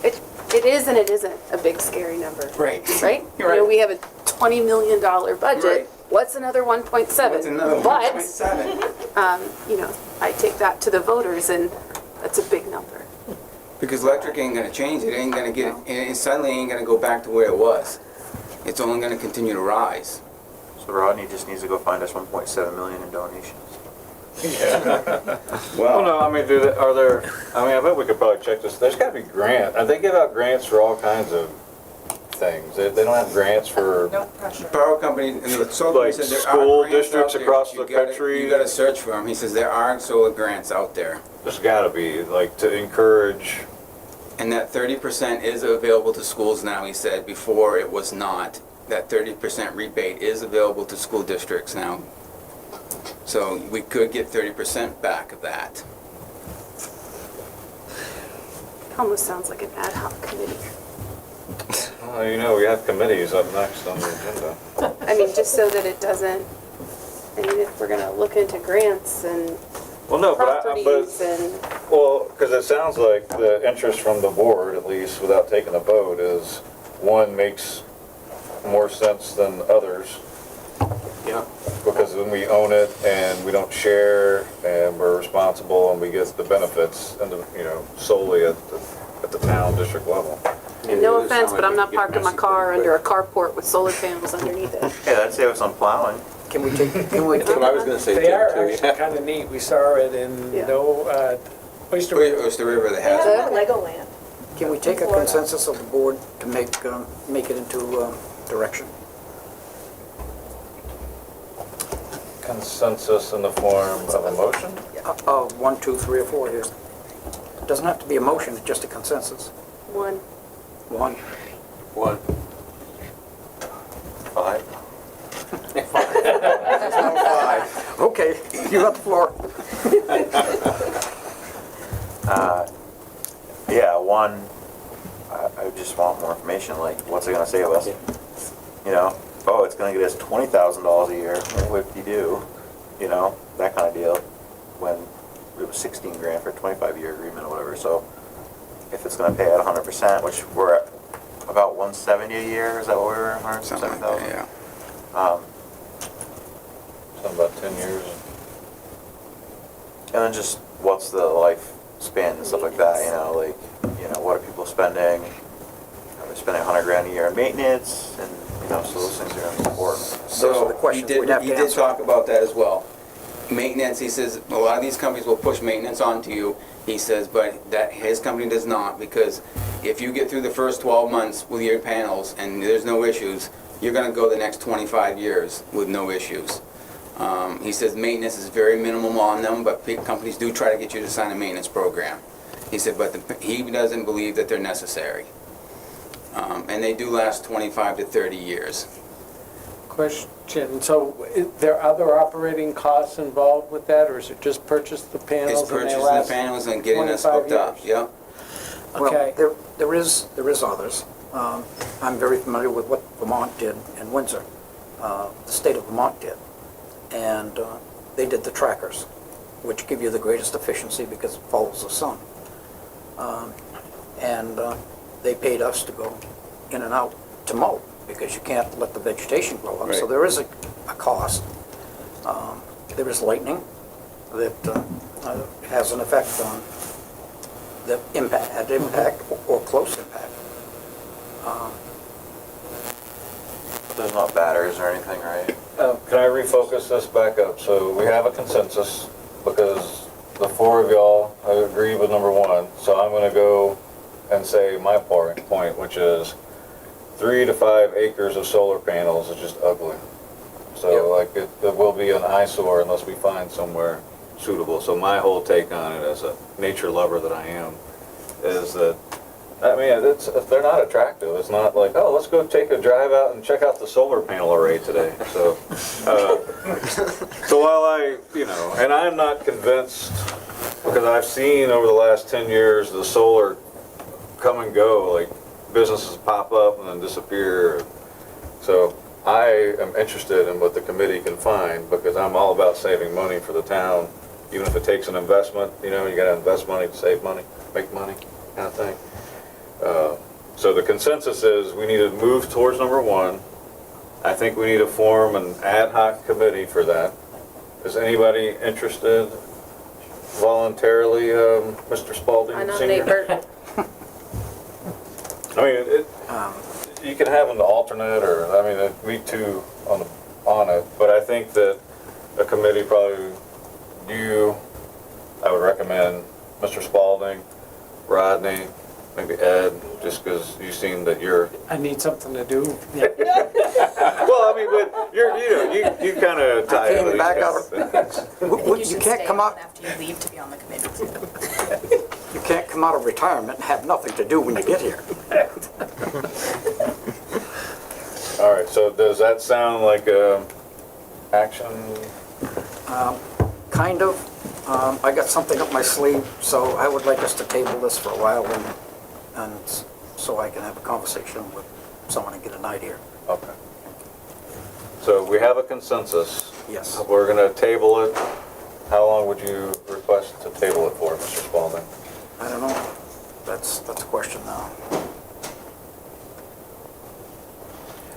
It is and it isn't a big scary number. Right. Right? You're right. You know, we have a $20 million budget. Right. What's another 1.7? What's another 1.7? But, you know, I take that to the voters, and that's a big number. Because electric ain't gonna change, it ain't gonna get, it suddenly ain't gonna go back to where it was. It's only gonna continue to rise. So Rodney just needs to go find us 1.7 million in donations. Well, no, I mean, I bet we could probably check this. There's gotta be grant. They give out grants for all kinds of things. They don't have grants for. No pressure. Power company, and the solar Like said there school are grants districts out there, across but the country. You gotta search for them. He says there are solar grants out there. There's gotta be, like, to encourage. And that 30% is available to schools now, he said. Before it was not. That 30% rebate is available to school districts now. So we could get 30% back of that. Almost sounds like an ad hoc committee. Well, you know, we have committees up next on the agenda. I mean, just so that it doesn't, I mean, if we're gonna look into grants and Well, no, properties and, well, because it sounds like the interest from the board, at least without taking a vote, is one makes more sense than others. Yeah. Because when we own it and we don't share and we're responsible and we get the benefits and solely at the town district level. and no offense, but I'm not parking my car under a carport with solar panels underneath it. Yeah, that'd save us on plowing. Can we take, That's what I was gonna say, They are Jim, too. actually kind of neat. We saw it in, Oyster River. Oyster River that They has have it. Legoland. can we take a consensus of the board to make it into direction? Consensus in the form of a motion? 1, 2, 3, or 4 here. It doesn't have to be a motion, it's just a consensus. 1. 1. 1. 5. Okay, you got the floor. Yeah, 1, I just want more information, like, what's it gonna save us? You know, oh, it's gonna get us $20,000 a year, whip-de-doo, you know, that kind of deal, when it was 16 grand for a 25-year agreement or whatever, so if it's gonna pay out 100%, which we're at about 170 a year, is that what we were, 170,000? Yeah. Something about 10 years. And then just what's the lifespan and stuff like that, like, what are people spending? Are they spending 100 grand a year on maintenance? And, so those things are gonna be important. Those are the questions we'd have to He did answer. talk about that as well. Maintenance, he says, a lot of these companies will push maintenance onto you, He says, but that his company does not, because if you get through the first 12 months with your panels and there's no issues, you're gonna go the next 25 years with no issues. He says maintenance is very minimal on them, but big companies do try to get you to sign a maintenance program. He said, but he doesn't believe that they're necessary. And they do last 25 to 30 years. Question, so there are other operating costs involved with that, or is it just purchase the panels It's and they purchasing the last panels and getting us 25 hooked up, years? yep. Okay. Well, there is others. I'm very familiar with what Vermont did in Windsor. The state of Vermont did. And they did the trackers, which give you the greatest efficiency because it follows the sun. They paid us to go in and out to mow, because you can't let the vegetation grow up. So Right. there is a cost. There is lightning that has an effect on the impact or close impact. But there's not batters or anything, right? Can I refocus this back up? So we have a consensus because the four of y'all agree with number one. So I'm gonna go and say my point, which is 3 to 5 acres of solar panels is just ugly. So like it will be an eyesore unless we find somewhere suitable. So my whole take on it as a nature lover that I am is that, I mean, they're not attractive. It's not like, oh, let's go take a drive out and check out the solar panel array today. So, so while and I'm not convinced, because I've seen over the last 10 years the solar come and go, like businesses pop up and then disappear. So I am interested in what the committee can find, because I'm all about saving money for the town, even if it takes an investment. You gotta invest money to save money, make money, kind of thing. So the consensus is we need to move towards number one. I think we need to form an ad hoc committee for that. Is anybody interested voluntarily, Mr. Spalding I Senior? nominate Bert. I mean, you can have an alternate, or, I mean, we two on it, but I think that a committee probably, I would recommend Mr. Spalding, Rodney, maybe Ed, just because you seem that you're. I need something to do. Yeah. Well, I mean, but you kind of tie into Came these back kinds out. of things. You You should can't stay come on out, after you leave to be on the committee too. you can't come out of retirement and have nothing to do when you get here. All right, so does that sound like action? Kind of. I got something up my sleeve, so I would like us to table this for a while and so I can have a conversation with someone and get an idea. Okay. So we have a consensus. Yes. We're gonna table it. How long would you request to table it for, Mr. Spalding? I don't know. That's a question now.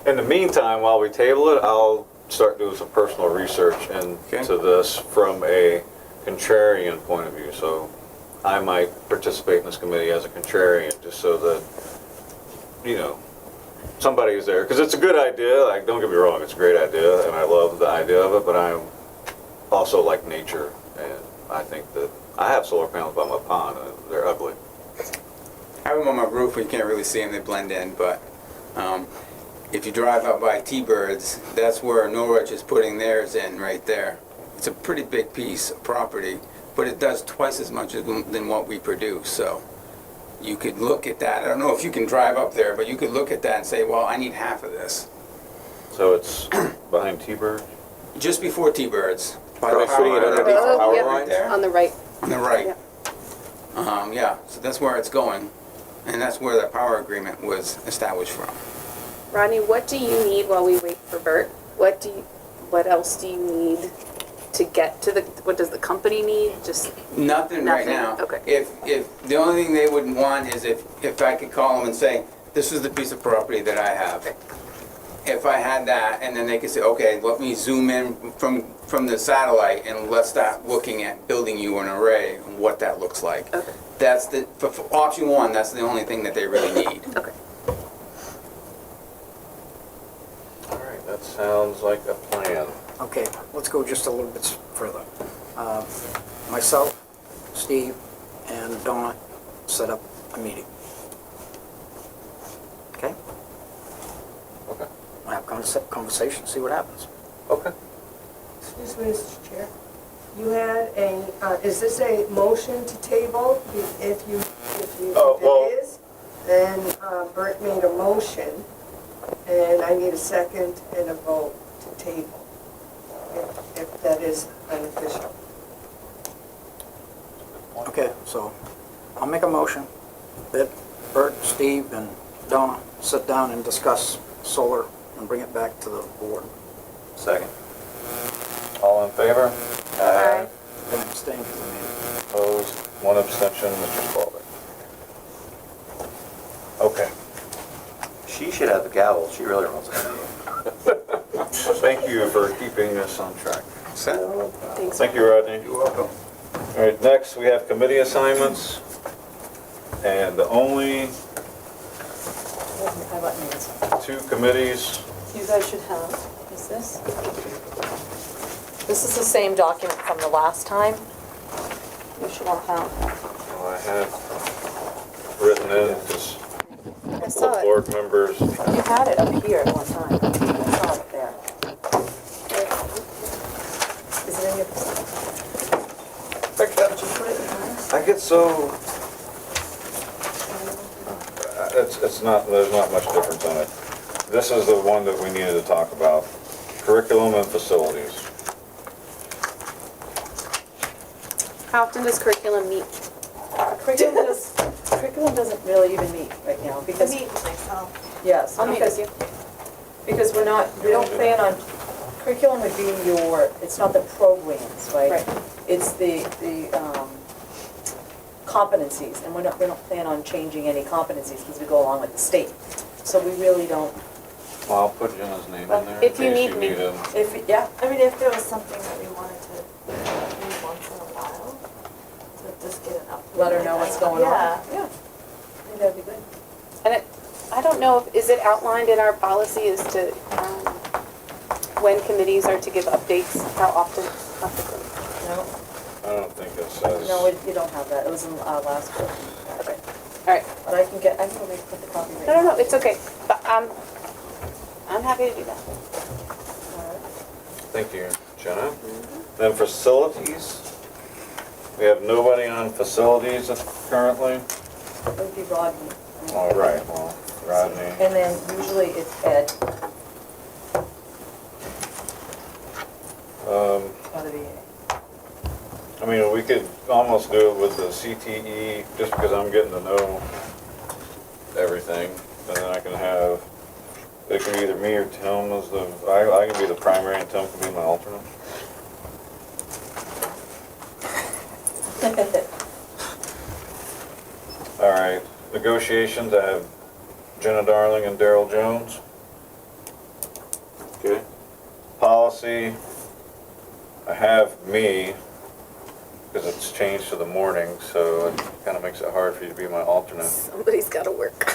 In the meantime, while we table it, I'll start doing some personal research into this from a contrarian point of view. So I might participate in this committee as a contrarian, just so that, somebody is there. Because it's a good idea. Like, don't get me wrong, it's a great idea, and I love the idea of it, but I also like nature, and I think that I have solar panels by my pond, and they're ugly. I have them on my roof, you can't really see them, they blend in, but if you drive out by T-Birds, that's where Norwich is putting theirs in, right there. It's a pretty big piece of property, but it does twice as much than what we produce, so you could look at that. I don't know if you can drive up there, but you could look at that and say, well, I need half of this. So it's behind T-Bird? Just before T-Birds. Right, putting it underneath the power line? On the right. On the right. Yeah, so that's where it's going, and that's where the power agreement was established from. Rodney, what do you need while we wait for Bert? What else do you need to get to what does the company need? Just Nothing right now. Okay. If the only thing they would want is if I could call them and say, this is the piece of property that I have. If I had that, and then they could say, okay, let me zoom in from the satellite and let's start looking at building you an array and what that looks like. Okay. That's for option one, that's the only thing that they really need. Okay. All right, that sounds like a plan. Okay, let's go just a little bit further. Myself, Steve, and Donna set up a meeting. Okay? Okay. We'll have conversation, see what happens. Okay. Excuse me, Mr. Chair. You had is this a motion to table? If Oh, well- it is, then Bert made a motion, and I need a second and a vote to table, if that is beneficial. Okay, so I'll make a motion that Bert, Steve, and Donna sit down and discuss solar and bring it back to the board. Second. All in favor? Aye. Then abstain because I made it. Opposed? One abstention, Mr. Spalding. Okay. She should have the gavel. She really runs it. Thank you for keeping us on track. Thanks. Thank you, Rodney. You're welcome. All right, next we have committee assignments. And the only I got names. 2 committees, You guys should have, is this? This is the same document from the last time. You should all have. I have written in, because I saw it. board members. You had it up here at one time. I saw it there. Is it in your? Did you put it in there? I get so, it's not, there's not much difference on it. This is the one that we needed to talk about, curriculum and facilities. How often does curriculum meet? Curriculum doesn't really even meet right now, because, Me, myself. yes, I'll meet with you. because we don't plan on, curriculum would be it's not the programs, right? Right. It's the competencies, and we don't plan on changing any competencies because we go along with the state. So we really don't, Well, I'll put Jenna's name in there. If you in case need me. him. I mean, if there was something that we wanted to do once in a while, to just get an update. let her know what's going on. Yeah. Yeah, I think that'd be good. And I don't know, is it outlined in our policy as to when committees are to give updates, how often? No, I don't think it says. no, you don't have that, it was in our last book. Okay, all right. But I can go put the copy right No, now. it's okay, but I'm happy to do that. Thank you, Jenna. Then facilities, we have nobody on facilities currently. It would be Rodney. All right, well, Rodney. And then usually it's Ed. Gotta be, I mean, we could almost do it with the CTE, just because I'm getting to know everything. And then I can have, it can be either me or Tim as I can be the primary and Tim can be my alternate. All right, negotiations, I have Jenna Darling and Daryl Jones. Okay. Policy, I have me, because it's changed to the morning, so it kind of makes it hard for you to be my alternate. Somebody's gotta work.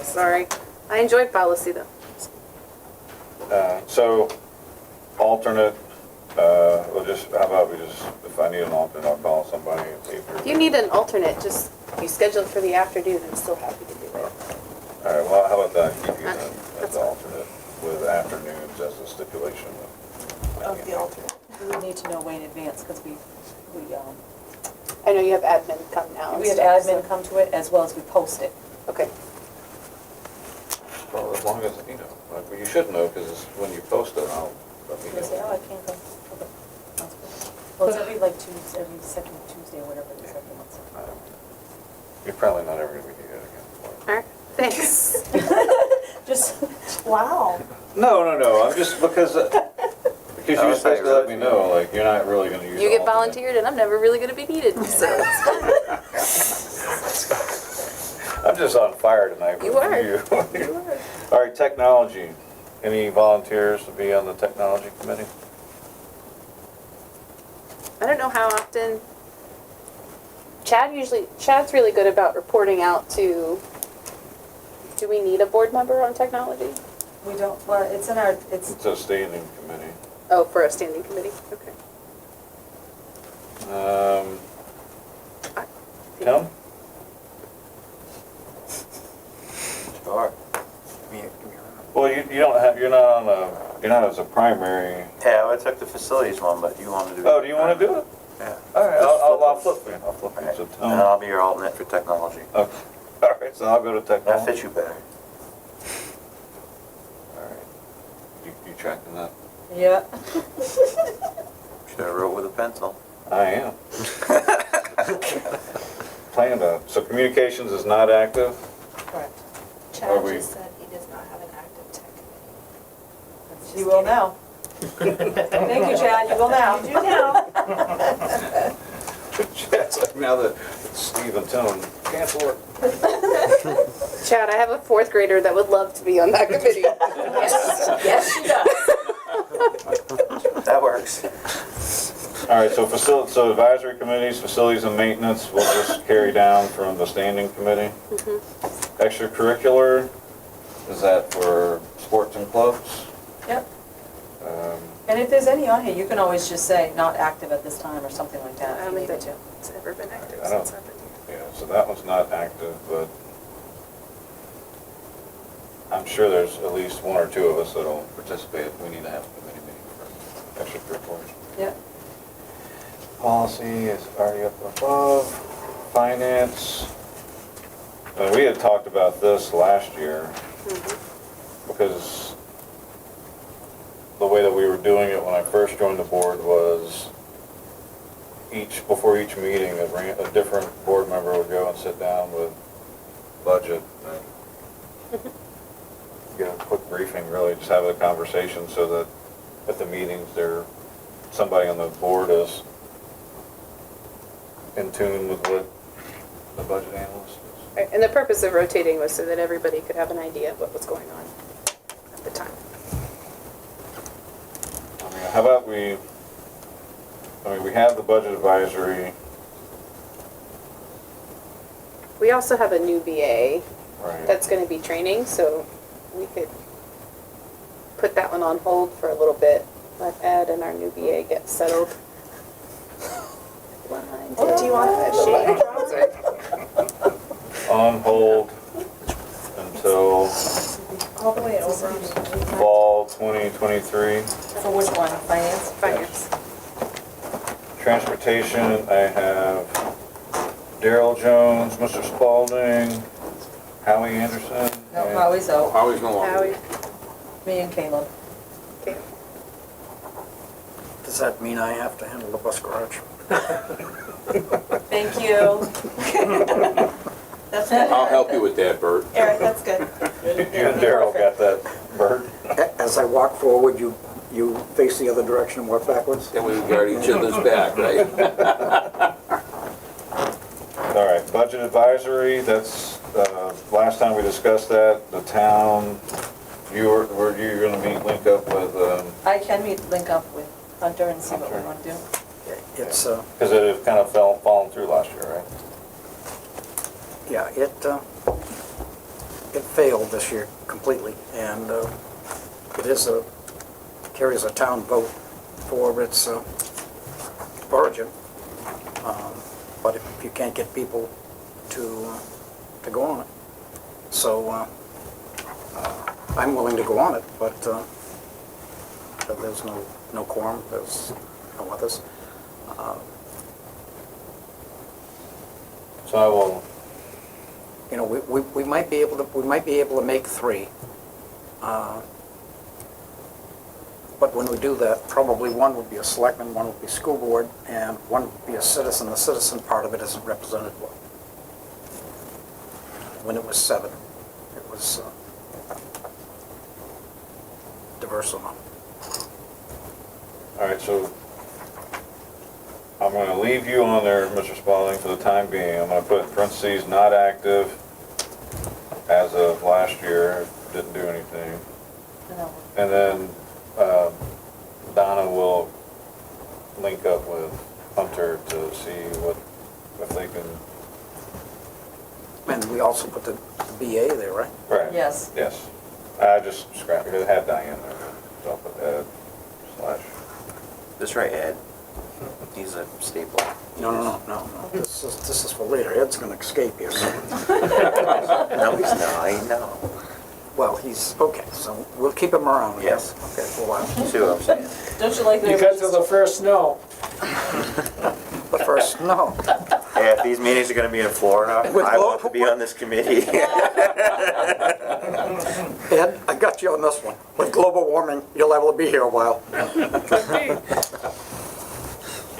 Sorry, I enjoyed policy though. So, alternate, we'll just, how about we just, if I need an alternate, I'll call somebody and see if If you need an alternate, just be scheduled for the afternoon, I'm still happy to do it. All right, well, how about that, keep you as the alternate with afternoons as a stipulation Of the alternate. we would need to know way in advance, because we I know you have admin come now. and have stuff, admin come to it as well as we post it. so- Okay, Well, as long as, you know, like, you should know, because when you post it, let me They say, know. oh, I can't come. Okay. Sounds good. Well, it's every Tuesday, every second Tuesday or whatever it is every month. You're probably not ever gonna be here again. all right, thanks. Just, Wow. No, I'm just, because you're supposed to let me know, like, you're not really gonna use You get alternate. volunteered and I'm never really gonna be needed, so it's fine. I'm just on fire tonight with You are. you. All right, technology. Any volunteers to be on the technology committee? I don't know how often. Chad's really good about reporting out to, do we need a board member on technology? we don't, well, it's in our, it's, It's a standing committee. Oh, for a standing committee, okay. Tim? Sure. Well, you don't have, you're not on a, you're not as a primary. Yeah, I took the facilities one, but you wanted to do. Oh, do you want to do it? Yeah. All right, I'll flip you. I'll flip you. Okay. So And Tim. I'll be your alternate for technology. Okay. All right, so I'll go to That technology. fits you better. All right. You tracking that? Yeah. Should have wrote with a pencil. I am. Plan to, so communications is not active? Correct. Are Chad we- just said he does not have an active tech committee. That's just You will kidding. now. Thank you, Chad, you will now. You do now. It's like now that Steve and Tim cancel it. Chad, I have a fourth grader that would love to be on that committee. Yes, she does. That works. All right, so so advisory committees, facilities and maintenance, we'll just carry down from the standing committee. Extracurricular, is that for sports and clubs? Yep. Um, And if there's any on here, you can always just say, not active at this time, or something like that. I if don't you think need it it's ever been active I don't- since I've been here. Yeah, so that one's not active, but I'm sure there's at least one or two of us that'll participate if we need to have a committee meeting for extracurriculars. to. Yep. Policy is already up above. Finance, we had talked about this last year because the way that we were doing it when I first joined the board was before each meeting, a different board member would go and sit down with budget and get a quick briefing, really, just have a conversation so that at the meetings somebody on the board is in tune with what the budget analyst is. Right, and the purpose of rotating was so that everybody could have an idea of what was going on at the time. How about we have the budget advisory, We also have a new BA right? that's gonna be training, so we could put that one on hold for a little bit. Let Ed and our new BA get settled. Do you want that sheet? On hold until All the way over. fall 2023. For which one, finance? Finance. Transportation, I have Daryl Jones, Mr. Spalding, Howie Anderson. No, and- Howie's out, Always no Howie, me and Caleb. okay. Does that mean I have to handle the bus garage? Thank you. That's good. I'll help you with that, Bert. Eric, that's good. You and Daryl got that, Bert? As I walk forward, you face the other direction and walk backwards? Then we guard each other's back, right? All right, budget advisory, that's, last time we discussed that, the town, you're gonna link up with, I can link up with Hunter and see what we want to do. It's, because it had kind of fallen through last year, right? yeah, it failed this year completely, and it carries a town vote for its origin. But if you can't get people to go on it. So I'm willing to go on it, but there's no quorum, there's no others. So I will, You know, we might be able to make three. But when we do that, probably one would be a selectman, one would be school board, and one would be a citizen. The citizen part of it isn't represented well. When it was 7, it was diverse enough. all right, so I'm gonna leave you on there, Mr. Spalding, for the time being. I'm gonna put in parentheses, not active as of last year, didn't do anything. And then Donna will link up with Hunter to see if they can. And we also put the BA there, right? Right. Yes. Yes. I just scrapped it. It had Diane there. So I'll put Ed / That's right, Ed. He's a staple. No. This is for later. Ed's gonna escape here soon. No, he's not, I know. Well, he's, okay, so we'll keep him around, I Yes. guess. Okay, for a while. You see what I'm saying? Don't you like You got to the first no. The first, no. Hey, if these meetings are gonna be in Florida, With I glo- want to be on this committee. Ed, I got you on this one. With global warming, you'll liable to be here a while.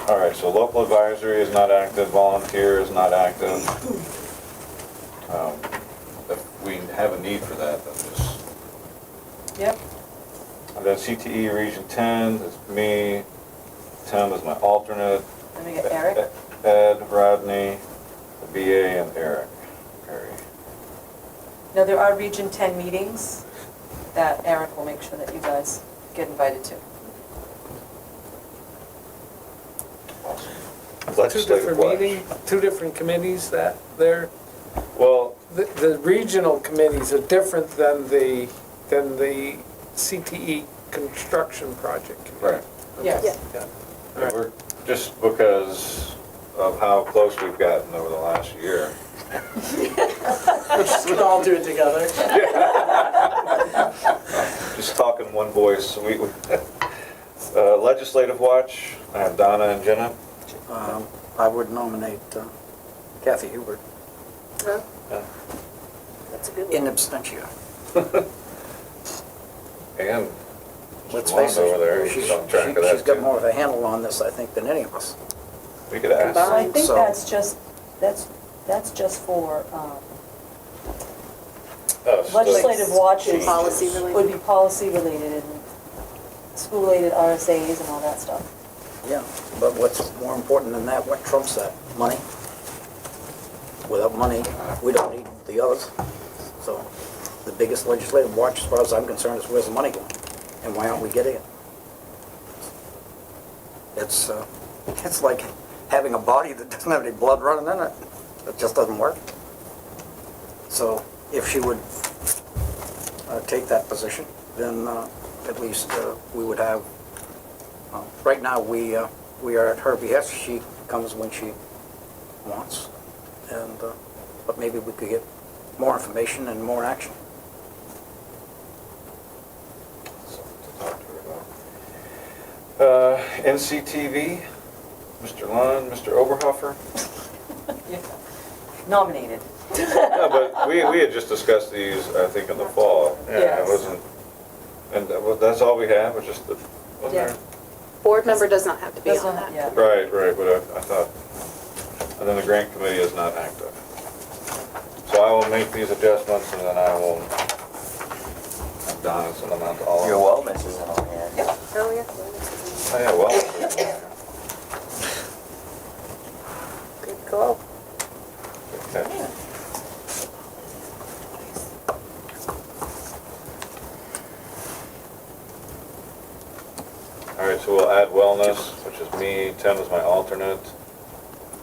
All right, so local advisory is not active, volunteer is not active. If we have a need for that, then just. Yep. And then CTE Region 10 is me, Tim is my alternate. Then we get Eric. Ed, Rodney, the BA, and Eric. Perry. Now, there are Region 10 meetings that Eric will make sure that you guys get invited to. Two different committees that they're, Well, the regional committees are different than the CTE construction project committee. right. Yes. Yeah. Yeah, we're, just because of how close we've gotten over the last year. We can all do it together. Just talking one voice. Legislative Watch, I have Donna and Jenna. I would nominate Kathy Hubert That's a good in one. absentia. And Let's Wanda face over there, it, he's on track of that she's got too. more of a handle on this, I think, than any of us. We could ask. So I think So- that's just for Us, legislative watches. Policy related. Would be policy related and school related RSAs and all that stuff. Yeah, but what's more important than that, what trumps that? Money. Without money, we don't need the others. So the biggest legislative watch, as far as I'm concerned, is where's the money going? And why aren't we getting it? It's like having a body that doesn't have any blood running in it. It just doesn't work. So if she would take that position, then at least we would have, right now we are at her behest. She comes when she wants. And, but maybe we could get more information and more action. NCTV, Mr. Lund, Mr. Oberhofer. Nominated. No, but we had just discussed these, I think, in the fall. Yeah, Yes. it wasn't, and that's all we had, was just the, wasn't Yeah. there? Board member does not have to be That's on not- that. yeah. Right, but I thought, and then the grant committee is not active. So I will make these adjustments and then I will have Donna send them out to all of Your them. wellness isn't on here. Oh, yeah. Oh, yeah, well. Good call. Okay. All right, so we'll add wellness, which is me, Tim is my alternate,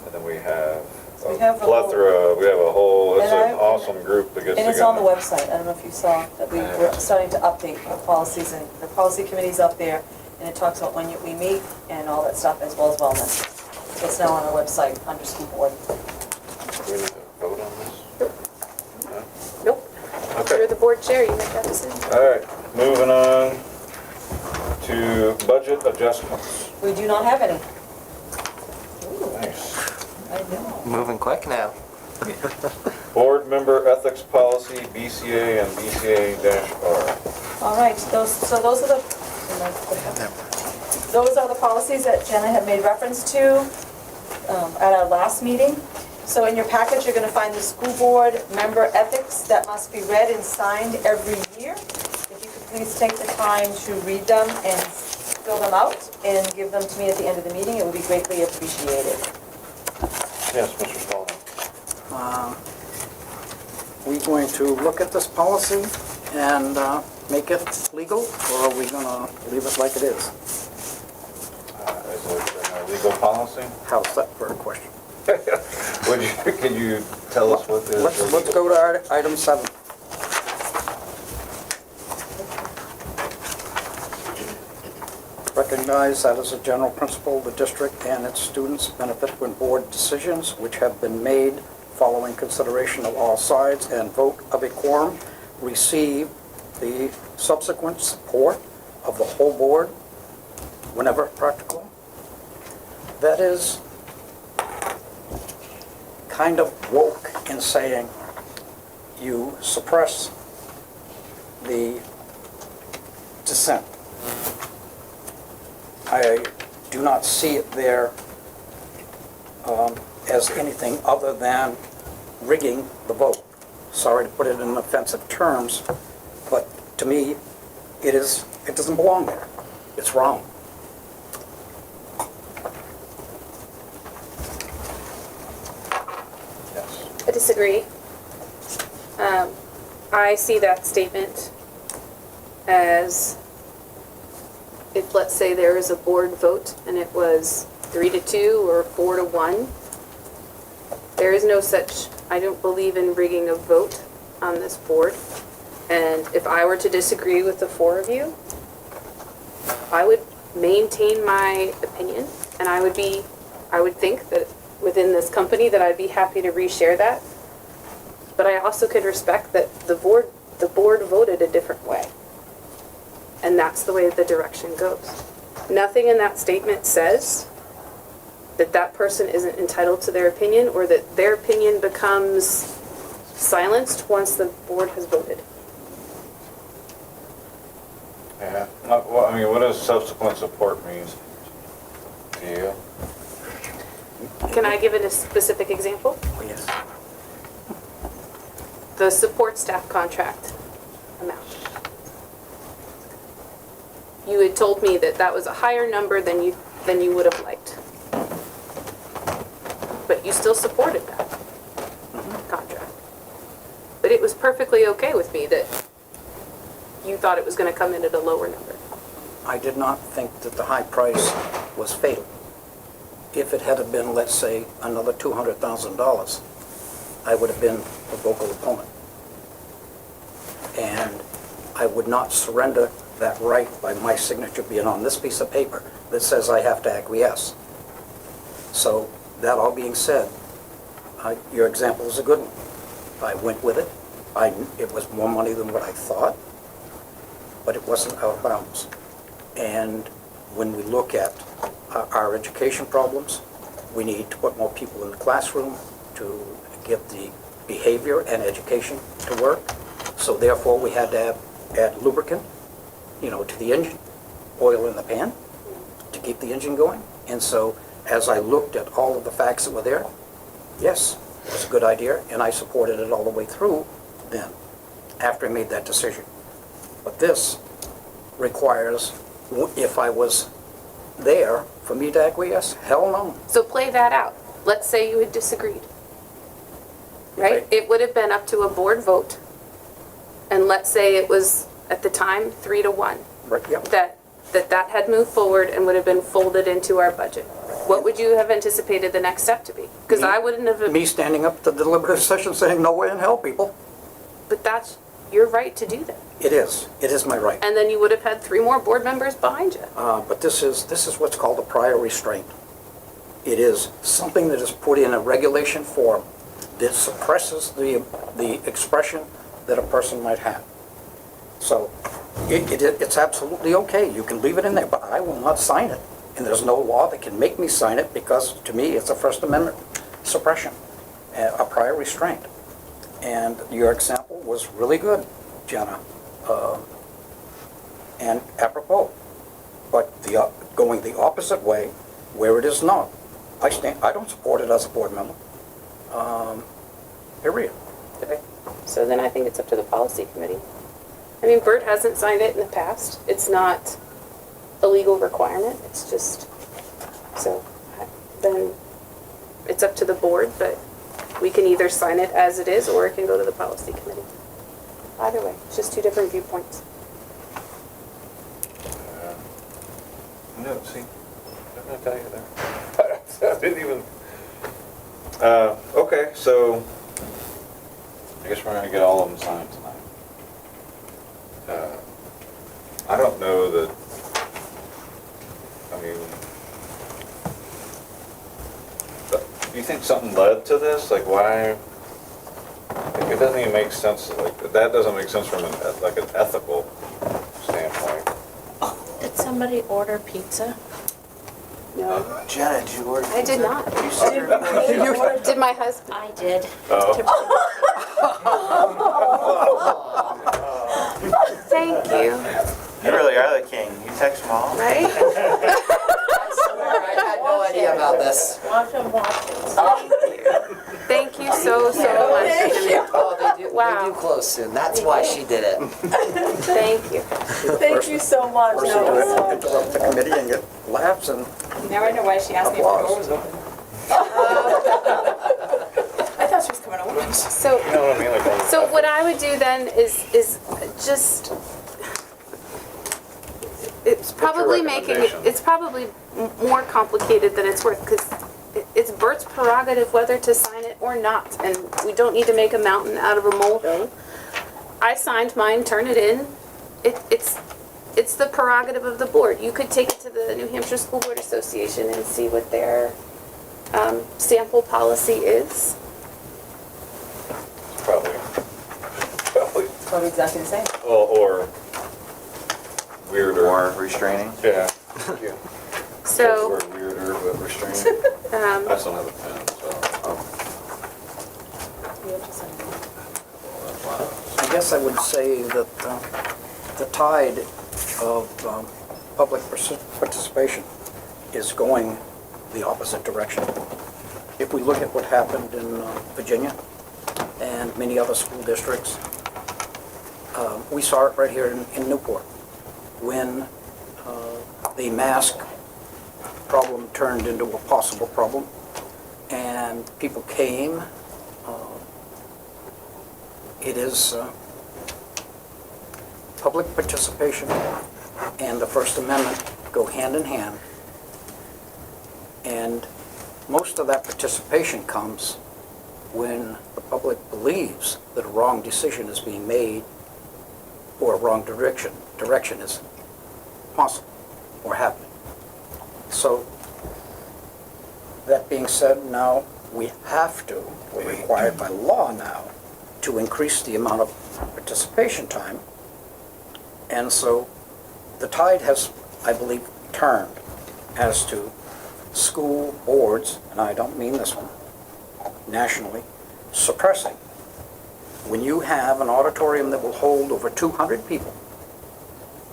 and then we have We a have a whole- plethora, we have a whole, it's And an awesome group that gets And together. it's on the website, I don't know if you saw, that we were starting to update the policies, and the policy committee's up there, and it talks about when we meet and all that stuff, as well as wellness. So it's now on our website, under school board. Do we need to vote on this? Nope. Okay. You're the board chair, you make that decision. All right, moving on to budget adjustments. We do not have any. Nice. I know. Moving quick now. Board member ethics policy, BCA and BCA-R. All right, those are the policies that Jenna had made reference to at our last meeting. So in your package, you're gonna find the school board member ethics that must be read and signed every year. If you could please take the time to read them and fill them out and give them to me at the end of the meeting, it would be greatly appreciated. Yes, Mr. Spaulding. We going to look at this policy and make it legal, or are we gonna leave it like it is? Is it a legal policy? How's that for a question? Can you tell us what is? Let's go to item 7. recognize that as a general principle, the district and its students benefit when board decisions which have been made following consideration of all sides and vote of a quorum receive the subsequent support of the whole board whenever practical. That is kind of woke in saying you suppress the dissent. I do not see it there as anything other than rigging the vote. Sorry to put it in offensive terms, but to me, it doesn't belong there. It's wrong. Yes. I disagree. I see that statement as if, let's say, there is a board vote and it was 3-2 or 4-1. There is no such, I don't believe in rigging a vote on this board. And if I were to disagree with the four of you, I would maintain my opinion, and I would think that within this company that I'd be happy to reshare that. But I also could respect that the board voted a different way. And that's the way the direction goes. Nothing in that statement says that that person isn't entitled to their opinion or that their opinion becomes silenced once the board has voted. Yeah, well, I mean, what does subsequent support mean to you? Can I give it a specific example? Oh, yes. The support staff contract amount. You had told me that that was a higher number than you would have liked. But you still supported that contract. But it was perfectly okay with me that you thought it was going to come in at a lower number. I did not think that the high price was fatal. If it had been, let's say, another $200,000, I would have been a vocal opponent. And I would not surrender that right by my signature being on this piece of paper that says I have to acquiesce. So, that all being said, your example is a good one. I went with it. It was more money than what I thought, but it wasn't out of bounds. And when we look at our education problems, we need to put more people in the classroom to get the behavior and education to work. So therefore, we had to add lubricant, to the engine, oil in the pan to keep the engine going. And so as I looked at all of the facts that were there, yes, it was a good idea, and I supported it all the way through then, after I made that decision. But this requires, if I was there, for me to acquiesce, hell no. So play that out. Let's say you had disagreed. Right? It would have been up to a board vote. And let's say it was, at the time, 3-1. Right, yep. That had moved forward and would have been folded into our budget. What would you have anticipated the next step to be? Because I wouldn't have... Me standing up to the deliberative session saying, no way in hell, people. But that's your right to do that. It is. It is my right. And then you would have had 3 more board members behind you. But this is what's called a prior restraint. It is something that is put in a regulation form that suppresses the expression that a person might have. So it's absolutely okay. You can leave it in there, but I will not sign it. And there's no law that can make me sign it because, to me, it's a First Amendment suppression, a prior restraint. And your example was really good, Jenna, and apropos. But going the opposite way, where it is not, I don't support it as a board member. Period. Okay. So then I think it's up to the policy committee. I mean, Bert hasn't signed it in the past. It's not a legal requirement. It's just, so then it's up to the board, but we can either sign it as it is or it can go to the policy committee. Either way, it's just 2 different viewpoints. No, see, I'm gonna tell you there. I didn't even. Okay, so I guess we're gonna get all of them signed tonight. I don't know that led to this? Like why? Like, it doesn't even make sense, like, that doesn't make sense from an ethical standpoint. Did somebody order pizza? No. Jenna, did you order? I did not. You said you were going Did my husband? I did. Oh. Thank you. You really are the king. You text mom. Right? I had no idea about this. Watch them watch it. Thank you so, so much. Oh, they do Wow. close soon. That's why she did it. Thank you. Thank you so much. Person That to was, interrupt the committee and get laughs and Now I know why she asked me if the door applause. was open. I thought she was coming over. So, You know what I mean? Like, so what I would do then is just, it's probably making, recommendation? it's probably more complicated than it's worth, because it's Bert's prerogative whether to sign it or not, and we don't need to make a mountain out of a molehill. I signed mine, turn it in. It's the prerogative of the board. You could take it to the New Hampshire School Board Association and see what their sample policy is. probably. Probably exactly the same. Or weirder. More restraining. Yeah. So, Word weirder, but restraining. I just don't have a pen, so. I guess I would say that the tide of public participation is going the opposite direction. If we look at what happened in Virginia and many other school districts, we saw it right here in Newport when the mask problem turned into a possible problem and people came. It is public participation and the First Amendment go hand in hand. And most of that participation comes when the public believes that a wrong decision is being made or a wrong direction is possible or happening. So, that being said, now we have to, we're required by law now, to increase the amount of participation time. And so the tide has, I believe, turned as to school boards, and I don't mean this one, nationally, suppressing. When you have an auditorium that will hold over 200 people,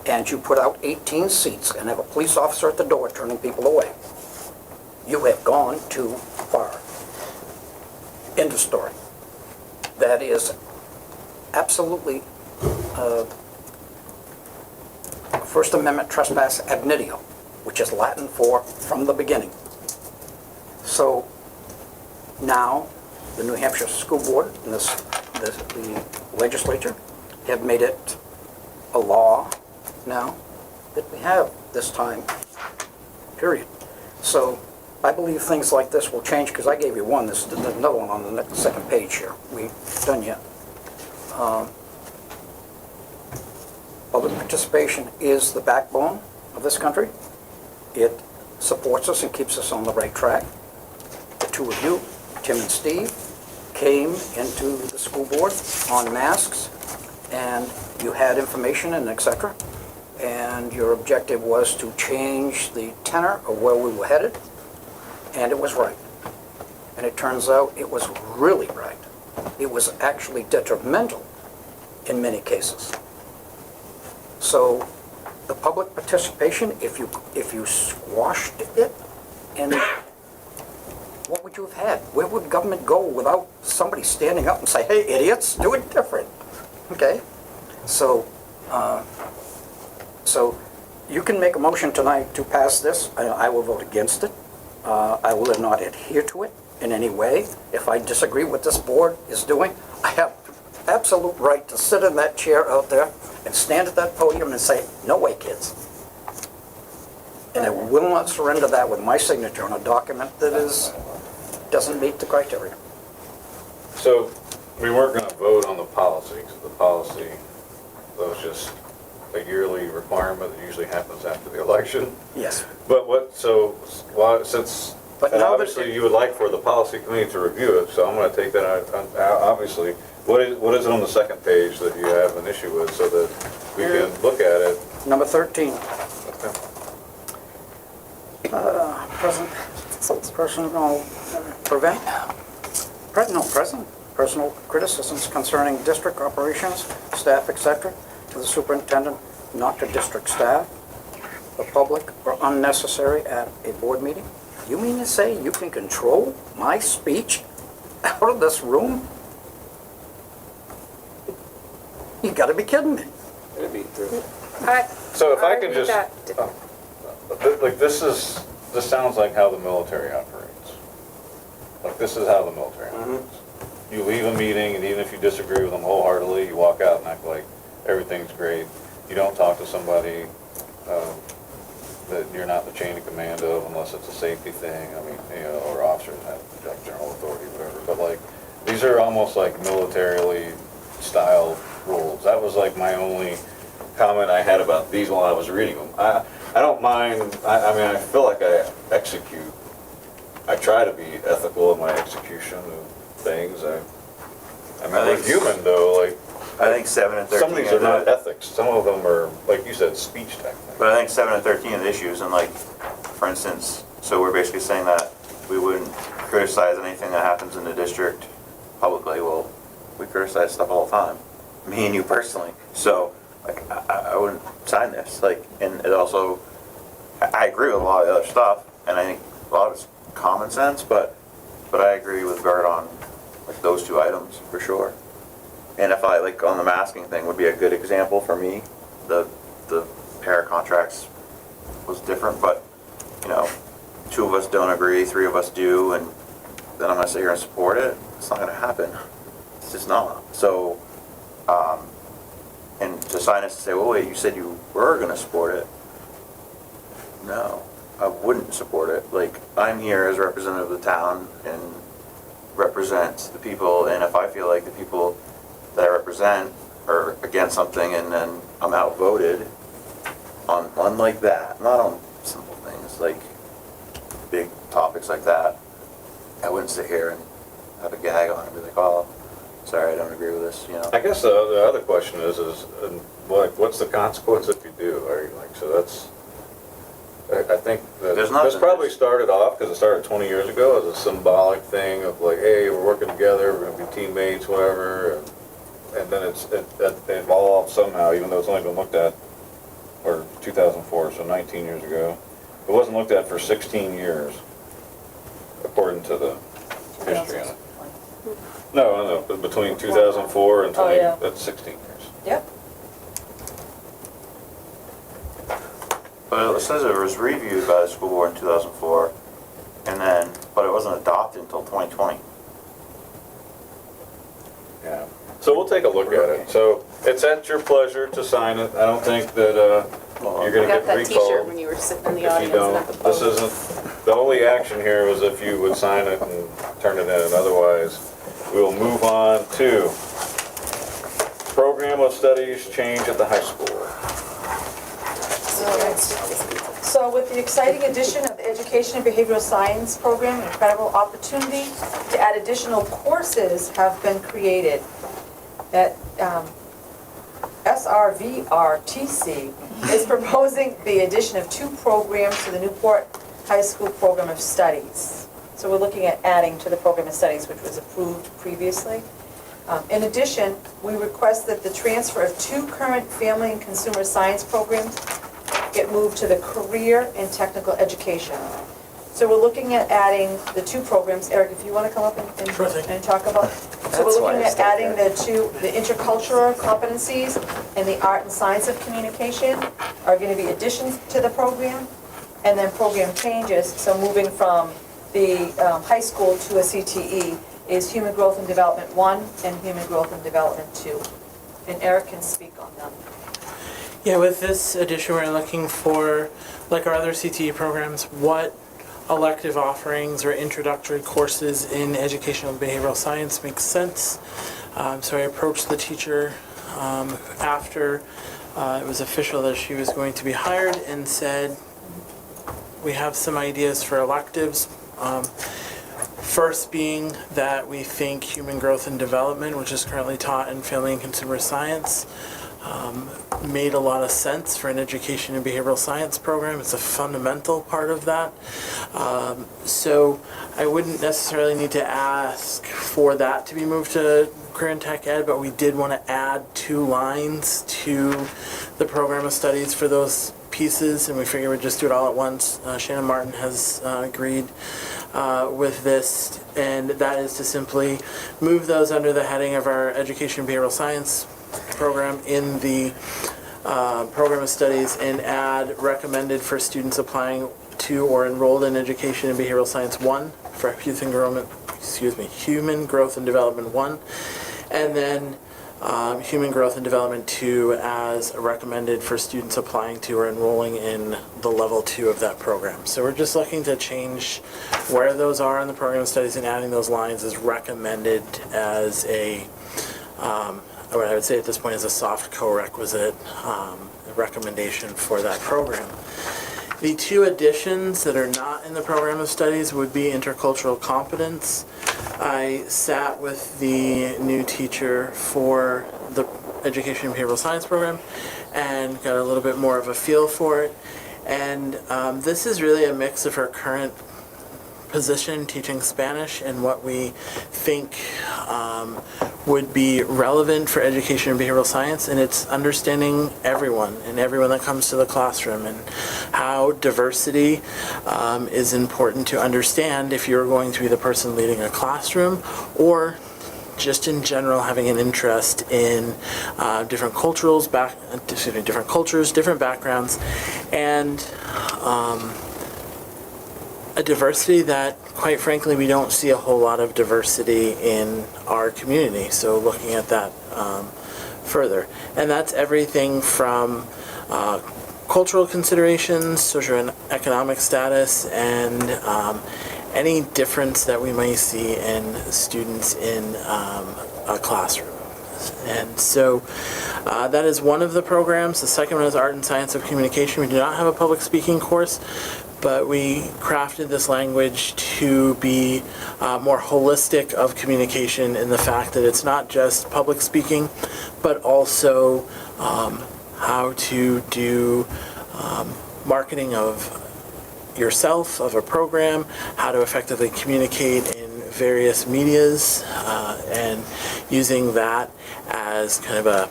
and you put out 18 seats and have a police officer at the door turning people away, you have gone too far. End of story. That is absolutely First Amendment trespass ad initio, which is Latin for from the beginning. So now the New Hampshire School Board and the legislature have made it a law now that we have this time period. So I believe things like this will change, because I gave you one, there's another one on the second page here. We've done yet. Public participation is the backbone of this country. It supports us and keeps us on the right track. The two of you, Tim and Steve, came into the school board on masks, and you had information and et cetera, and your objective was to change the tenor of where we were headed, and it was right. And it turns out it was really right. It was actually detrimental in many cases. So the public participation, if you squashed it, and what would you have had? Where would government go without somebody standing up and say, hey, idiots, do it different? Okay? So, so you can make a motion tonight to pass this. I will vote against it. I will not adhere to it in any way. If I disagree with what this board is doing, I have absolute right to sit in that chair out there and stand at that podium and say, no way, kids. And I will not surrender that with my signature on a document that doesn't meet the criteria. So we weren't going to vote on the policy, because the policy was just a yearly requirement that usually happens after the election. Yes. But since But And now that obviously, you would like for the policy committee to review it, so I'm gonna take that out, obviously. What is it on the second page that you have an issue with, so that we can look at it? Number 13. Okay. Personal criticisms concerning district operations, staff, etc., to the superintendent, not to district staff, the public, or unnecessary at a board meeting? You mean to say you can control my speech out of this room? You gotta be kidding me. So if I can just, like, this sounds like how the military operates. Like, this is how the military operates. You leave a meeting, and even if you disagree with them wholeheartedly, you walk out and act like everything's great. You don't talk to somebody that you're not the chain of command of, unless it's a safety thing. I mean, you know, or officers have like general authority, whatever. But like, these are almost like militarily style rules. That was like my only comment I had about these while I was reading them. I don't mind. I mean, I feel like I execute. I try to be ethical in my execution of things. I mean, we're human though. Like, I think 7 and 13. some of these are not ethics. Some of them are, like you said, speech type things. But I think 7 and 13 are the issues, and like, for instance, so we're basically saying that we wouldn't criticize anything that happens in the district publicly. Well, we criticize stuff all the time, me and you personally. So, like, I wouldn't sign this. Like, and it also, I agree with a lot of the other stuff, and I think a lot of it's common sense, but I agree with Bert on like those two items for sure. And if I, like, on the masking thing would be a good example for me. The para contracts was different, but, you know, 2 of us don't agree, 3 of us do, and then I'm gonna sit here and support it. It's not gonna happen. It's just not. So, and to sign us to say, well, wait, you said you were gonna support it. No, I wouldn't support it. Like, I'm here as a representative of the town and represent the people, and if I feel like the people that I represent are against something and then I'm outvoted on like that, not on simple things, like big topics like that, I wouldn't sit here and have a gag on it and be like, oh, sorry, I don't agree with this, you know. I guess the other question is like, what's the consequence if you do? Are you like, so that's, I think that this probably started off, because it started 20 years ago, as a symbolic thing of like, hey, we're working together, we're gonna be teammates, whatever, and then it evolved somehow, even though it's only been looked at, or 2004, so 19 years ago. It wasn't looked at for 16 years, according to the history on it. No, but between 2004 and 20, that's 16 years. Yep. But it says it was reviewed by the school board in 2004, and then, but it wasn't adopted until 2020. Yeah. So we'll take a look at it. So it's at your pleasure to sign it. I don't think that you're going to get I got that T-shirt recalled when you were sitting in the if audience. you and don't. at the This podium. isn't, the only action here was if you would sign it and turn it in. Otherwise, we will move on to program of studies change at the high school. So with the exciting addition of the Education and Behavioral Science program, an incredible opportunity to add additional courses have been created. That SRVRTC is proposing the addition of 2 programs to the Newport High School Program of Studies. So we're looking at adding to the program of studies, which was approved previously. In addition, we request that the transfer of 2 current family and consumer science programs get moved to the career and technical education. So we're looking at adding the 2 programs. Eric, if you want to come up and talk about. So we're looking at adding the intercultural competencies and the art and science of communication are going to be additions to the program, and then program changes. So moving from the high school to a CTE is Human Growth and Development 1 and Human Growth and Development 2. And Eric can speak on them. Yeah, with this addition, we're looking for, like our other CTE programs, what elective offerings or introductory courses in educational and behavioral science makes sense. So I approached the teacher after it was official that she was going to be hired and said, we have some ideas for electives. First being that we think human growth and development, which is currently taught in family and consumer science, made a lot of sense for an education and behavioral science program. It's a fundamental part of that. So I wouldn't necessarily need to ask for that to be moved to career and tech ed, but we did want to add 2 lines to the program of studies for those pieces, and we figured we'd just do it all at once. Shannon Martin has agreed with this, and that is to simply move those under the heading of our education and behavioral science program in the program of studies, and add recommended for students applying to or enrolled in education and behavioral science 1 for human growth and development 1, and then human growth and development 2 as recommended for students applying to or enrolling in the level 2 of that program. So we're just looking to change where those are in the program of studies and adding those lines as recommended as a what I would say at this point is a soft co-requisite recommendation for that program. The 2 additions that are not in the program of studies would be intercultural competence. I sat with the new teacher for the education and behavioral science program and got a little bit more of a feel for it. And this is really a mix of her current position teaching Spanish and what we think would be relevant for education and behavioral science, and it's understanding everyone and everyone that comes to the classroom, and how diversity is important to understand if you're going to be the person leading a classroom, or just in general having an interest in different cultures, different backgrounds, and a diversity that, quite frankly, we don't see a whole lot of diversity in our community. So looking at that further. And that's everything from cultural considerations, socioeconomic status, and any difference that we might see in students in a classroom. And so that is one of the programs. The second one is Art and Science of Communication. We do not have a public speaking course, but we crafted this language to be more holistic of communication, in the fact that it's not just public speaking, but also how to do marketing of yourself, of a program, how to effectively communicate in various medias, and using that as kind of a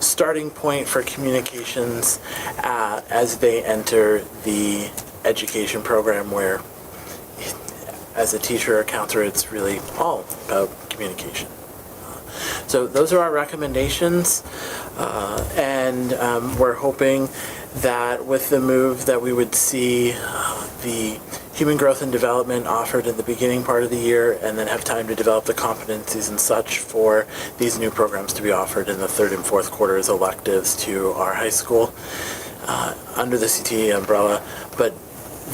starting point for communications as they enter the education program, where as a teacher or counselor it's really all about communication. So those are our recommendations, and we're hoping that with the move that we would see the human growth and development offered in the beginning part of the year, and then have time to develop the competencies and such for these new programs to be offered in the 3rd and 4th quarter as electives to our high school under the CTE umbrella. But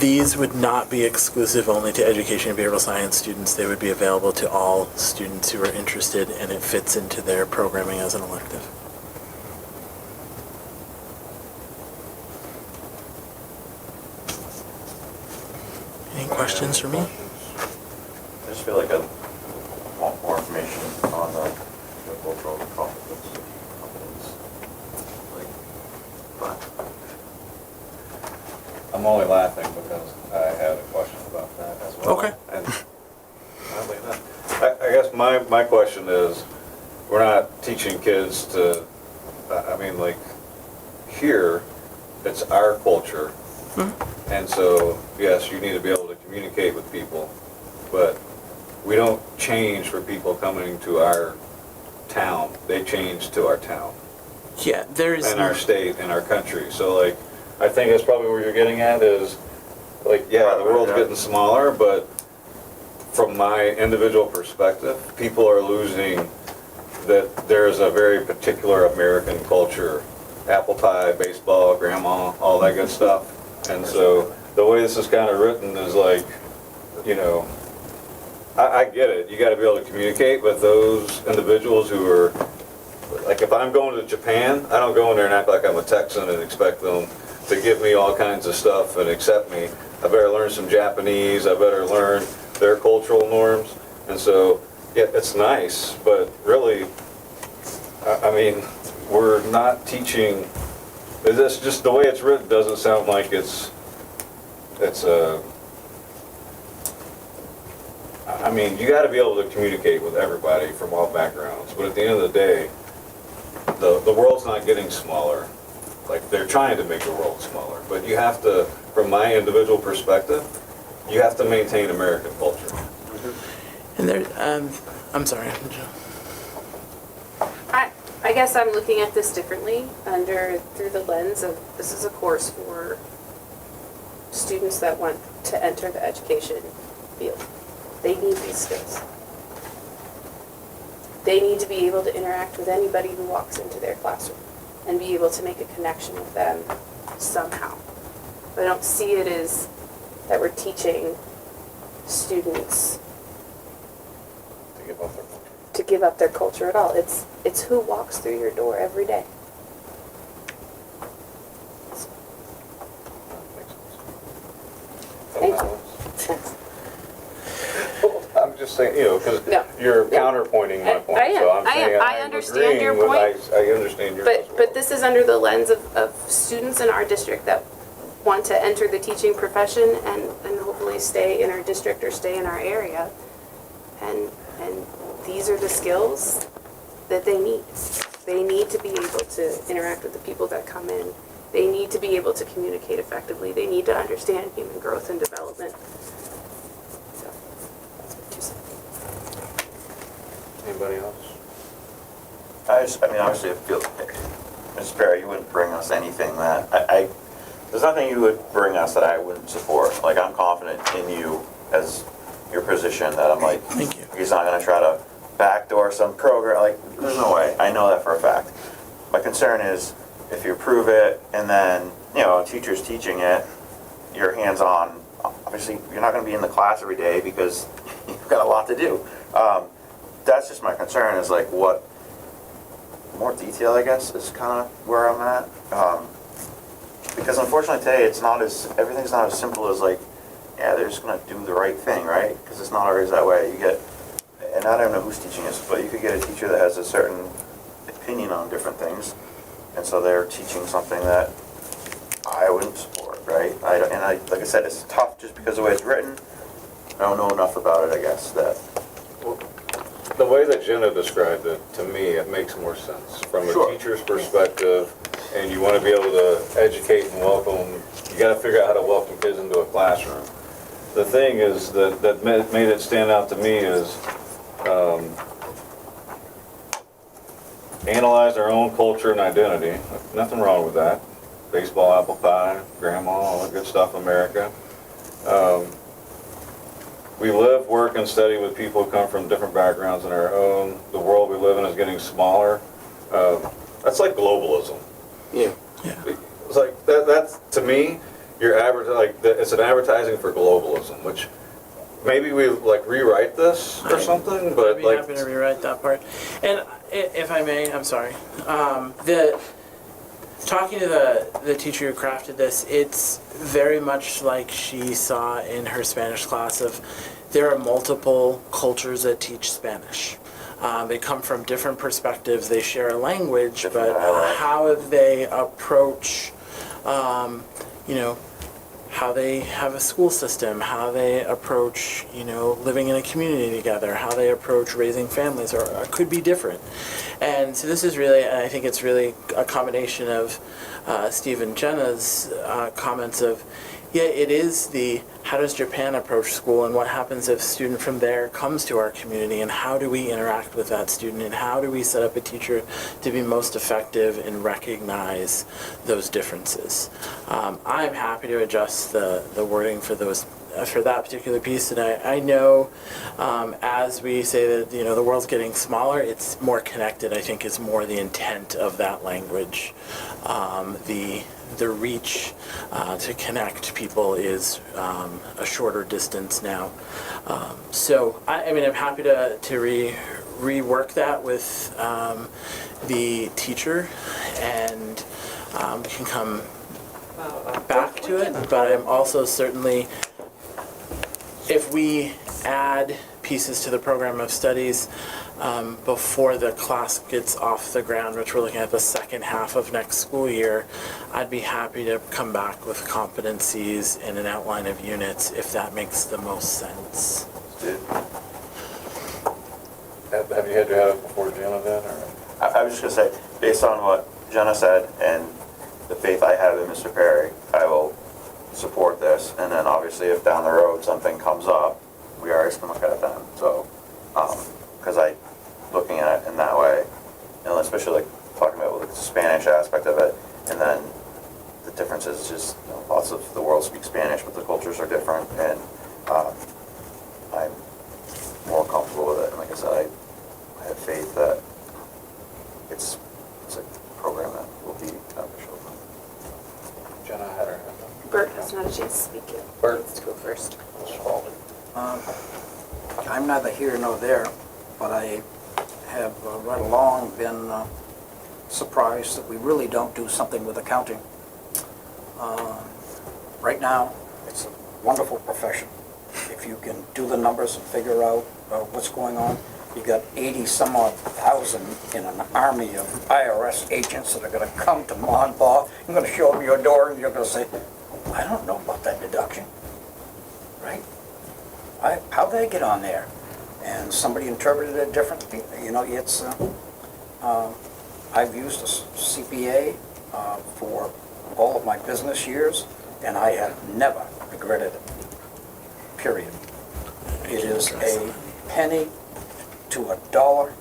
these would not be exclusive only to education and behavioral science students. They would be available to all students who are interested, and it fits into their programming as an elective. Any questions for me? I just feel like I want more information on the cultural competence. But I'm only laughing because I had a question about that as well. Okay. And oddly enough, I guess my question is, we're not teaching kids to, I mean, like, here, it's our culture. And so, yes, you need to be able to communicate with people, but we don't change for people coming to our town. They change to our town. Yeah, there's... And our state and our country. So, like, I think that's probably where you're getting at is, like, yeah, the world's getting smaller, but from my individual perspective, people are losing that there's a very particular American culture. Apple pie, baseball, grandma, all that good stuff. And so the way this is kind of written is like, you know, I get it. You got to be able to communicate with those individuals who are, like, if I'm going to Japan, I don't go in there and act like I'm a Texan and expect them to give me all kinds of stuff and accept me. I better learn some Japanese, I better learn their cultural norms. And so, yeah, it's nice, but really, I mean, we're not teaching, it's just the way it's written doesn't sound like I mean, you gotta be able to communicate with everybody from all backgrounds, but at the end of the day, the world's not getting smaller. Like, they're trying to make the world smaller, but you have to, from my individual perspective, you have to maintain American culture. And there, I'm sorry. I guess I'm looking at this differently through the lens of, this is a course for students that want to enter the education field. They need these skills. They need to be able to interact with anybody who walks into their classroom and be able to make a connection with them somehow. But I don't see it as that we're teaching students to give up their culture at all. It's who walks through your door every day. Thank you. I'm just saying, you know, because you're counterpointing my point. I am. So I'm saying I understand your point. I understand yours as well. But this is under the lens of students in our district that want to enter the teaching profession and hopefully stay in our district or stay in our area. And these are the skills that they need. They need to be able to interact with the people that come in. They need to be able to communicate effectively. They need to understand human growth and development. So, that's what you said. Anybody else? I mean, obviously, I feel, Mrs. Perry, you wouldn't bring us anything that, there's nothing you would bring us that I wouldn't support. Like, I'm confident in you as your position that I'm like, Thank you. He's not gonna try to backdoor some program, like, there's no way. I know that for a fact. My concern is, if you approve it, and then, you know, a teacher's teaching it, you're hands-on, obviously, you're not gonna be in the class every day because you've got a lot to do. That's just my concern, is like, what, more detail, I guess, is kinda where I'm at. Because unfortunately today, everything's not as simple as like, yeah, they're just gonna do the right thing, right? Because it's not always that way. You get, and I don't know who's teaching this, but you could get a teacher that has a certain opinion on different things, and so they're teaching something that I wouldn't support, right? Like I said, it's tough just because of the way it's written. I don't know enough about it, I guess, that. Well, the way that Jenna described it, to me, it makes more sense. From a teacher's perspective, and you want to be able to educate and welcome, you got to figure out how to welcome kids into a classroom. The thing is that made it stand out to me is analyze our own culture and identity. Nothing wrong with that. Baseball, apple pie, grandma, all that good stuff, America. We live, work, and study with people who come from different backgrounds than our own. The world we live in is getting smaller. That's like globalism. Yeah. It's like that's to me, it's an advertising for globalism, which maybe we like rewrite this or something. But I'd be happy to rewrite that part. And if I may, I'm sorry. Talking to the teacher who crafted this, it's very much like she saw in her Spanish class of there are multiple cultures that teach Spanish. They come from different perspectives, they share a language, but how they approach, how they have a school system, how they approach, living in a community together, how they approach raising families, or could be different. And so this is really, I think it's really a combination of Steve and Jenna's comments of, yeah, it is how does Japan approach school, and what happens if a student from there comes to our community, and how do we interact with that student, and how do we set up a teacher to be most effective and recognize those differences. I'm happy to adjust the wording for those for that particular piece, and I know as we say that the world's getting smaller, it's more connected, I think is more the intent of that language. The reach to connect people is a shorter distance now. So I mean, I'm happy to rework that with the teacher, and we can come back to it, but I'm also certainly, if we add pieces to the program of studies before the class gets off the ground, which we're looking at the second half of next school year, I'd be happy to come back with competencies and an outline of units if that makes the most sense. Have you had to have it before Jenna then, or? I was just gonna say, based on what Jenna said and the faith I have in Mr. Perry, I will support this. And then obviously if down the road something comes up, we always can look at it then. So, because looking at it in that way, and especially like talking about the Spanish aspect of it, and then the difference is just, you know, lots of the world speaks Spanish, but the cultures are different, and I'm more comfortable with it. And like I said, I have faith that it's a program that will be beneficial. Jenna had her hand up. Bert has not a chance to speak yet. Bert. Let's go first. I'm neither here nor there, but I have right along been surprised that we really don't do something with accounting. Right now, it's a wonderful profession. If you can do the numbers and figure out what's going on, you got 80-some-odd thousand in an army of IRS agents that are going to come to Monbach. I'm going to show them your door, and you're going to say, I don't know about that deduction, right? How'd they get on there? And somebody interpreted it differently. You know, it's, I've used a CPA for all of my business years, and I have never regretted it, period. It is a penny to a dollar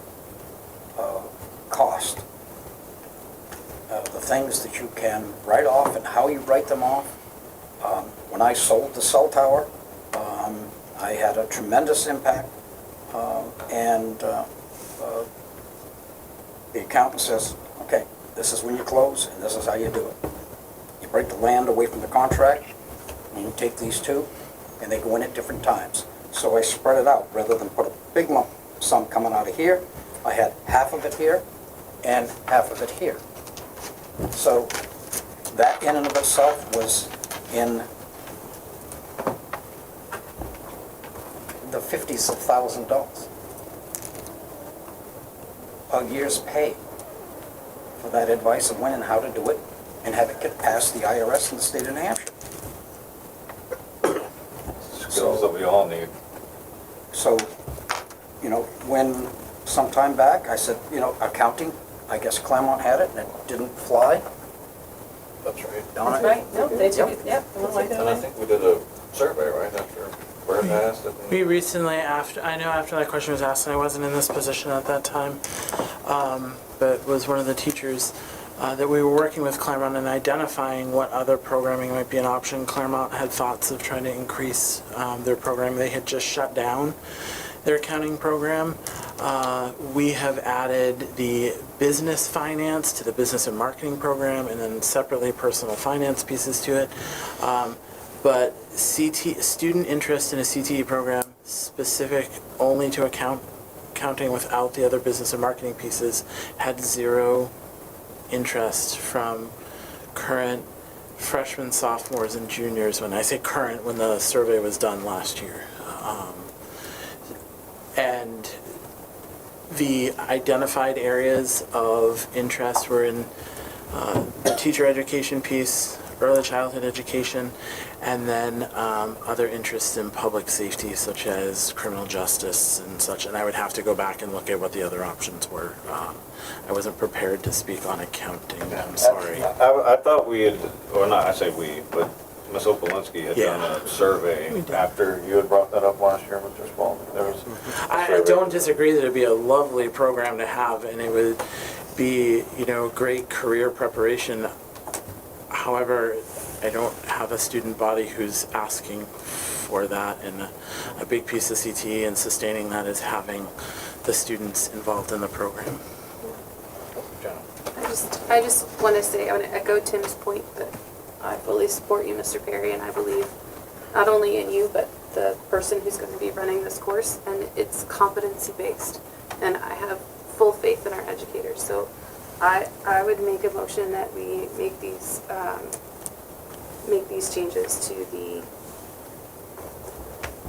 cost. The things that you can write off and how you write them off. When I sold the cell tower, I had a tremendous impact, and the accountant says, okay, this is when you close and this is how you do it. You break the land away from the contract, and you take these two, and they go in at different times. So I spread it out rather than put a big lump sum coming out of here. I had half of it here and half of it here. So that in and of itself was in the 50s of $1,000 a year's pay for that advice of when and how to do it, and have it get past the IRS in the state of New Hampshire. Skills that we all need. So, you know, when some time back I said, you know, accounting, I guess Claremont had it and it didn't fly. That's right. Don't That's it? right, no, they took it, yeah. And I think we did a survey, right, after Bert asked it. We recently, after that question was asked, and I wasn't in this position at that time, but was one of the teachers, that we were working with Claremont and identifying what other programming might be an option. Claremont had thoughts of trying to increase their program. They had just shut down their accounting program. We have added the business finance to the business and marketing program, and then separately personal finance pieces to it. But student interest in a CTE program specific only to accounting without the other business and marketing pieces had zero interest from current freshmen, sophomores, and juniors. When I say current, when the survey was done last year. And the identified areas of interest were in the teacher education piece, early childhood education, and then other interests in public safety, such as criminal justice and such. And I would have to go back and look at what the other options were. I wasn't prepared to speak on accounting, I'm sorry. I thought we had, or not, I say we, but Ms. Opolinski had done a survey After you had brought that up last year, Mr. Spalding, there was. I don't disagree that it'd be a lovely program to have, and it would be, you know, great career preparation. However, I don't have a student body who's asking for that, and a big piece of CTE and sustaining that is having the students involved in the program. I just want to say, I want to echo Tim's point that I fully support you, Mr. Perry, and I believe not only in you, but the person who's going to be running this course, and it's competency-based. And I have full faith in our educators. So I would make a motion that we make these make these changes to the,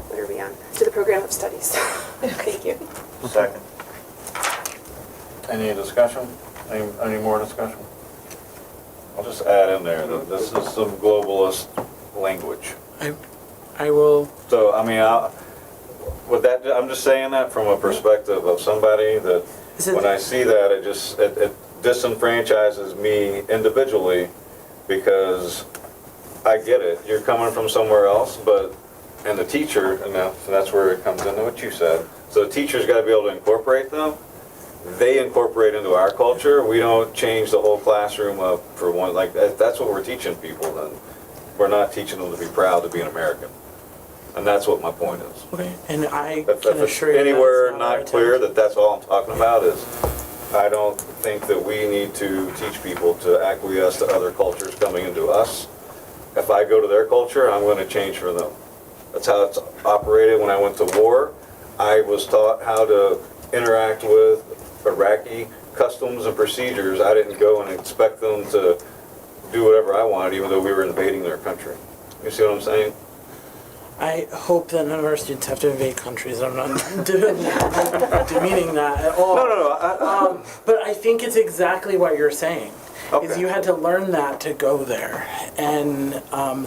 what are we on? To the program of studies. Thank you. Second. Any discussion? Any more discussion? I'll just add in there that this is some globalist language. I will, So, I mean, with that, I'm just saying that from a perspective of somebody that, when I see that, it disenfranchises me individually, because I get it, you're coming from somewhere else, but, and the teacher, and that's where it comes into what you said, so the teacher's gotta be able to incorporate them. They incorporate into our culture. We don't change the whole classroom up for one, like, that's what we're teaching people then. We're not teaching them to be proud to be an American. And that's what my point is. okay, and I If can it's assure you anywhere that's not our not clear intent. that that's all I'm talking about is, I don't think that we need to teach people to acquiesce to other cultures coming into us. If I go to their culture, I'm gonna change for them. That's how it's operated. When I went to war, I was taught how to interact with Iraqi customs and procedures. I didn't go and expect them to do whatever I wanted, even though we were invading their country. You see what I'm saying? I hope that none of our students have to invade countries. I'm not demeaning that at all. No. But I think it's exactly what you're saying. Is Okay. you had to learn that to go there, and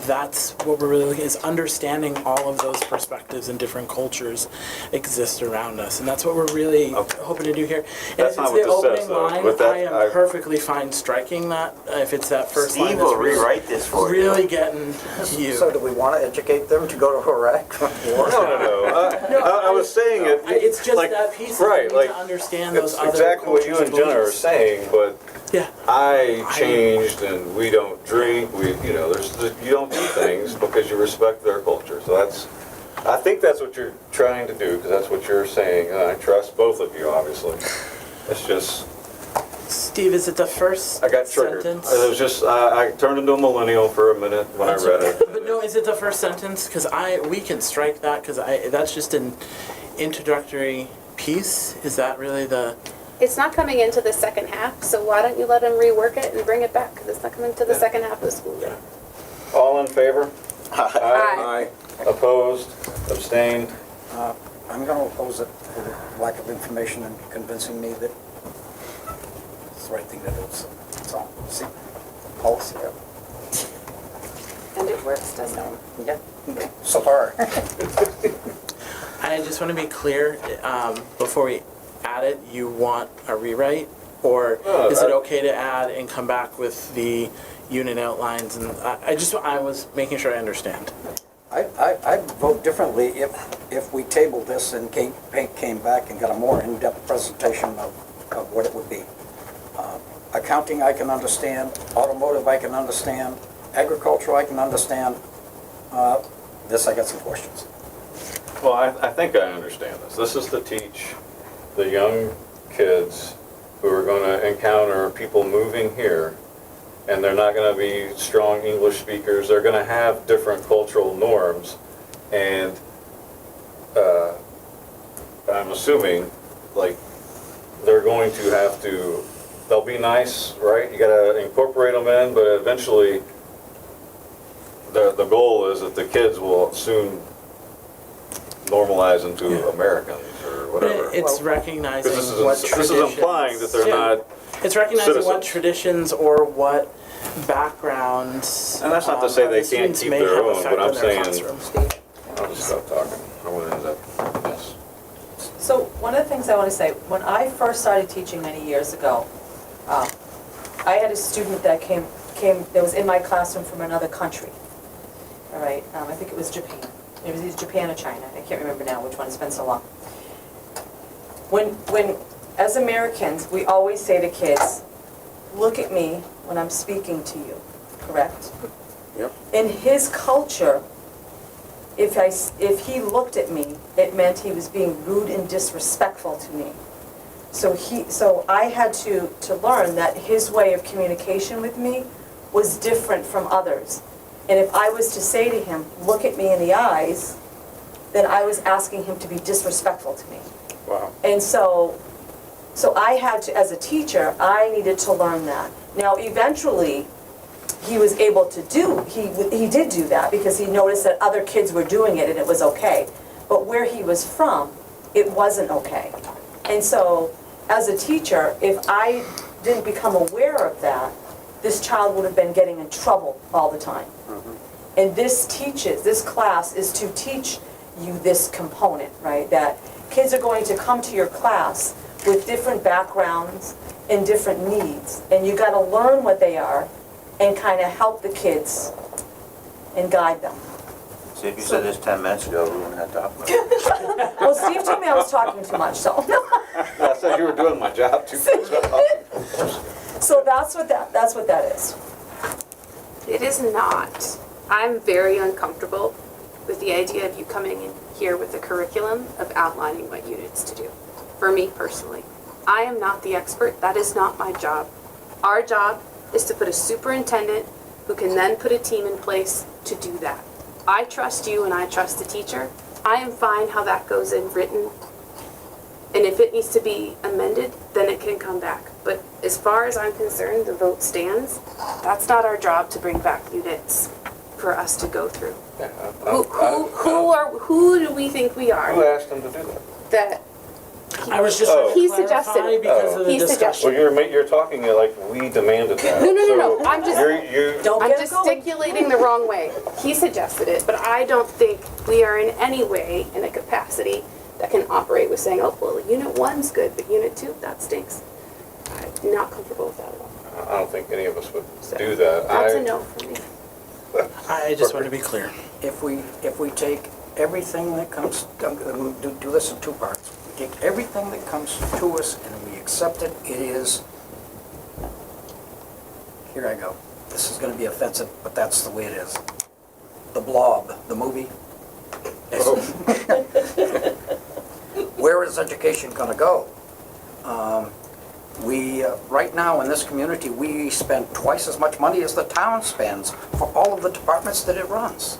that's what we're really looking is understanding all of those perspectives and different cultures exist around us, and that's what we're really hoping to do here. And That's if not it's the what this opening says, though. line, With that, I am I- perfectly fine striking that if it's that first line. Steve that's will really- rewrite this for you. Really getting you. So do we want to educate them to go to Iraq? No. I was saying it. It's just like, that piece right, that we need like, to understand those it's other exactly what you cultures and Jenna are beliefs. saying, but Yeah. I changed, and we don't drink. You don't do things because you respect their culture. So I think that's what you're trying to do, because that's what you're saying, and I trust both of you, obviously. It's just, Steve, is it the first I got triggered. sentence? It was just, I turned into a millennial for a minute when I read it. But no, is it the first sentence? Because we can strike that, because that's just an introductory piece. Is that really the? It's not coming into the second half, so why don't you let them rework it and bring it back? Because it's not coming to the second half of the school year. All in favor? Aye. Opposed? Abstained? I'm going to oppose it for lack of information and convincing me that it's the right thing to do. So, see, policy. And it works, doesn't it? Yeah, so far. I just want to be clear, before we add it, you want a rewrite? Or is it okay to add and come back with the unit outlines? And I was making sure I understand. I'd vote differently if we tabled this and came back and got a more in-depth presentation of what it would be. Accounting I can understand, automotive I can understand, agricultural I can understand. This I got some questions. Well, I think I understand this. This is to teach the young kids who are going to encounter people moving here, and they're not going to be strong English speakers. They're going to have different cultural norms, and I'm assuming, like, they're going to have to, they'll be nice, right? You got to incorporate them in, but eventually the goal is that the kids will soon normalize into Americans or whatever. It's recognizing This what is traditions. implying that they're not It's recognizing what citizens. traditions or what backgrounds. And that's not to say of they the can't students keep may their have own, effect but I'm on their saying, classroom. I'll just stop talking. I want to end up, yes. So one of the things I want to say, when I first started teaching many years ago, I had a student that came that was in my classroom from another country. All right, I think it was Japan. It was either Japan or China. I can't remember now which one. It's been so long. When as Americans, we always say to kids, "Look at me when I'm speaking to you." Correct? Yep. In his culture, if he looked at me, it meant he was being rude and disrespectful to me. So I had to learn that his way of communication with me was different from others. And if I was to say to him, "Look at me in the eyes," then I was asking him to be disrespectful to me. Wow. And so I had to, as a teacher, I needed to learn that. Now, eventually, he was able to do, he did do that because he noticed that other kids were doing it and it was okay. But where he was from, it wasn't okay. And so, as a teacher, if I didn't become aware of that, this child would have been getting in trouble all the time. And this class is to teach you this component, right? That kids are going to come to your class with different backgrounds and different needs. And you gotta learn what they are and kind of help the kids and guide them. See, if you said this 10 minutes ago, we wouldn't have talked about it. Well, Steve told me I was talking too much, so. I said you were doing my job too much. So that's what that is. It is not. I'm very uncomfortable with the idea of you coming in here with a curriculum of outlining what units to do. For me personally, I am not the expert. That is not my job. Our job is to put a superintendent who can then put a team in place to do that. I trust you and I trust the teacher. I am fine how that goes in written. And if it needs to be amended, then it can come back. But as far as I'm concerned, the vote stands. That's not our job to bring back units for us to go through. Who do we think we are? Who asked him to do that? I was just He trying to suggested clarify it. because of the He discussion. Well, you're talking like we demanded that. No. I'm just, Don't I'm get it going. gesticulating the wrong way. He suggested it, but I don't think we are in any way in a capacity that can operate with saying, oh, well, unit 1's good, but unit 2, that stinks. I'm not comfortable with that at all. I don't think any of us would do that. That's a no for me. I just want to be clear. If we take everything that comes, we'll do this in two parts. We take everything that comes to us and we accept it, it is, here I go. This is gonna be offensive, but that's the way it is. The Blob, the movie. Where is education gonna go? Right now in this community, we spend twice as much money as the town spends for all of the departments that it runs.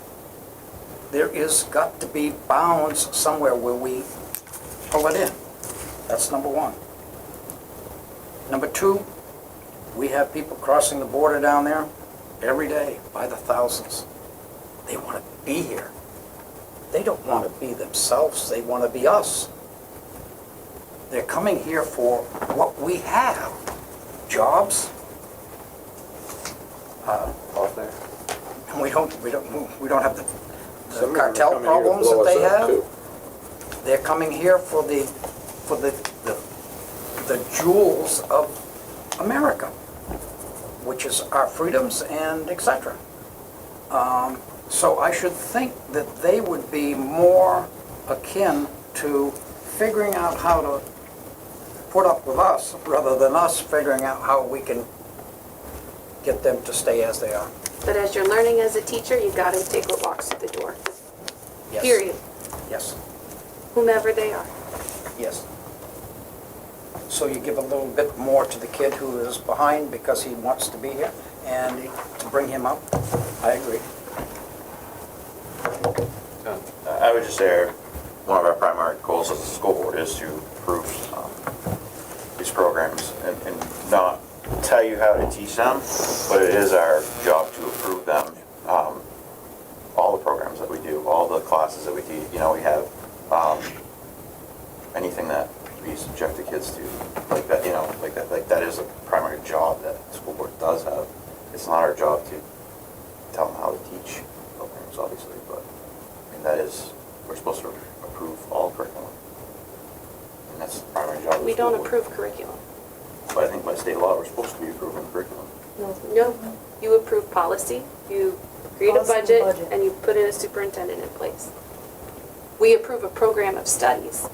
There is got to be bounds somewhere where we pull it in. That's number one. Number two, we have people crossing the border down there every day by the thousands. They want to be here. They don't want to be themselves, they want to be us. They're coming here for what we have. Jobs. And we don't have the cartel problems that they have. They're coming here for the jewels of America, which is our freedoms and etc. So I should think that they would be more akin to figuring out how to put up with us rather than us figuring out how we can get them to stay as they are. But as you're learning as a teacher, you got to take what walks through the door. Yes. Period. Yes. Whomever they are. Yes. So you give a little bit more to the kid who is behind because he wants to be here and to bring him up. I agree. I would just say one of our primary goals as a school board is to approve these programs and not tell you how to teach them, but it is our job to approve them. All the programs that we do, all the classes that we teach, we have anything that we subject the kids to, like that is a primary job that the school board does have. It's not our job to tell them how to teach programs, obviously, but we're supposed to approve all curriculum. And that's the primary job of the We school don't board. approve curriculum. But I think by state law, we're supposed to be approving curriculum. No, you approve policy, you create a Policy and budget, budget. and you put in a superintendent in place. We approve a program of studies,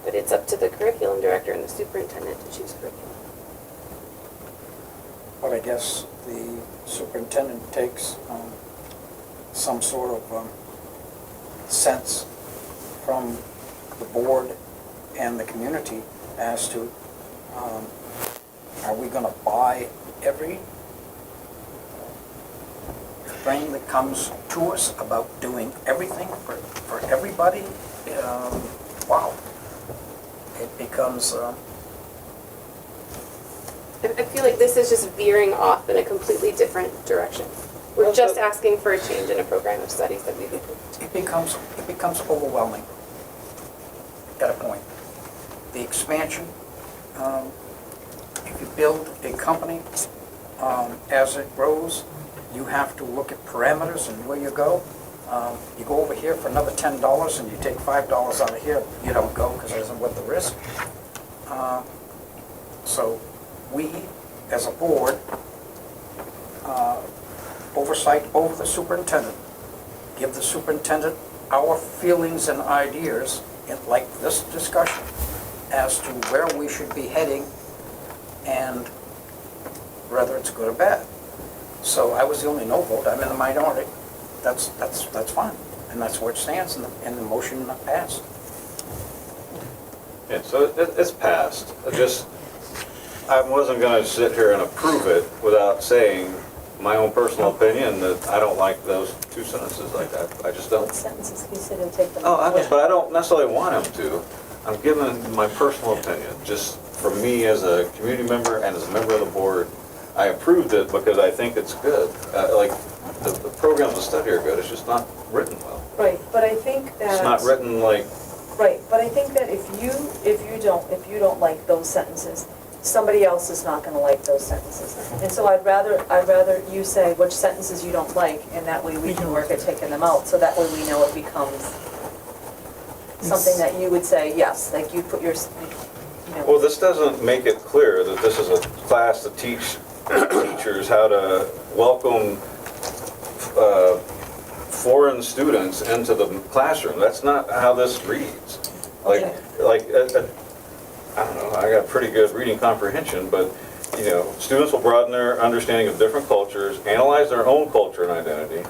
but it's up to the curriculum director and the superintendent to choose curriculum. But I guess the superintendent takes some sort of sense from the board and the community as to are we going to buy every thing that comes to us about doing everything for everybody? Wow. It becomes I feel like this is just veering off in a completely different direction. We're just asking for a change in a program of studies that we've approved. It becomes overwhelming at a point. The expansion, if you build a company, as it grows, you have to look at parameters and where you go. You go over here for another $10 and you take $5 out of here, you don't go because it isn't worth the risk. So we, as a board, oversight over the superintendent, give the superintendent our feelings and ideas, like this discussion, as to where we should be heading and whether it's good or bad. So I was the only no vote, I'm in the minority. That's fine, and that's where it stands, and the motion passed. Yeah, so it's passed. I wasn't gonna sit here and approve it without saying my own personal opinion that I don't like those two sentences like that. I just don't. Sentences, he said he'll take them. But I don't necessarily want him to. I'm giving my personal opinion, just for me as a community member and as a member of the board. I approved it because I think it's good. Like, the programs of study are good, it's just not written well. Right, but I think that. It's not written like, Right, but I think that if you don't like those sentences, somebody else is not gonna like those sentences. And so I'd rather you say which sentences you don't like, and that way we can work at taking them out, so that way we know it becomes something that you would say, yes, like you put your, you know. well, this doesn't make it clear that this is a class to teach teachers how to welcome foreign students into the classroom. That's not how this reads. I don't know, I got pretty good reading comprehension, but, you know, students will broaden their understanding of different cultures, analyze their own culture and identity,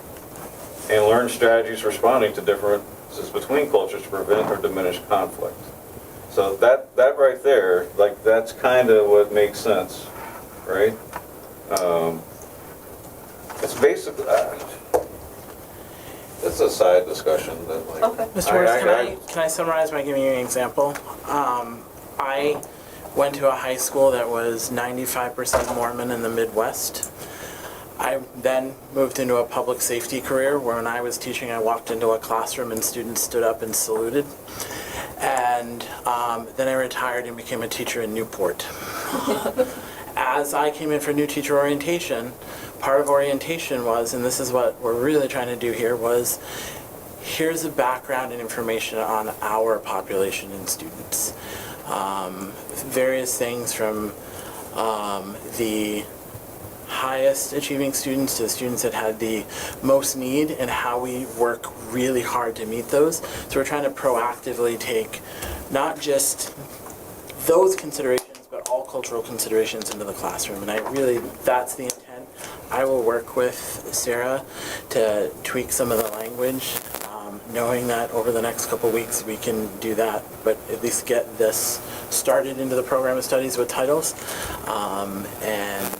and learn strategies responding to differences between cultures to prevent or diminish conflict. So that right there, like, that's kind of what makes sense, right? It's basically, it's a side discussion that, like. Okay. Mr. Morris, can I summarize by giving you an example? I went to a high school that was 95% Mormon in the Midwest. I then moved into a public safety career where when I was teaching, I walked into a classroom and students stood up and saluted. And then I retired and became a teacher in Newport. As I came in for new teacher orientation, part of orientation was, and this is what we're really trying to do here, was here's a background and information on our population and students. Various things from the highest achieving students to the students that had the most need and how we work really hard to meet those. So we're trying to proactively take not just those considerations, but all cultural considerations into the classroom. And that's the intent. I will work with Sarah to tweak some of the language, knowing that over the next couple weeks we can do that, but at least get this started into the program of studies with titles. And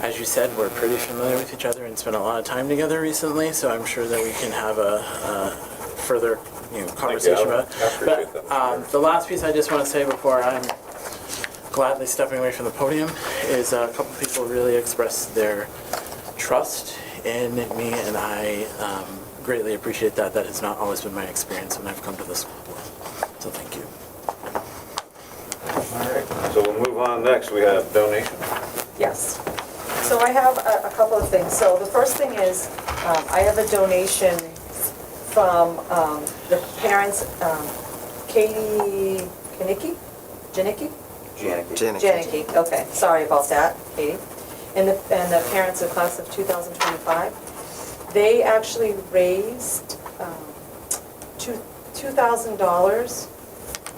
as you said, we're pretty familiar with each other and spent a lot of time together recently, so I'm sure that we can have a further conversation about it. But the last piece I just want to say before I'm gladly stepping away from the podium is a couple people really expressed their trust in me, and I greatly appreciate that. That has not always been my experience when I've come to the school board. So thank you. All right, so we'll move on next. We have donations. Yes. So I have a couple of things. So the first thing is, I have a donation from the parents, Katie Janicki, okay, sorry about that, Katie. And the parents of class of 2025. They actually raised $2,000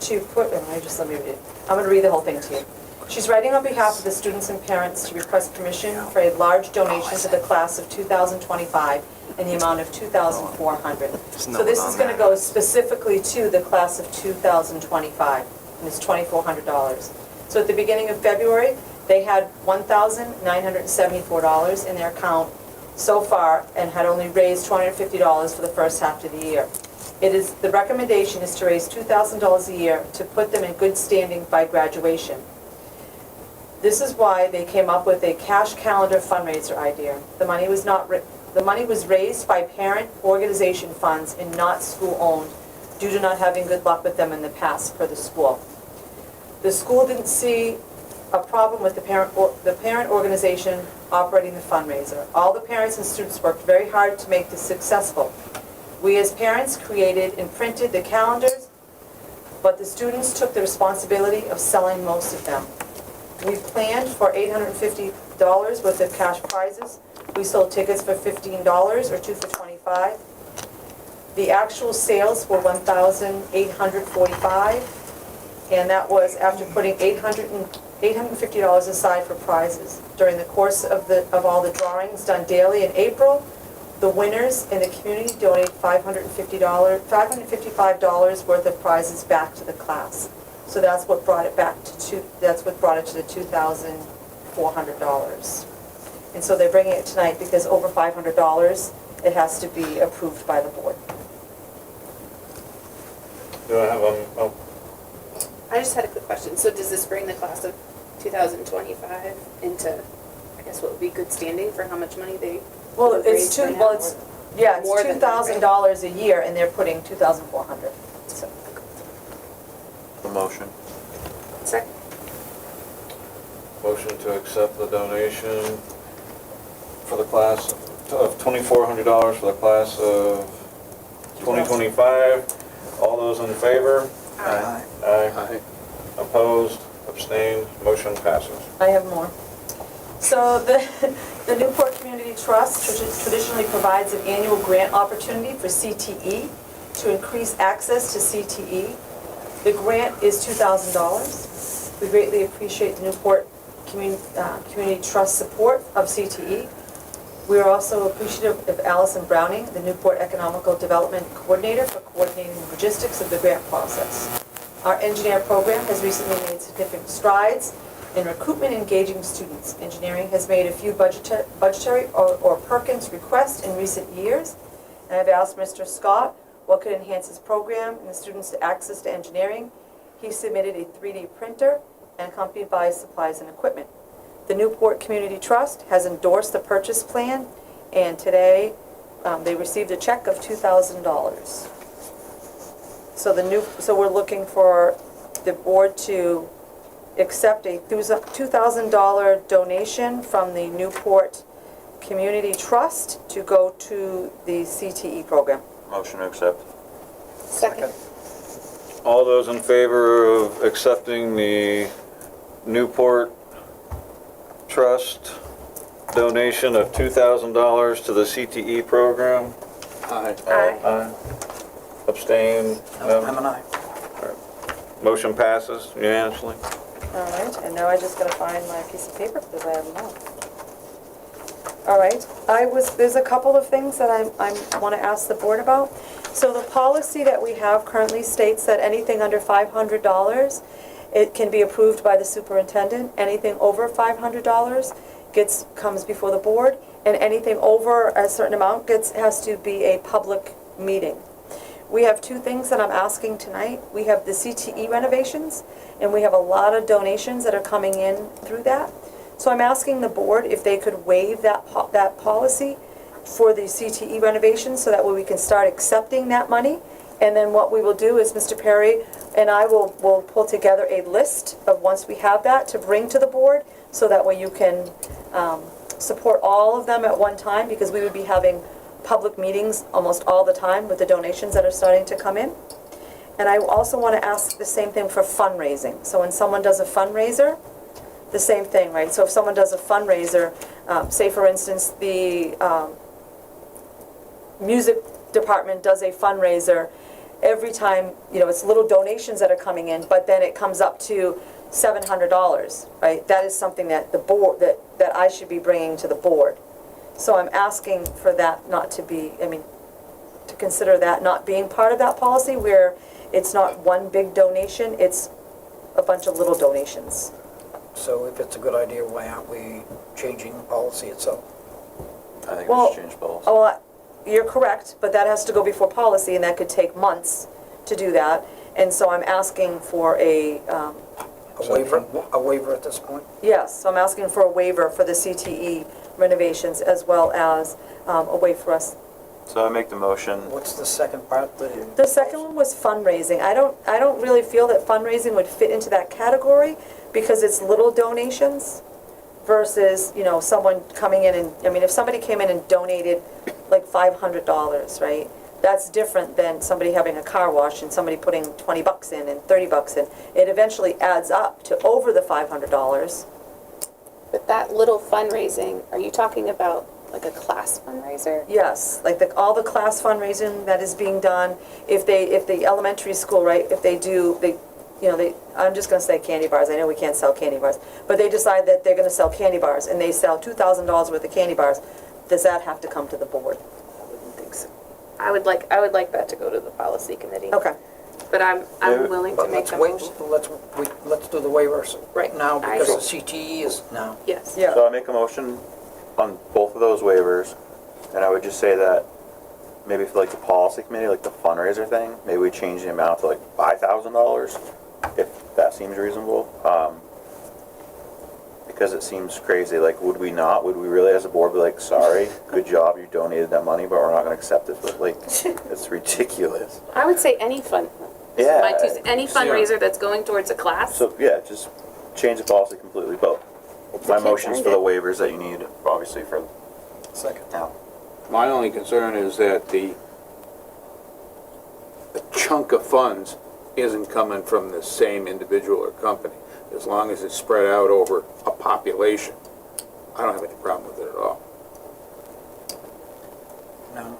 to put, let me read it. I'm going to read the whole thing to you. She's writing on behalf of the students and parents to request permission for a large donation to the class of 2025 in the amount of $2,400. So this is going to go specifically to the class of 2025, and it's $2,400. So at the beginning of February, they had $1,974 in their account so far and had only raised $250 for the first half of the year. The recommendation is to raise $2,000 a year to put them in good standing by graduation. This is why they came up with a cash calendar fundraiser idea. The money was the money was raised by parent organization funds and not school-owned due to not having good luck with them in the past for the school. The school didn't see a problem with the parent organization operating the fundraiser. All the parents and students worked very hard to make this successful. We as parents created and printed the calendars, but the students took the responsibility of selling most of them. We planned for $850 worth of cash prizes. We sold tickets for $15 or 2 for $25. The actual sales were $1,845, and that was after putting $850 aside for prizes. During the course of all the drawings done daily in April, the winners in the community donated $555 worth of prizes back to the class. So that's what brought it back to that's what brought it to the $2,400. And so they're bringing it tonight because over $500, it has to be approved by the board. Do I have I just had a quick question. So does this bring the class of 2025 into, I guess, what would be good standing for how much money they Well, have it's raised by now? it's More than that, right? $2,000 a year, and they're putting $2,400. So The motion. Second. motion to accept the donation for the class of $2,400 for the class of 2025. All those in favor? Aye. Aye. Opposed, abstained, motion passes. I have more. So the Newport Community Trust traditionally provides an annual grant opportunity for CTE to increase access to CTE. The grant is $2,000. We greatly appreciate the Newport Community Trust support of CTE. We are also appreciative of Allison Browning, the Newport Economical Development Coordinator, for coordinating the logistics of the grant process. Our engineer program has recently made significant strides in recruitment and engaging students. Engineering has made a few budgetary or Perkins requests in recent years, and I've asked Mr. Scott what could enhance his program and the students' access to engineering. He submitted a 3D printer and accompanied by supplies and equipment. The Newport Community Trust has endorsed the purchase plan, and today they received a check of $2,000. So we're looking for the board to accept a $2,000 donation from the Newport Community Trust to go to the CTE program. Motion to accept. Second. All those in favor of accepting the Newport Trust donation of $2,000 to the CTE program? Aye. Aye. Abstain? No? I'm an aye. Motion passes unanimously. All right, and now I just gotta find my piece of paper because I have them all. All right, there's a couple of things that I want to ask the board about. So the policy that we have currently states that anything under $500, it can be approved by the superintendent. Anything over $500 comes before the board, and anything over a certain amount has to be a public meeting. We have two things that I'm asking tonight. We have the CTE renovations, and we have a lot of donations that are coming in through that. So I'm asking the board if they could waive that policy for the CTE renovations, so that way we can start accepting that money. And then what we will do is Mr. Perry and I will pull together a list of, once we have that, to bring to the board, so that way you can support all of them at one time, because we would be having public meetings almost all the time with the donations that are starting to come in. And I also want to ask the same thing for fundraising. So when someone does a fundraiser, the same thing, right? So if someone does a fundraiser, say for instance, the music department does a fundraiser, every time, it's little donations that are coming in, but then it comes up to $700, right? That is something that the board, that I should be bringing to the board. So I'm asking for that not to be, to consider that not being part of that policy, where it's not one big donation, it's a bunch of little donations. So if it's a good idea, why aren't we changing the policy itself? I think Well, we should change policy. Well, you're correct, but that has to go before policy, and that could take months to do that. And so I'm asking for a A waiver at this point? Yes, so I'm asking for a waiver for the CTE renovations as well as a way for us. So I make the motion. What's the second part? The second one was fundraising. I don't really feel that fundraising would fit into that category because it's little donations versus, you know, someone coming in and, I mean, if somebody came in and donated like $500, right? That's different than somebody having a car wash and somebody putting 20 bucks in and 30 bucks in. It eventually adds up to over the $500. But that little fundraising, are you talking about like a class fundraiser? Yes, like all the class fundraising that is being done, if the elementary school, right, if they do, I'm just gonna say candy bars, I know we can't sell candy bars, but they decide that they're gonna sell candy bars and they sell $2,000 worth of candy bars, does that have to come to the board? I wouldn't think so. I would like that to go to the policy committee. Okay. But I'm willing to make the motion. Let's do the waivers Right. now I because agree. the CTE is now. Yes. Yeah. So I make a motion on both of those waivers, and I would just say that maybe for like the policy committee, like the fundraiser thing, maybe we change the amount to like $5,000, if that seems reasonable. Because it seems crazy, like would we really as a board be like, sorry, good job, you donated that money, but we're not gonna accept it, but like, it's ridiculous. I would say any Yeah. any fundraiser that's going towards a class. So, yeah, just change the policy completely, but my motion's for the waivers that you need, obviously, for Second. now. My only concern is that the chunk of funds isn't coming from the same individual or company. As long as it's spread out over a population, I don't have any problem with it at all. Now,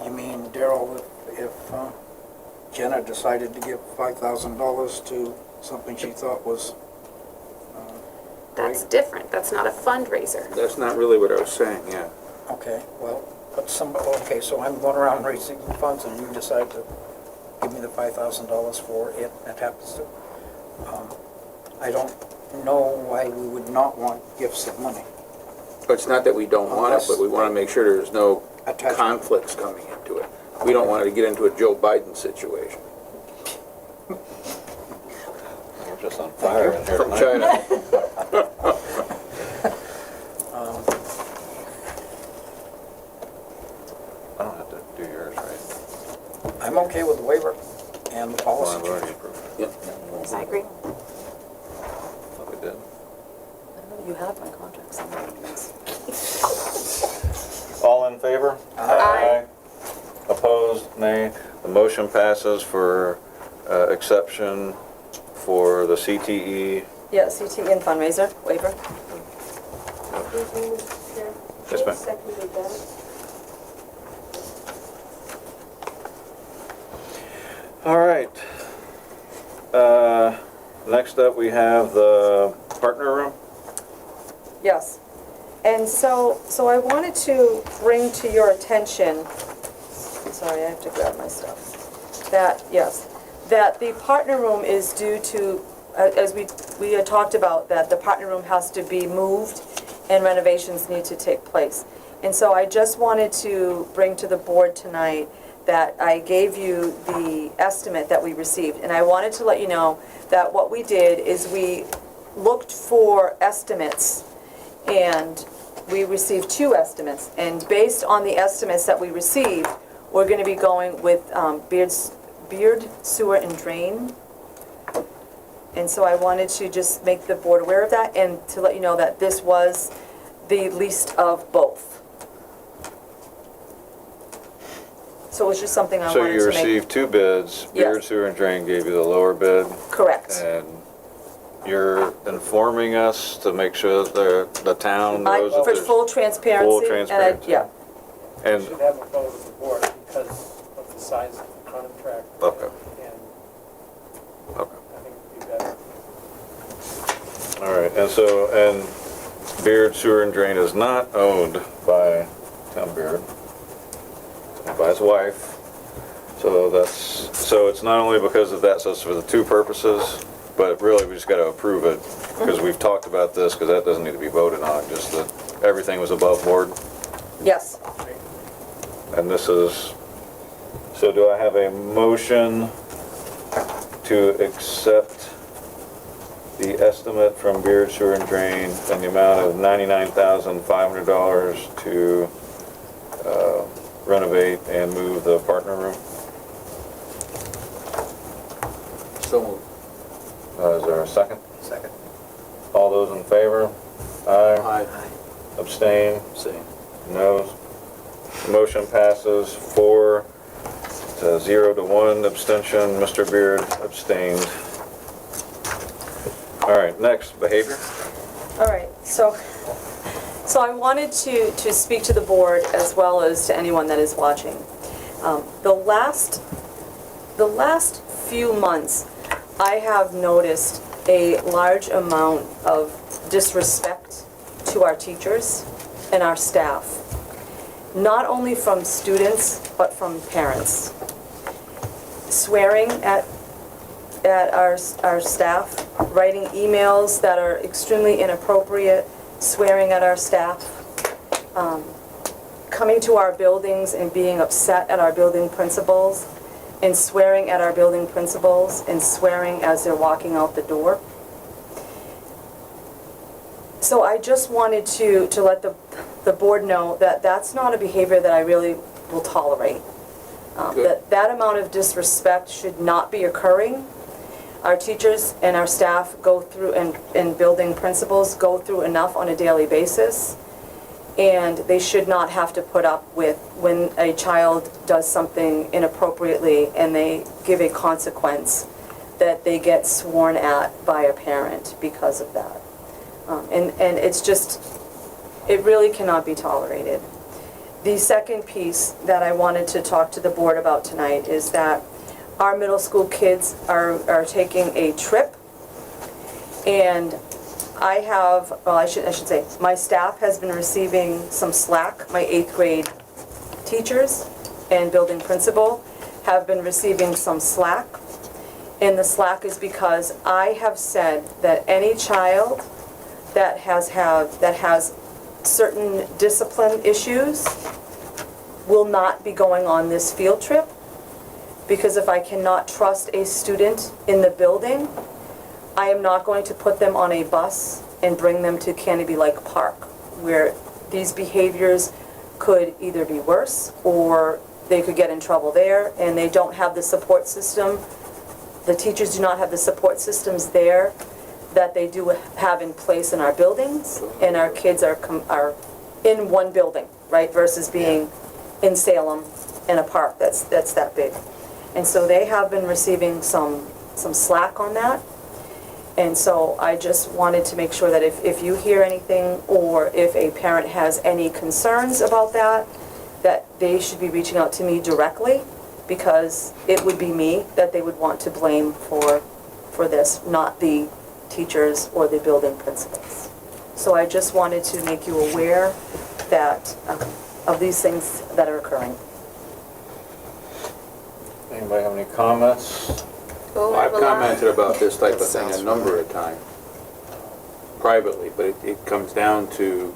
you mean, Daryl, if Jenna decided to give $5,000 to something she thought was That's different. That's not a fundraiser. That's not really what I was saying, yeah. okay, well, but okay, so I'm going around raising funds and you decide to give me the $5,000 for it, that happens to. I don't know why we would not want gifts of money. It's not that we don't want it, but we want to make sure there's no Attachment. conflicts coming into it. We don't want to get into a Joe Biden situation. We're just on fire in here From tonight. China. I don't have to do yours, right? I'm okay with the waiver and the Well, policy I've already change. approved it. Yep. I agree. Thought we did. You have my contract somewhere. All in favor? Aye. Opposed? Nay. The motion passes for exception for the CTE. Yeah, CTE and fundraiser, waiver. Yes, ma'am. All right. Next up, we have the partner room. Yes. And so I wanted to bring to your attention, sorry, I have to grab my stuff, that the partner room is due to, as we had talked about, that the partner room has to be moved and renovations need to take place. And so I just wanted to bring to the board tonight that I gave you the estimate that we received. And I wanted to let you know that what we did is we looked for estimates and we received 2 estimates. And based on the estimates that we received, we're gonna be going with Beard Sewer and Drain. And so I wanted to just make the board aware of that and to let you know that this was the least of both. So it was just something I So wanted you to make. received 2 bids. Yes. Beard, Sewer, and Drain gave you the lower bid. Correct. And you're informing us to make sure that the town knows that For there's full transparency. full and transparency. Yeah, And, Should have a vote of the board because of the size of the contract, okay, and okay. I think it'd be better. All right, and so, and Beard Sewer and Drain is not owned by Tom Beard, it's owned by his wife. So it's not only because of that, so it's for the 2 purposes, but really we just gotta approve it, because we've talked about this, because that doesn't need to be voted on, just that everything was above board. yes. And this is, so do I have a motion to accept the estimate from Beard Sewer and Drain in the amount of $99,500 to renovate and move the partner room. So moved. Is there a second? Second. All those in favor? Aye. Aye. Abstain? Same. Noes? Motion passes 4 to 0 to 1 abstention. Mr. Beard abstained. All right, next, behavior. All right, so I wanted to speak to the board as well as to anyone that is watching. The last few months, I have noticed a large amount of disrespect to our teachers and our staff, not only from students, but from parents. Swearing at our staff, writing emails that are extremely inappropriate, swearing at our staff, coming to our buildings and being upset at our building principals, and swearing at our building principals, and swearing as they're walking out the door. So I just wanted to let the board know that that's not a behavior that I really will tolerate. That amount of disrespect should not be occurring. Our teachers and our staff go through, and building principals go through enough on a daily basis, and they should not have to put up with when a child does something inappropriately and they give a consequence that they get sworn at by a parent because of that. And it's just, it really cannot be tolerated. The second piece that I wanted to talk to the board about tonight is that our middle school kids are taking a trip, and I have, well, I should say, my staff has been receiving some slack. My 8th grade teachers and building principal have been receiving some slack, and the slack is because I have said that any child that has certain discipline issues will not be going on this field trip, because if I cannot trust a student in the building, I am not going to put them on a bus and bring them to Canopy Lake Park, where these behaviors could either be worse or they could get in trouble there, and they don't have the support system. The teachers do not have the support systems there that they do have in place in our buildings, and our kids are in one building, right, versus being in Salem in a park that's that big. And so they have been receiving some slack on that. And so I just wanted to make sure that if you hear anything, or if a parent has any concerns about that they should be reaching out to me directly, because it would be me that they would want to blame for this, not the teachers or the building principals. So I just wanted to make you aware that of these things that are occurring. Anybody have any comments? I've commented about this type of thing a number of times, privately, but it comes down to,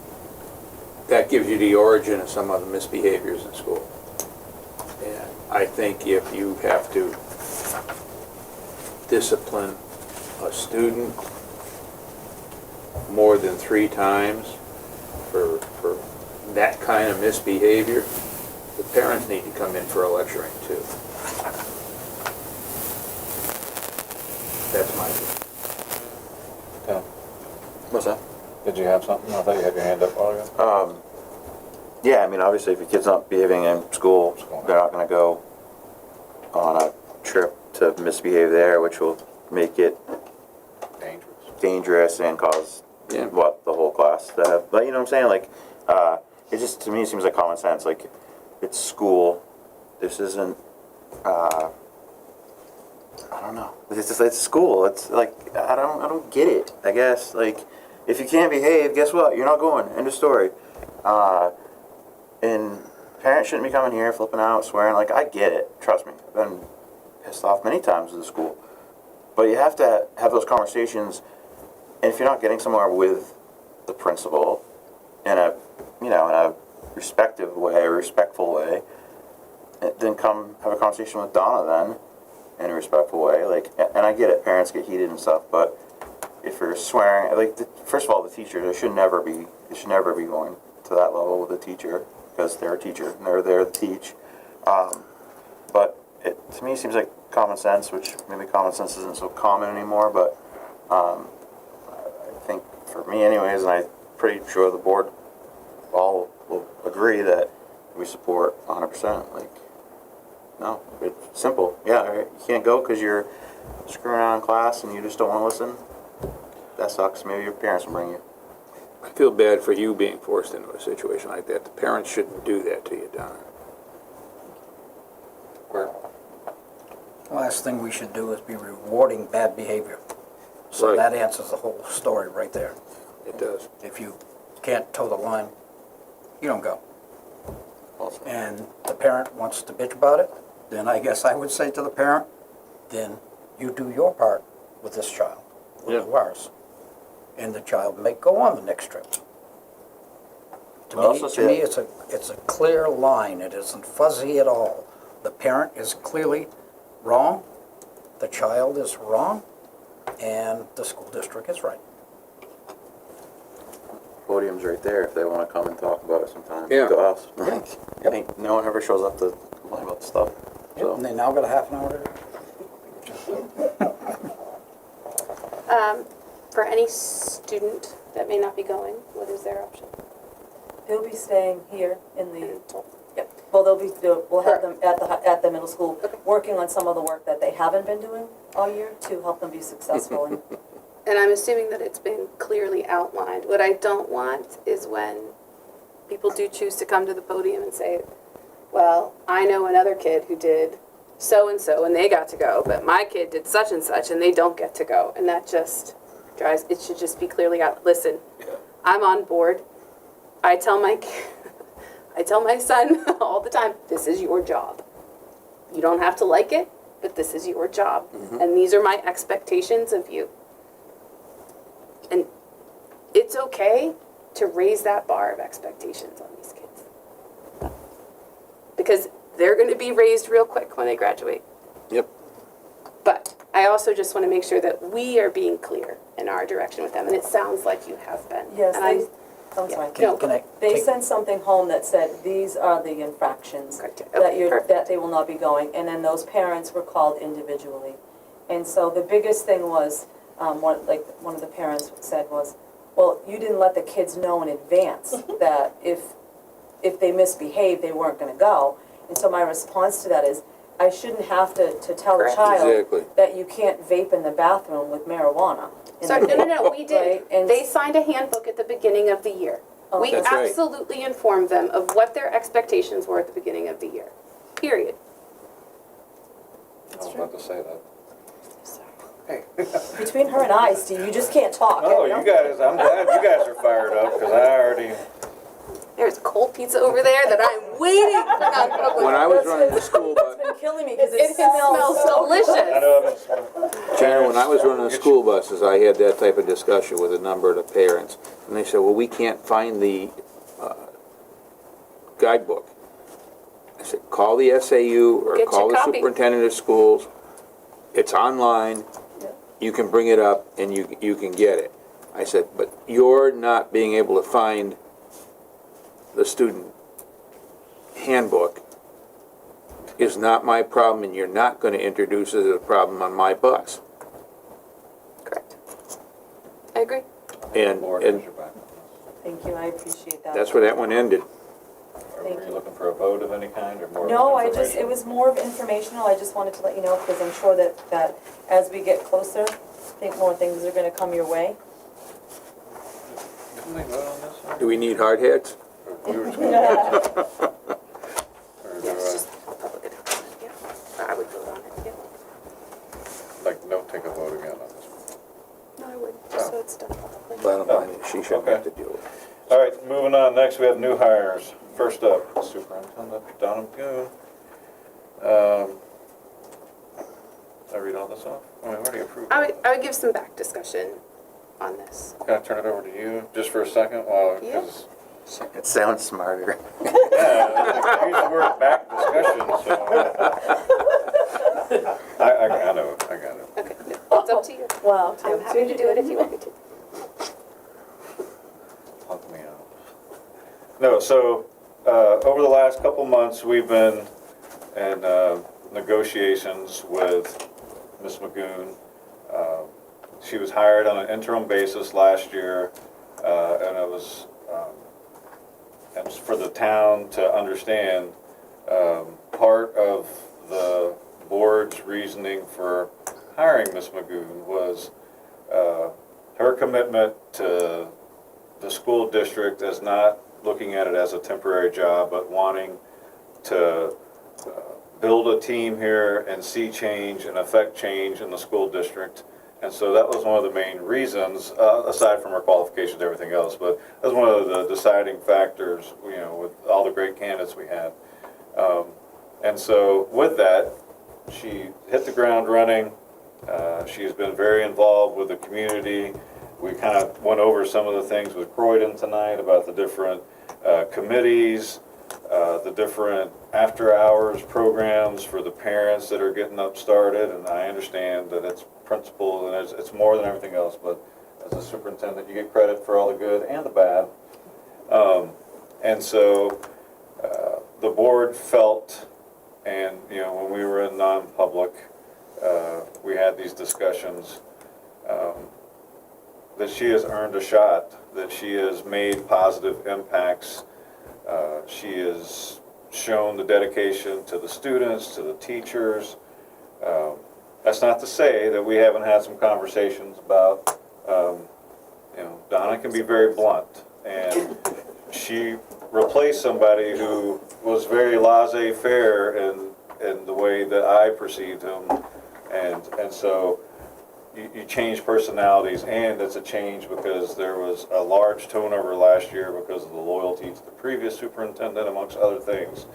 that gives you the origin of some of the misbehaviors in school. And I think if you have to discipline a student more than 3 times for that kind of misbehavior, the parents need to come in for a lecturing too. That's my view. Okay. What's that? Did you have something? I thought you had your hand up a while ago. Yeah, I mean, obviously, if your kid's not behaving in school, they're not gonna go on a trip to misbehave there, which will make it dangerous and cause, Yeah. what, the whole class to have, but you know what I'm saying, like, it just, to me, it seems like common sense, like, it's school, this isn't, I don't know, it's just, it's school, it's like, I don't get it, I guess, like, if you can't behave, guess what, you're not going, end of story. And parents shouldn't be coming here flipping out, swearing, like, I get it, trust me, I've been pissed off many times with the school, but you have to have those conversations, and if you're not getting somewhere with the principal in a, you know, in a respectful way, then come have a conversation with Donna then, in a respectful way, like, and I get it, parents get heated and stuff, but if you're swearing, like, first of all, the teacher, it should never be going to that level with a teacher, because they're a teacher, and they're there to teach. But it, to me, seems like common sense, which maybe common sense isn't so common anymore, but I think for me anyways, and I'm pretty sure the board all will agree that we support 100%. Like, no, it's simple. Yeah, right, you can't go because you're screwing around in class and you just don't want to listen. That sucks. Maybe your parents will bring you. I feel bad for you being forced into a situation like that. The parents shouldn't do that to you, Donna. Last thing we should do is be rewarding bad behavior. So Right. that answers the whole story right there. It does. If you can't toe the line, you don't go. And the parent wants to bitch about it, then I guess I would say to the parent, then you do your part with this child, we'll do ours. And the child may go on the next trip. To me, it's a clear line. It isn't fuzzy at all. The parent is clearly wrong, the child is wrong, and the school district is right. Podium's right there if they want to come and talk about it sometime. Yeah. To us. Ain't no one ever shows up to complain about the stuff. So. And they now got a half an hour to For any student that may not be going, what is their option? They'll be staying here in the, yep, well, we'll have them at the middle school, working on some of the work that they haven't been doing all year to help them be successful. And I'm assuming that it's been clearly outlined. What I don't want is when people do choose to come to the podium and say, well, I know another kid who did so-and-so and they got to go, but my kid did such and such and they don't get to go. And that just drives, it should just be clearly out. Listen, I'm on board. I tell my son all the time, this is your job. You don't have to like it, but this is your job. And these are my expectations of you. And it's okay to raise that bar of expectations on these kids. Because they're going to be raised real quick when they graduate. Yep. But I also just want to make sure that we are being clear in our direction with them, and it sounds like you have been. Yes, and I'm sorry. They sent something home that said, these are the infractions that they will not be going, and then those parents were called individually. And so the biggest thing was, one of the parents said was, well, you didn't let the kids know in advance that if they misbehaved, they weren't gonna go. And so my response to that is, I shouldn't have to tell a child that you can't vape in the bathroom with marijuana. Sorry, no, we did. Right? And they signed a handbook at the beginning of the year. We That's right. absolutely informed them of what their expectations were at the beginning of the year. Period. I was about to say that. between her and I, Steve, you just can't talk. Oh, you guys, I'm glad you guys are fired up, because I already... There's cold pizza over there that I'm waiting for non-public. When I was running the school bus, It's been killing me because It smells delicious. I know I've been... Shannon, when I was running the school buses, I had that type of discussion with a number of the parents. And they said, well, we can't find the guidebook. I said, call the SAU or Get call your the copy. superintendent of schools. It's online. You can bring it up and you can get it. I said, but you're not being able to find the student handbook is not my problem, and you're not going to introduce it as a problem on my bus. Correct. I agree. And Thank you, I appreciate that. that's where that one ended. Are you looking for a vote of any kind, or more? No, it was more of informational, I just wanted to let you know, because I'm sure that as we get closer, I think more things are gonna come your way. Didn't we vote on this one? Do we need hard hats? You were just gonna- Or do Yes, just public announcement, yeah. I would vote on it, yeah. like, no, take a vote again on this one? No, I would, just so it's done publicly. Bottom line is she shouldn't have to deal with it. All right, moving on, next we have new hires. First up, Superintendent Donna Goon. Did I read all this off? Oh, we already approved it. I would give some back discussion on this. Can I turn it over to you just for a second while, Yeah. because, It sounds smarter. yeah, I use the word back discussion, so. I got it. Okay, it's up to you. Wow. want to. I'm happy to do it if you want me to. Punk me out. No, so, over the last couple months, we've been in negotiations with Ms. Magoon. She was hired on an interim basis last year, and it was, and for the town to understand, part of the board's reasoning for hiring Ms. Magoon was her commitment to the school district as not looking at it as a temporary job, but wanting to build a team here and see change and affect change in the school district. And so that was one of the main reasons, aside from her qualifications and everything else, but that was one of the deciding factors, you know, with all the great candidates we had. And so with that, she hit the ground running. She's been very involved with the community. We kind of went over some of the things with Croydon tonight about the different committees, the different after-hours programs for the parents that are getting up started. And I understand that it's principal and it's more than everything else, but as a superintendent, you get credit for all the good and the bad. And so the board felt, and you know, when we were in non-public, we had these discussions, that she has earned a shot, that she has made positive impacts. She has shown the dedication to the students, to the teachers. That's not to say that we haven't had some conversations about, you know, Donna can be very blunt, and she replaced somebody who was very laissez-faire in the way that I perceived him, and so you change personalities, and it's a change because there was a large turnover last year because of the loyalty to the previous superintendent, amongst other things.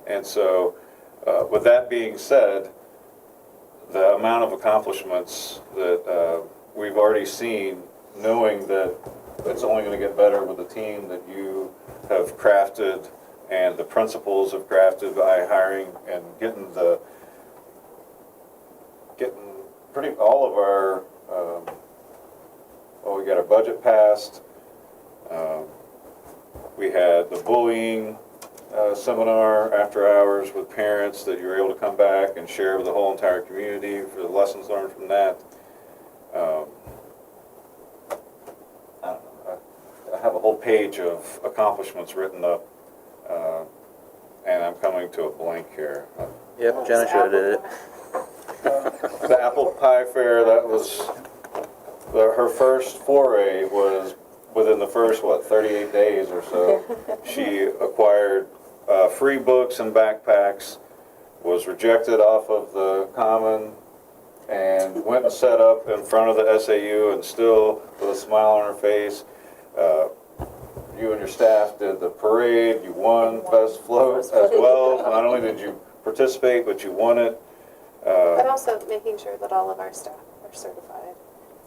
And so, with that being said, the amount of accomplishments that we've already seen, knowing that it's only going to get better with the team that you have crafted and the principals have crafted by hiring and getting pretty all of our, well, we got our budget passed. We had the bullying seminar after hours with parents that you were able to come back and share with the whole entire community for the lessons learned from that. I don't know, I have a whole page of accomplishments written up, and I'm coming to a blank here. Yep, Jenna should have did it. The apple pie fair, that was, her first foray was within the first, 38 days or so. She acquired free books and backpacks, was rejected off of the Common, and went and set up in front of the SAU, and still with a smile on her face. You and your staff did the parade, you won Best Float as well. Not only did you participate, but you won it. But also making sure that all of our staff are certified.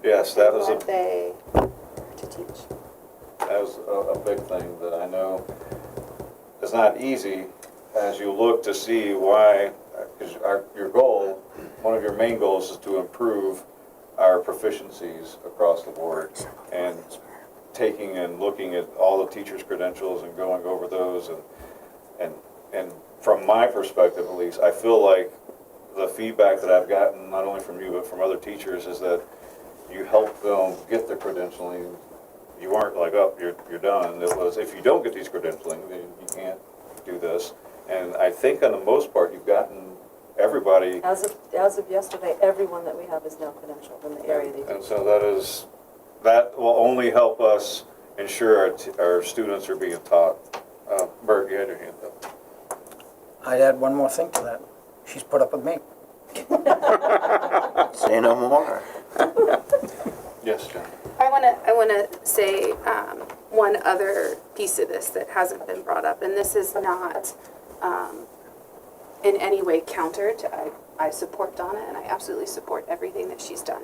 Yes, that was what they are to teach. That was a big thing that I know is not easy as you look to see why, because your goal, one of your main goals is to improve our proficiencies across the board, and taking and looking at all the teachers' credentials and going over those, and from my perspective at least, I feel like the feedback that I've gotten, not only from you but from other teachers, is that you help them get the credentialing. You weren't like, oh, you're done. It was, if you don't get these credentialing, then you can't do this. And I think on the most part, you've gotten everybody. As of yesterday, everyone that we have is now credentialed in the area they do. And so that will only help us ensure our students are being taught. Bert, you had your hand up. I'd add one more thing to that. She's put up with me. Say no more. Yes, John. I want to say one other piece of this that hasn't been brought up, and this is not in any way counter to, I support Donna, and I absolutely support everything that she's done.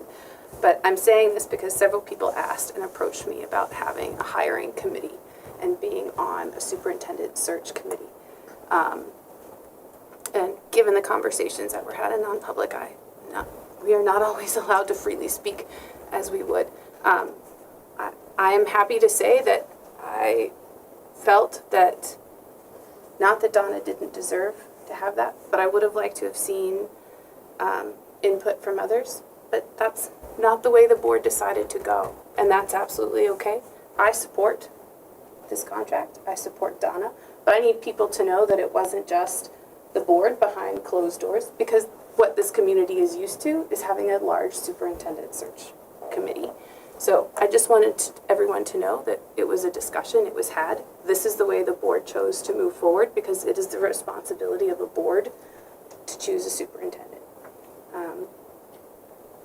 But I'm saying this because several people asked and approached me about having a hiring committee and being on a superintendent search committee. And given the conversations that were had in non-public, we are not always allowed to freely speak as we would. I am happy to say that I felt that, not that Donna didn't deserve to have that, but I would have liked to have seen input from others. But that's not the way the board decided to go, and that's absolutely okay. I support this contract. I support Donna, but I need people to know that it wasn't just the board behind closed doors, because what this community is used to is having a large superintendent search committee. So I just wanted everyone to know that it was a discussion, it was had. This is the way the board chose to move forward, because it is the responsibility of a board to choose a superintendent.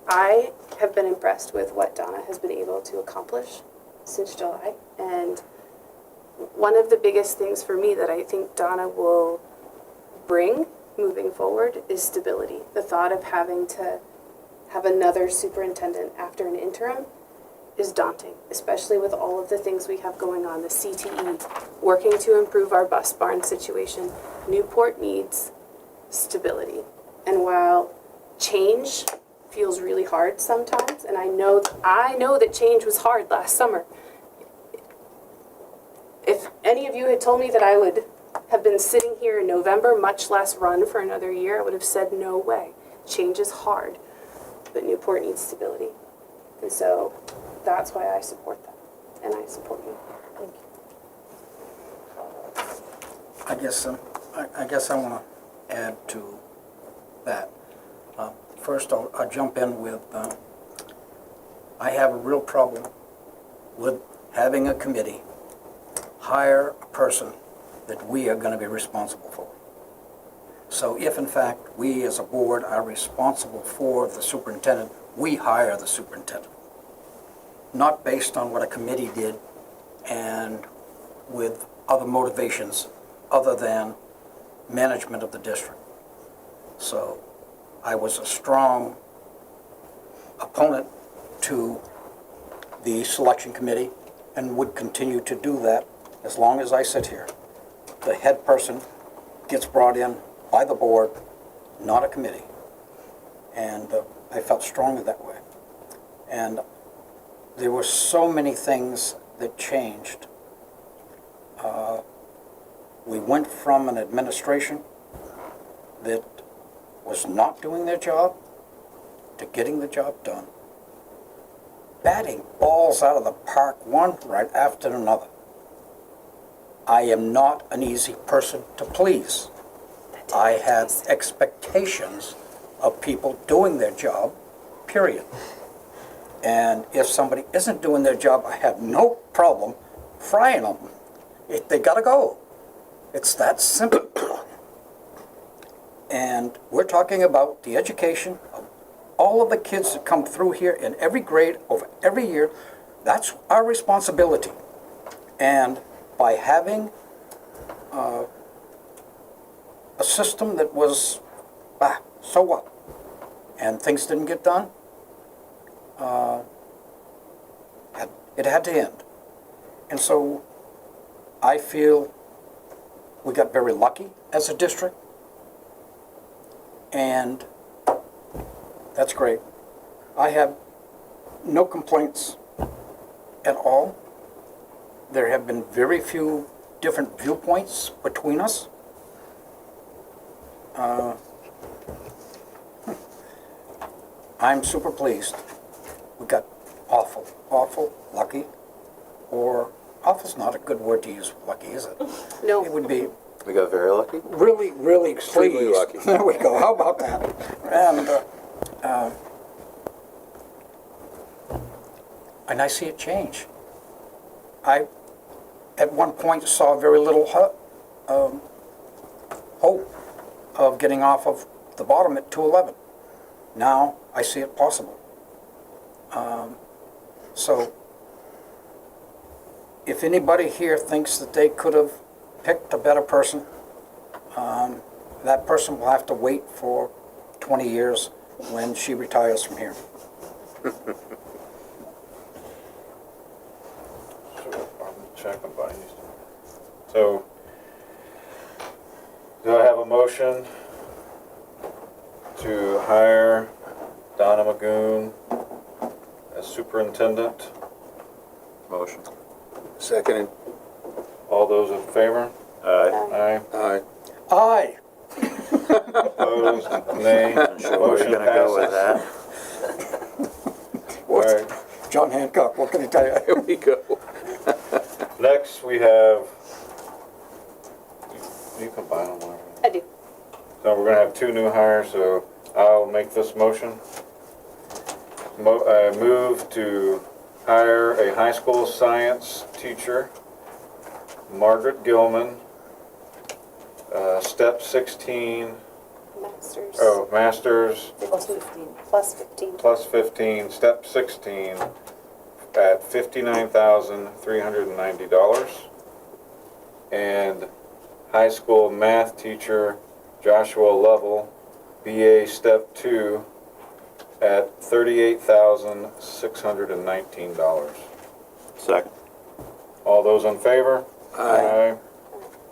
I have been impressed with what Donna has been able to accomplish since July, and one of the biggest things for me that I think Donna will bring moving forward is stability. The thought of having to have another superintendent after an interim is daunting, especially with all of the things we have going on, the CTE, working to improve our bus barn situation. Newport needs stability. And while change feels really hard sometimes, and I know that change was hard last summer. If any of you had told me that I would have been sitting here in November, much less run for another year, I would have said no way. Change is hard, but Newport needs stability. And so that's why I support that, and I support you. Thank you. I guess I want to add to that. First, I'll jump in with, I have a real problem with having a committee hire a person that we are going to be responsible for. So if in fact we as a board are responsible for the superintendent, we hire the superintendent. Not based on what a committee did and with other motivations other than management of the district. So I was a strong opponent to the selection committee and would continue to do that as long as I sit here. The head person gets brought in by the board, not a committee. And I felt strongly that way. And there were so many things that changed. We went from an administration that was not doing their job to getting the job done. Batting balls out of the park one right after another. I am not an easy person to please. I have expectations of people doing their job, period. And if somebody isn't doing their job, I have no problem frying them. If they gotta go. It's that simple. And we're talking about the education of all of the kids that come through here in every grade over every year. That's our responsibility. And by having a system that was, so what? And things didn't get done, it had to end. And so I feel we got very lucky as a district, and that's great. I have no complaints at all. There have been very few different viewpoints between us. I'm super pleased. We got awful lucky, or awful's not a good word to use, lucky, is it? No. It would be We got very lucky. really Extremely pleased. lucky. There we go, how about that? And I see it change. I, at one point, saw very little hope of getting off of the bottom at 211. Now, I see it possible. So, if anybody here thinks that they could have picked a better person, that person will have to wait for 20 years when she retires from here. So, do I have a motion to hire Donna Magoon as superintendent. Motion. Seconded. All those in favor? Aye. Aye. Aye. Aye. Opposed? Nay. Not sure where Motion you're gonna go with passes. that. All right. John Hancock, what can I tell you? Here we go. Next, we have, you combine them, whatever. I do. So we're gonna have 2 new hires, so I'll make this motion. I move to hire a high school science teacher, Margaret Gilman, step 16, Masters. master's Plus 15. Plus 15. plus 15, step 16, at $59,390. And high school math teacher, Joshua Lovell, BA step 2, at $38,619. Second. All those in favor? Aye.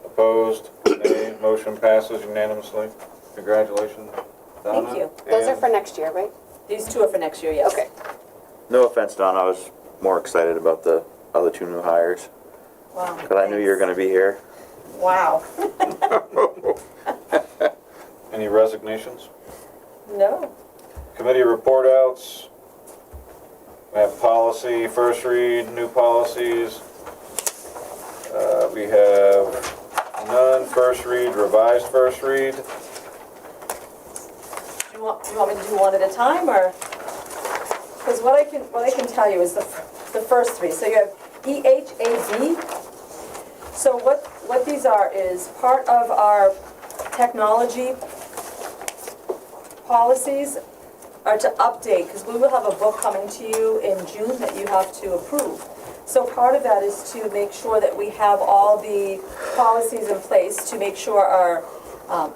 Opposed? Nay. Motion passes unanimously. Congratulations, Donna. Thank you. Those are And for next year, right? These 2 are for next year, yes. Okay. No offense, Don, I was more excited about the other 2 new hires, Wow. because I knew you were gonna be here. Wow. Any resignations? No. Committee report outs. We have policy, first read, new policies. We have none, first read, revised first read. Do you want me to do one at a time, or? Because what I can tell you is the first 3. So you have EHAB. So what these are is part of our technology policies are to update, because we will have a book coming to you in June that you have to approve. So part of that is to make sure that we have all the policies in place to make sure our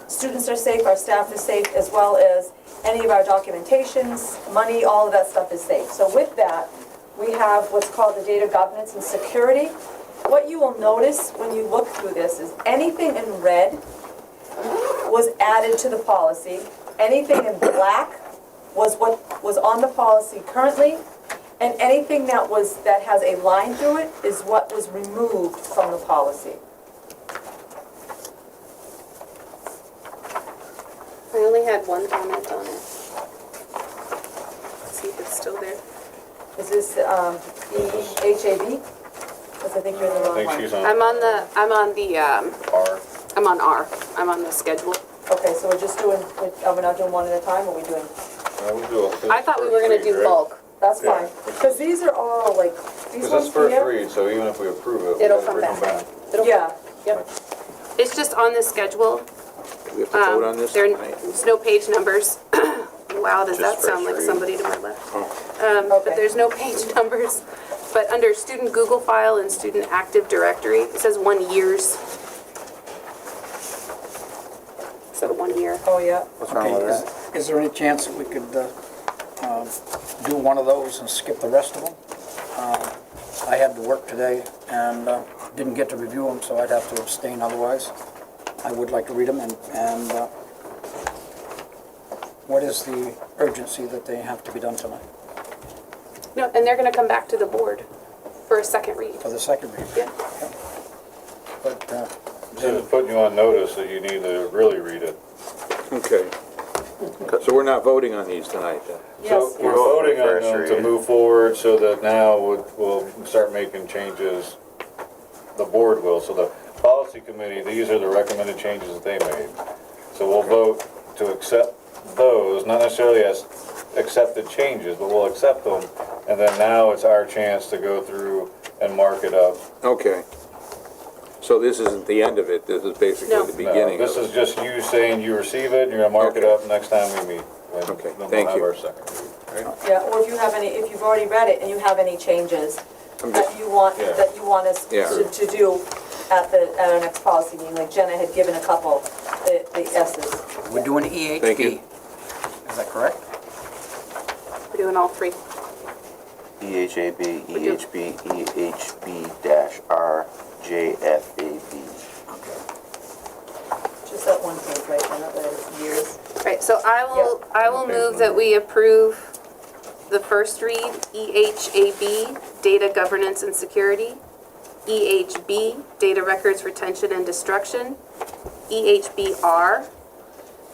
students are safe, our staff is safe, as well as any of our documentations, money, all of that stuff is safe. So with that, we have what's called the data governance and security. What you will notice when you look through this is anything in red was added to the policy. Anything in black was what was on the policy currently, and anything that has a line through it is what was removed from the policy. I only had one comment on it. Let's see if it's still there. Is this EHAB? Because I think you're in the I wrong think one. she's on I'm on R. R. I'm on the schedule. Okay, so we're just doing, are we not doing one at a time, or are we doing? We'll do a I thought we were gonna do bulk. That's Yeah. fine, because these are all like, these Because ones it's first here. read, so even if we approve it, we It'll gotta come bring them back. back. Yeah, yep. It's just on the schedule. We have to vote on this tonight. There's no page numbers. Wow, does Just that sound first like read. somebody to my left? Okay. But there's no page numbers. But under student Google file and student active directory, it says 1 year's. So 1 year. Oh, yeah. What's wrong Okay, with that? is there any chance that we could do one of those and skip the rest of them? I had to work today and didn't get to review them, so I'd have to abstain otherwise. I would like to read them, and what is the urgency that they have to be done tonight No, and they're gonna come back to the board for a second read. for the second reading? Yeah. But Just putting you on notice that you need to really read it. Okay. So we're not voting on these tonight then? So we're voting on First them to read. move forward so that now we'll start making changes. The board will, so the policy committee, these are the recommended changes that they made. So we'll vote to accept those, not necessarily as accepted changes, but we'll accept them. And then now it's our chance to go through and mark it up. Okay. So this isn't the end of it, this is basically No. the beginning No, of this is it? just you saying you receive it, you're gonna mark it Okay. up next time we meet. And Okay, then thank we'll you. have our second read, right? Yeah, or if you have any, if you've already read it and you have any changes I'm just- that you want, Yeah. that you want us Yeah. to do at our next policy meeting, like Jenna had given a couple, the S's. we're doing EHB. Thank you. Is that correct? We're doing all 3. EHAB, EHB, EHB-R, JFAB. Just that one page, right, Jenna, the years. Right, so I will move that we approve the first read, EHAB, Data Governance and Security, EHB, Data Records Retention and Destruction, EHBR,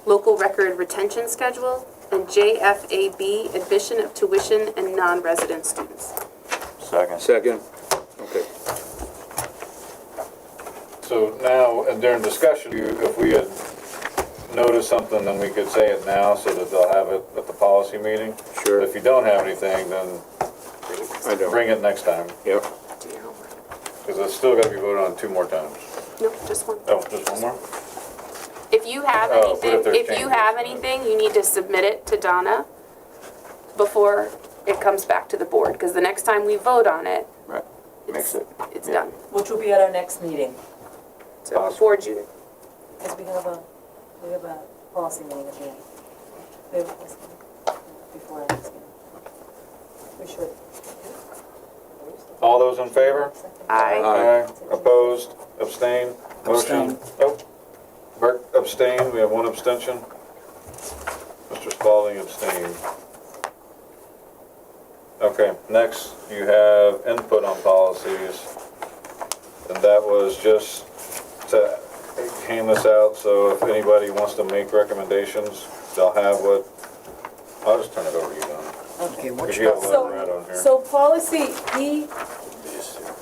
Local Record Retention Schedule, and JFAB, Admission of Tuition and Non-Resident Students. Second. Second. Okay. So now, and during discussion, if we had noticed something, then we could say it now so that they'll have it at the policy meeting. Sure. If you don't have anything, then I don't. bring it next time, Yep. Do your homework. because it's still gotta be voted on 2 more times. No, just one. Oh, just one more? If you have Oh, but anything, if there's if you have changes, anything, you need to submit it to Donna before it comes back to the board, because the next time we vote on it, Right. Makes it. it's Yeah. done. Which will be at our next meeting, So before June. because we have a policy meeting at the end. We have a policy meeting before our next meeting. We should. All those in favor? Aye. Aye. Opposed? Abstained? Motion? Abstain. Oh, Bert abstained, we have 1 abstention. Mr. Spalding abstained. Okay, next you have input on policies. And that was just to hand this out, so if anybody wants to make recommendations, they'll have what, I'll just turn it over to you, Don. Okay, what Because you you have got? a letter right on here. So policy E,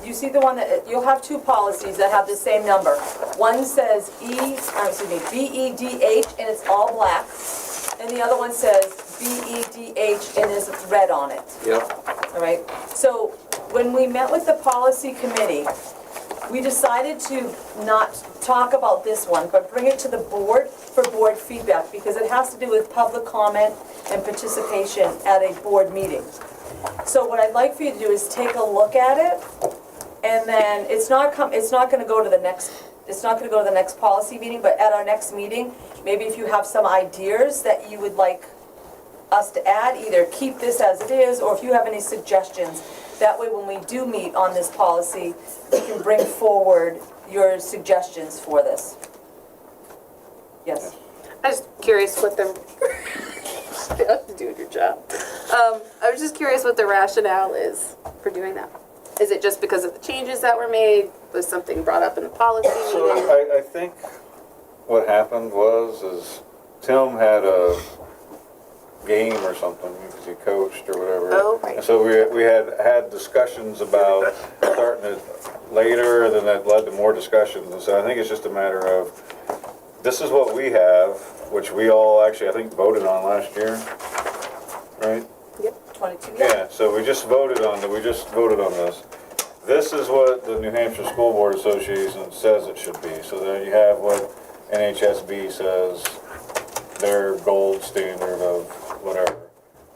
you see the one that, you'll have 2 policies that have the same number. One says BEDH, and it's all black, and the other one says BEDH, and is red on it. Yep. All right, so when we met with the policy committee, we decided to not talk about this one, but bring it to the board for board feedback, because it has to do with public comment and participation at a board meeting. So what I'd like for you to do is take a look at it, and then it's not gonna go to the next policy meeting, but at our next meeting, maybe if you have some ideas that you would like us to add, either keep this as it is, or if you have any suggestions, that way when we do meet on this policy, we can bring forward your suggestions for this. Yes? I was just curious what the, doing your job. I was just curious what the rationale is for doing that. Is it just because of the changes that were made? Was something brought up in the policy So meeting? I think what happened is Tim had a game or something, because he coached or whatever. Oh, right. And so we had discussions about starting it later, then that led to more discussions. And so I think it's just a matter of, this is what we have, which we all actually, I think, voted on last year, right? 22, Yeah, so we just voted on this. This is what the New Hampshire School Board Association says it should be. So then you have what NHSB says, their gold standard of whatever.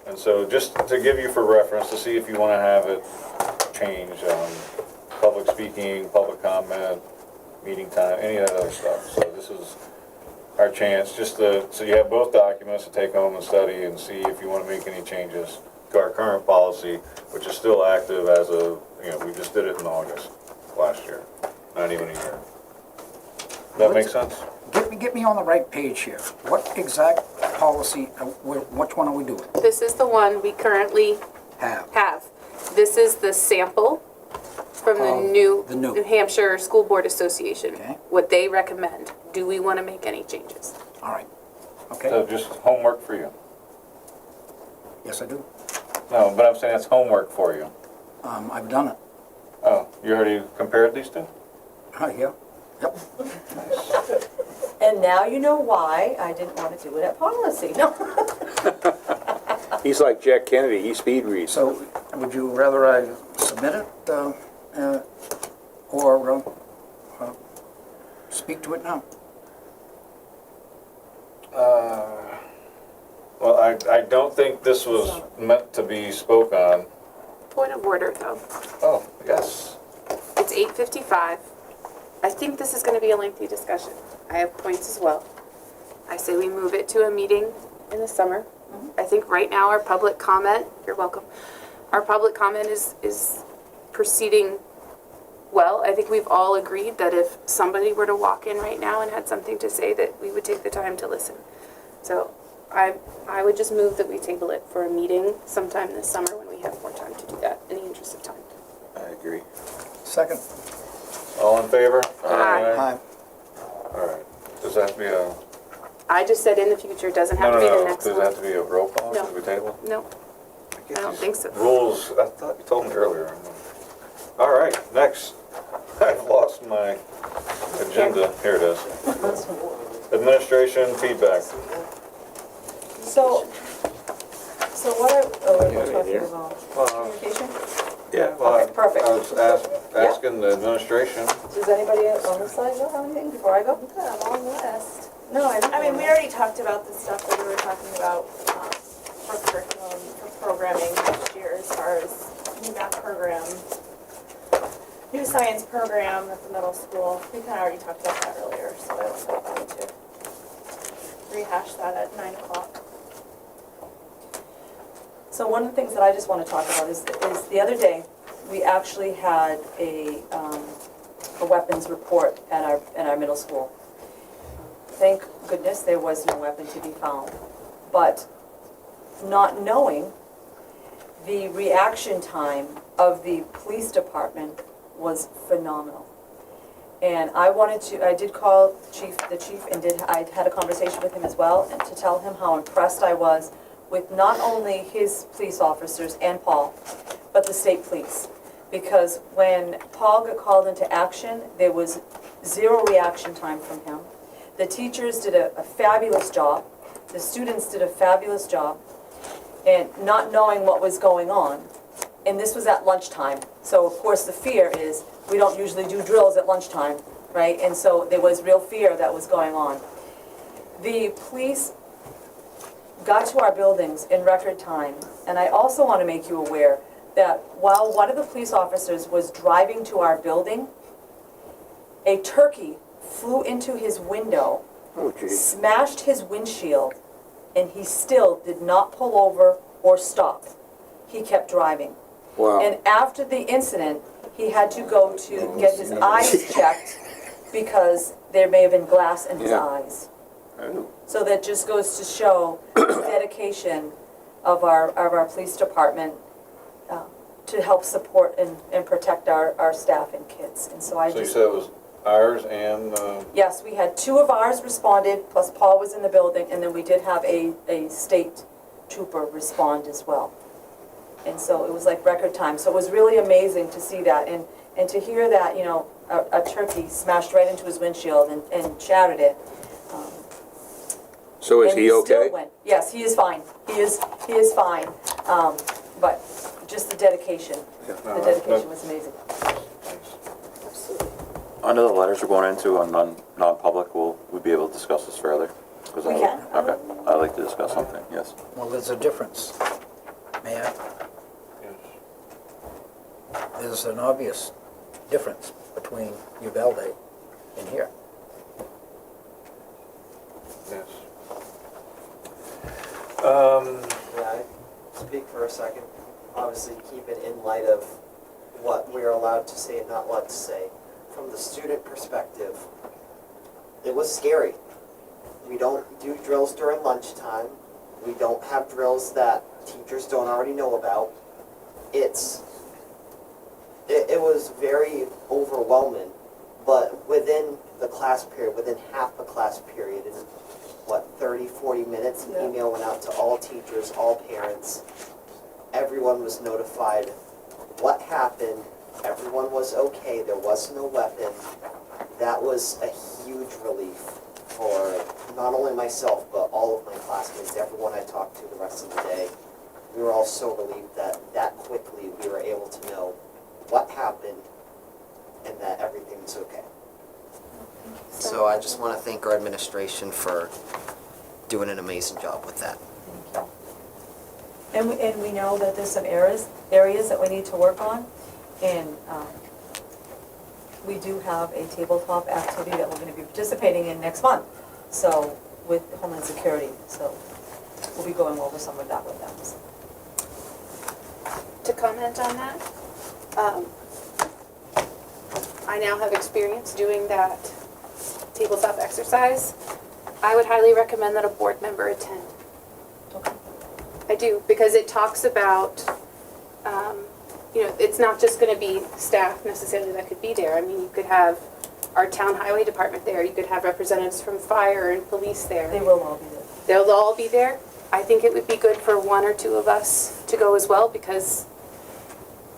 And so just to give you for reference, to see if you want to have it changed, public speaking, public comment, meeting time, any of that other stuff. So this is our chance, just to, so you have both documents to take home and study and see if you want to make any changes to our current policy, which is still active as of, we just did it in August last year, not even a year. That make sense? Get me on the right page here. What exact policy, which one are we doing? This is the one we currently have. This is the sample from the New Hampshire School Board Association. Okay. What they recommend. Do we want to make any changes? All right, okay. So just homework for you. Yes, I do. No, but I'm saying it's homework for you. I've done it. Oh, you already compared these two? Yeah. Yep. And now you know why I didn't want to do it at policy. No. He's like Jack Kennedy, he speed reads. So would you rather I submit it or speak to it now? Well, I don't think this was meant to be spoke on. Point of order, though. Oh, yes. It's 8:55. I think this is going to be a lengthy discussion. I have points as well. I say we move it to a meeting in the summer. I think right now our public comment, you're welcome, our public comment is proceeding well. I think we've all agreed that if somebody were to walk in right now and had something to say, that we would take the time to listen. So I would just move that we table it for a meeting sometime this summer when we have more time to do that, in the interest of time. I agree. Second. All in favor? Aye. All right. Does that have to be a, I just said in the future, it doesn't have to be the next Does one. it have to be a roll call? No. Does we table? No, I don't think so. Rules, I thought you told me earlier. All right, next. I've lost my agenda. Here it is. Administration feedback. So what are we Yeah, talking here. about? Communication? Yeah, well, Okay, perfect. I was asking the administration. Does anybody on this side know anything before I go? A long list. No, I don't. I mean, we already talked about the stuff that we were talking about for curriculum, for programming next year as far as new math program, new science program at the middle school. We kind of already talked about that earlier, so I don't know if I need to rehash that at 9 o'clock. So one of the things that I just want to talk about is the other day, we actually had a weapons report at our middle school. Thank goodness there was no weapon to be found. But not knowing, the reaction time of the police department was phenomenal. And I did call the chief and I had a conversation with him as well, and to tell him how impressed I was with not only his police officers and Paul, but the state police. Because when Paul got called into action, there was zero reaction time from him. The teachers did a fabulous job. The students did a fabulous job. And not knowing what was going on. And this was at lunchtime. So of course the fear is, we don't usually do drills at lunchtime, right? And so there was real fear that was going on. The police got to our buildings in record time. And I also want to make you aware that while one of the police officers was driving to our building, a turkey flew into his window, smashed his windshield, and he still did not pull over or stop. He kept driving. Wow. And after the incident, he had to go to get his eyes checked because there may have been glass in his eyes. So that just goes to show the dedication of our police department to help support and protect our staff and kids. And so I So you just... said it was ours and, Yes, we had 2 of ours responded, plus Paul was in the building, and then we did have a state trooper respond as well. And so it was like record time. So it was really amazing to see that, and to hear that, you know, a turkey smashed right into his windshield and shattered it. So is And he still okay? went. Yes, he is fine. He is fine. But just the dedication, the dedication was amazing. Under the letters we're going into on non-public, will we be able to discuss this further? We can. Okay, I'd like to discuss something, yes. Well, there's a difference. May I? There's an obvious difference between Uvalde and here. yes. May I speak for a second? Obviously, keep it in light of what we're allowed to say and not allowed to say. From the student perspective, it was scary. We don't do drills during lunchtime. We don't have drills that teachers don't already know about. It was very overwhelming, but within the class period, within half a class period, in 30, 40 minutes, an email went out to all teachers, all parents. Everyone was notified what happened. Everyone was okay. There was no weapon. That was a huge relief for not only myself, but all of my classmates, everyone I talked to the rest of the day. We were all so relieved that quickly we were able to know what happened and that everything was okay. So I just want to thank our administration for doing an amazing job with that. And we know that there's some areas that we need to work on, and we do have a tabletop activity that we're going to be participating in next month, so with Homeland Security, so we'll be going over some of that with them. So. To comment on that, I now have experience doing that tabletop exercise. I would highly recommend that a board member attend. I do, because it talks about, it's not just gonna be staff necessarily that could be there. I mean, you could have our town highway department there, you could have representatives from fire and police there. They will all be there. They'll all be there. I think it would be good for one or two of us to go as well, because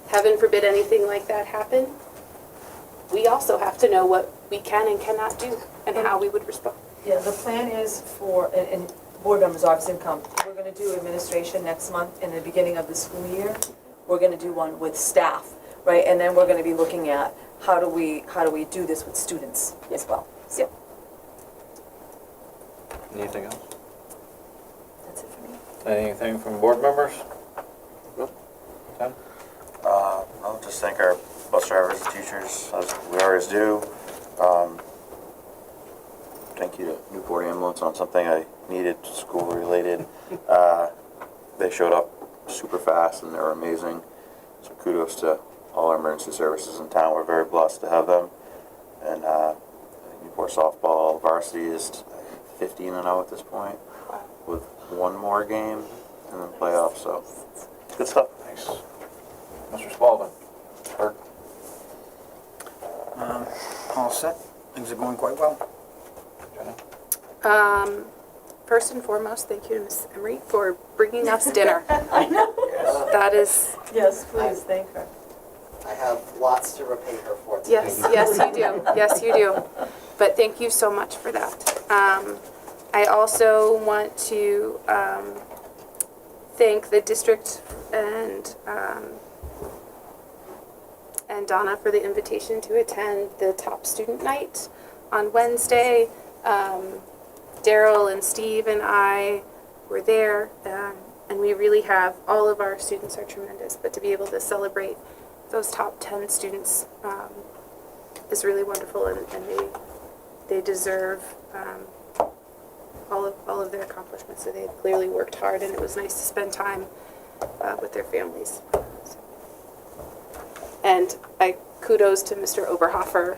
heaven forbid anything like that happen. We also have to know what we can and cannot do and how we would respond. Yeah, the plan is for, and board members obviously come, we're gonna do administration next month in the beginning of the school year. We're gonna do one with staff, right? And then we're gonna be looking at how do we do this with students as well. So Anything else? that's it for me. Anything from board members? Tim? I'll just thank our bus drivers and teachers, as we always do. Thank you to Newport Ambulance on something I needed, school-related. They showed up super fast and they were amazing. So kudos to all our emergency services in town. We're very blessed to have them. And Newport softball varsity is 15 and 0 at this point, with one more game and then playoffs. So good stuff. Nice. Mr. Spalding? Kirk? All set. Things are going quite well. First and foremost, thank you to Ms. Emery for bringing us dinner. I know. That is, Yes, please, thank her. I have lots to repay her for today. yes, you do. Yes, you do. But thank you so much for that. I also want to thank the district and Donna for the invitation to attend the Top Student Night on Wednesday. Daryl and Steve and I were there, and we really have, all of our students are tremendous, but to be able to celebrate those top 10 students is really wonderful, and they deserve all of their accomplishments. So they clearly worked hard, and it was nice to spend time with their families. And kudos to Mr. Oberhofer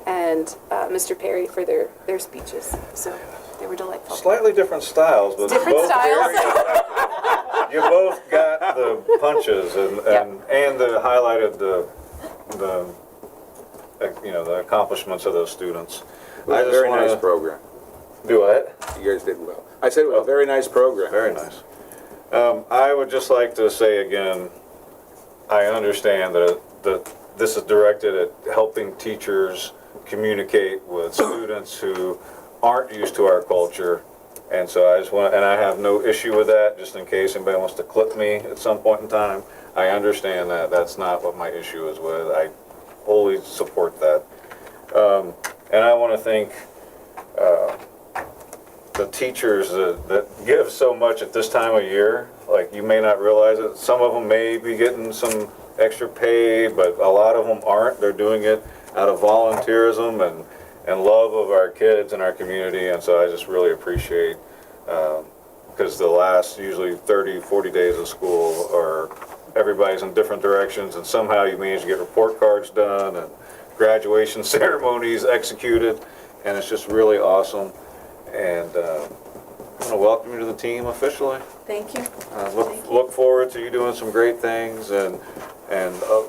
and Mr. Perry for their speeches. So they were delightful. Slightly different styles, but Different both styles. very, you both got the punches and highlighted the the accomplishments of those students. It was a very nice program. Do what? You guys did well. I said it was a very nice program. Very nice. I would just like to say again, I understand that this is directed at helping teachers communicate with students who aren't used to our culture. And so I just want, and I have no issue with that, just in case anybody wants to clip me at some point in time. I understand that. That's not what my issue is with. I wholly support that. And I want to thank the teachers that give so much at this time of year. Like, you may not realize it. Some of them may be getting some extra pay, but a lot of them aren't. They're doing it out of volunteerism and love of our kids and our community. And so I just really appreciate, because the last usually 30, 40 days of school are, everybody's in different directions, and somehow you manage to get report cards done and graduation ceremonies executed, and it's just really awesome. And I want to welcome you to the team officially. Thank you. Look forward to you doing some great things, and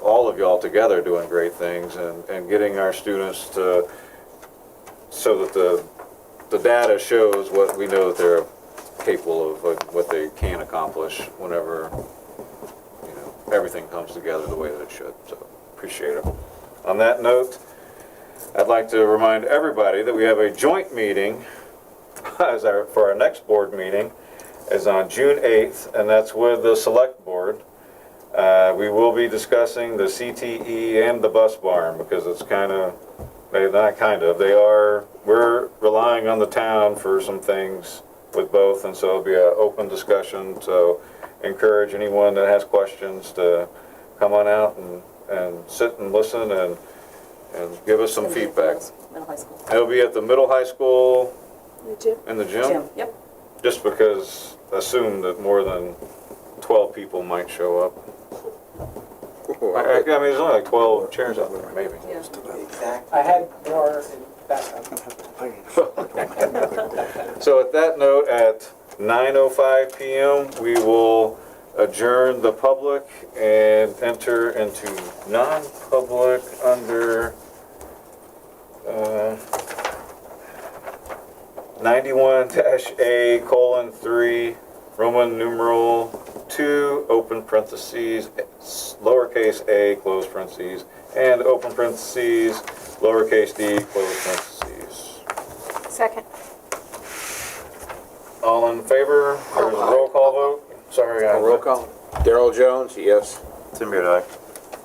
all of y'all together doing great things, and getting our students to, so that the data shows what we know that they're capable of, what they can accomplish whenever everything comes together the way that it should. So appreciate it. On that note, I'd like to remind everybody that we have a joint meeting for our next board meeting is on June 8th, and that's with the select board. We will be discussing the CTE and the bus barn, because it's we're relying on the town for some things with both, and so it'll be an open discussion. So encourage anyone that has questions to come on out and sit and listen and give us some feedback. Middle high school. It'll be at the middle high school. The gym. In the gym? Yep. Just because, assume that more than 12 people might show up. I mean, there's only like 12 chairs out there, maybe. Exactly. I had more in backup. So at that note, at 9:05 PM, we will adjourn the public and enter into non-public under 91-A:3, Roman numeral 2, open parentheses, lowercase a, close parentheses, and open parentheses, lowercase d, close parentheses. Second. All in favor? There's a roll call vote? Sorry, I... Roll call. Darrell Jones, yes. Tim Beard, aye.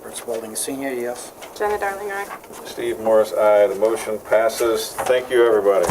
Rich Spalding Senior, yes. Jenna Darling, aye. Steve Morris, aye. The motion passes. Thank you, everybody.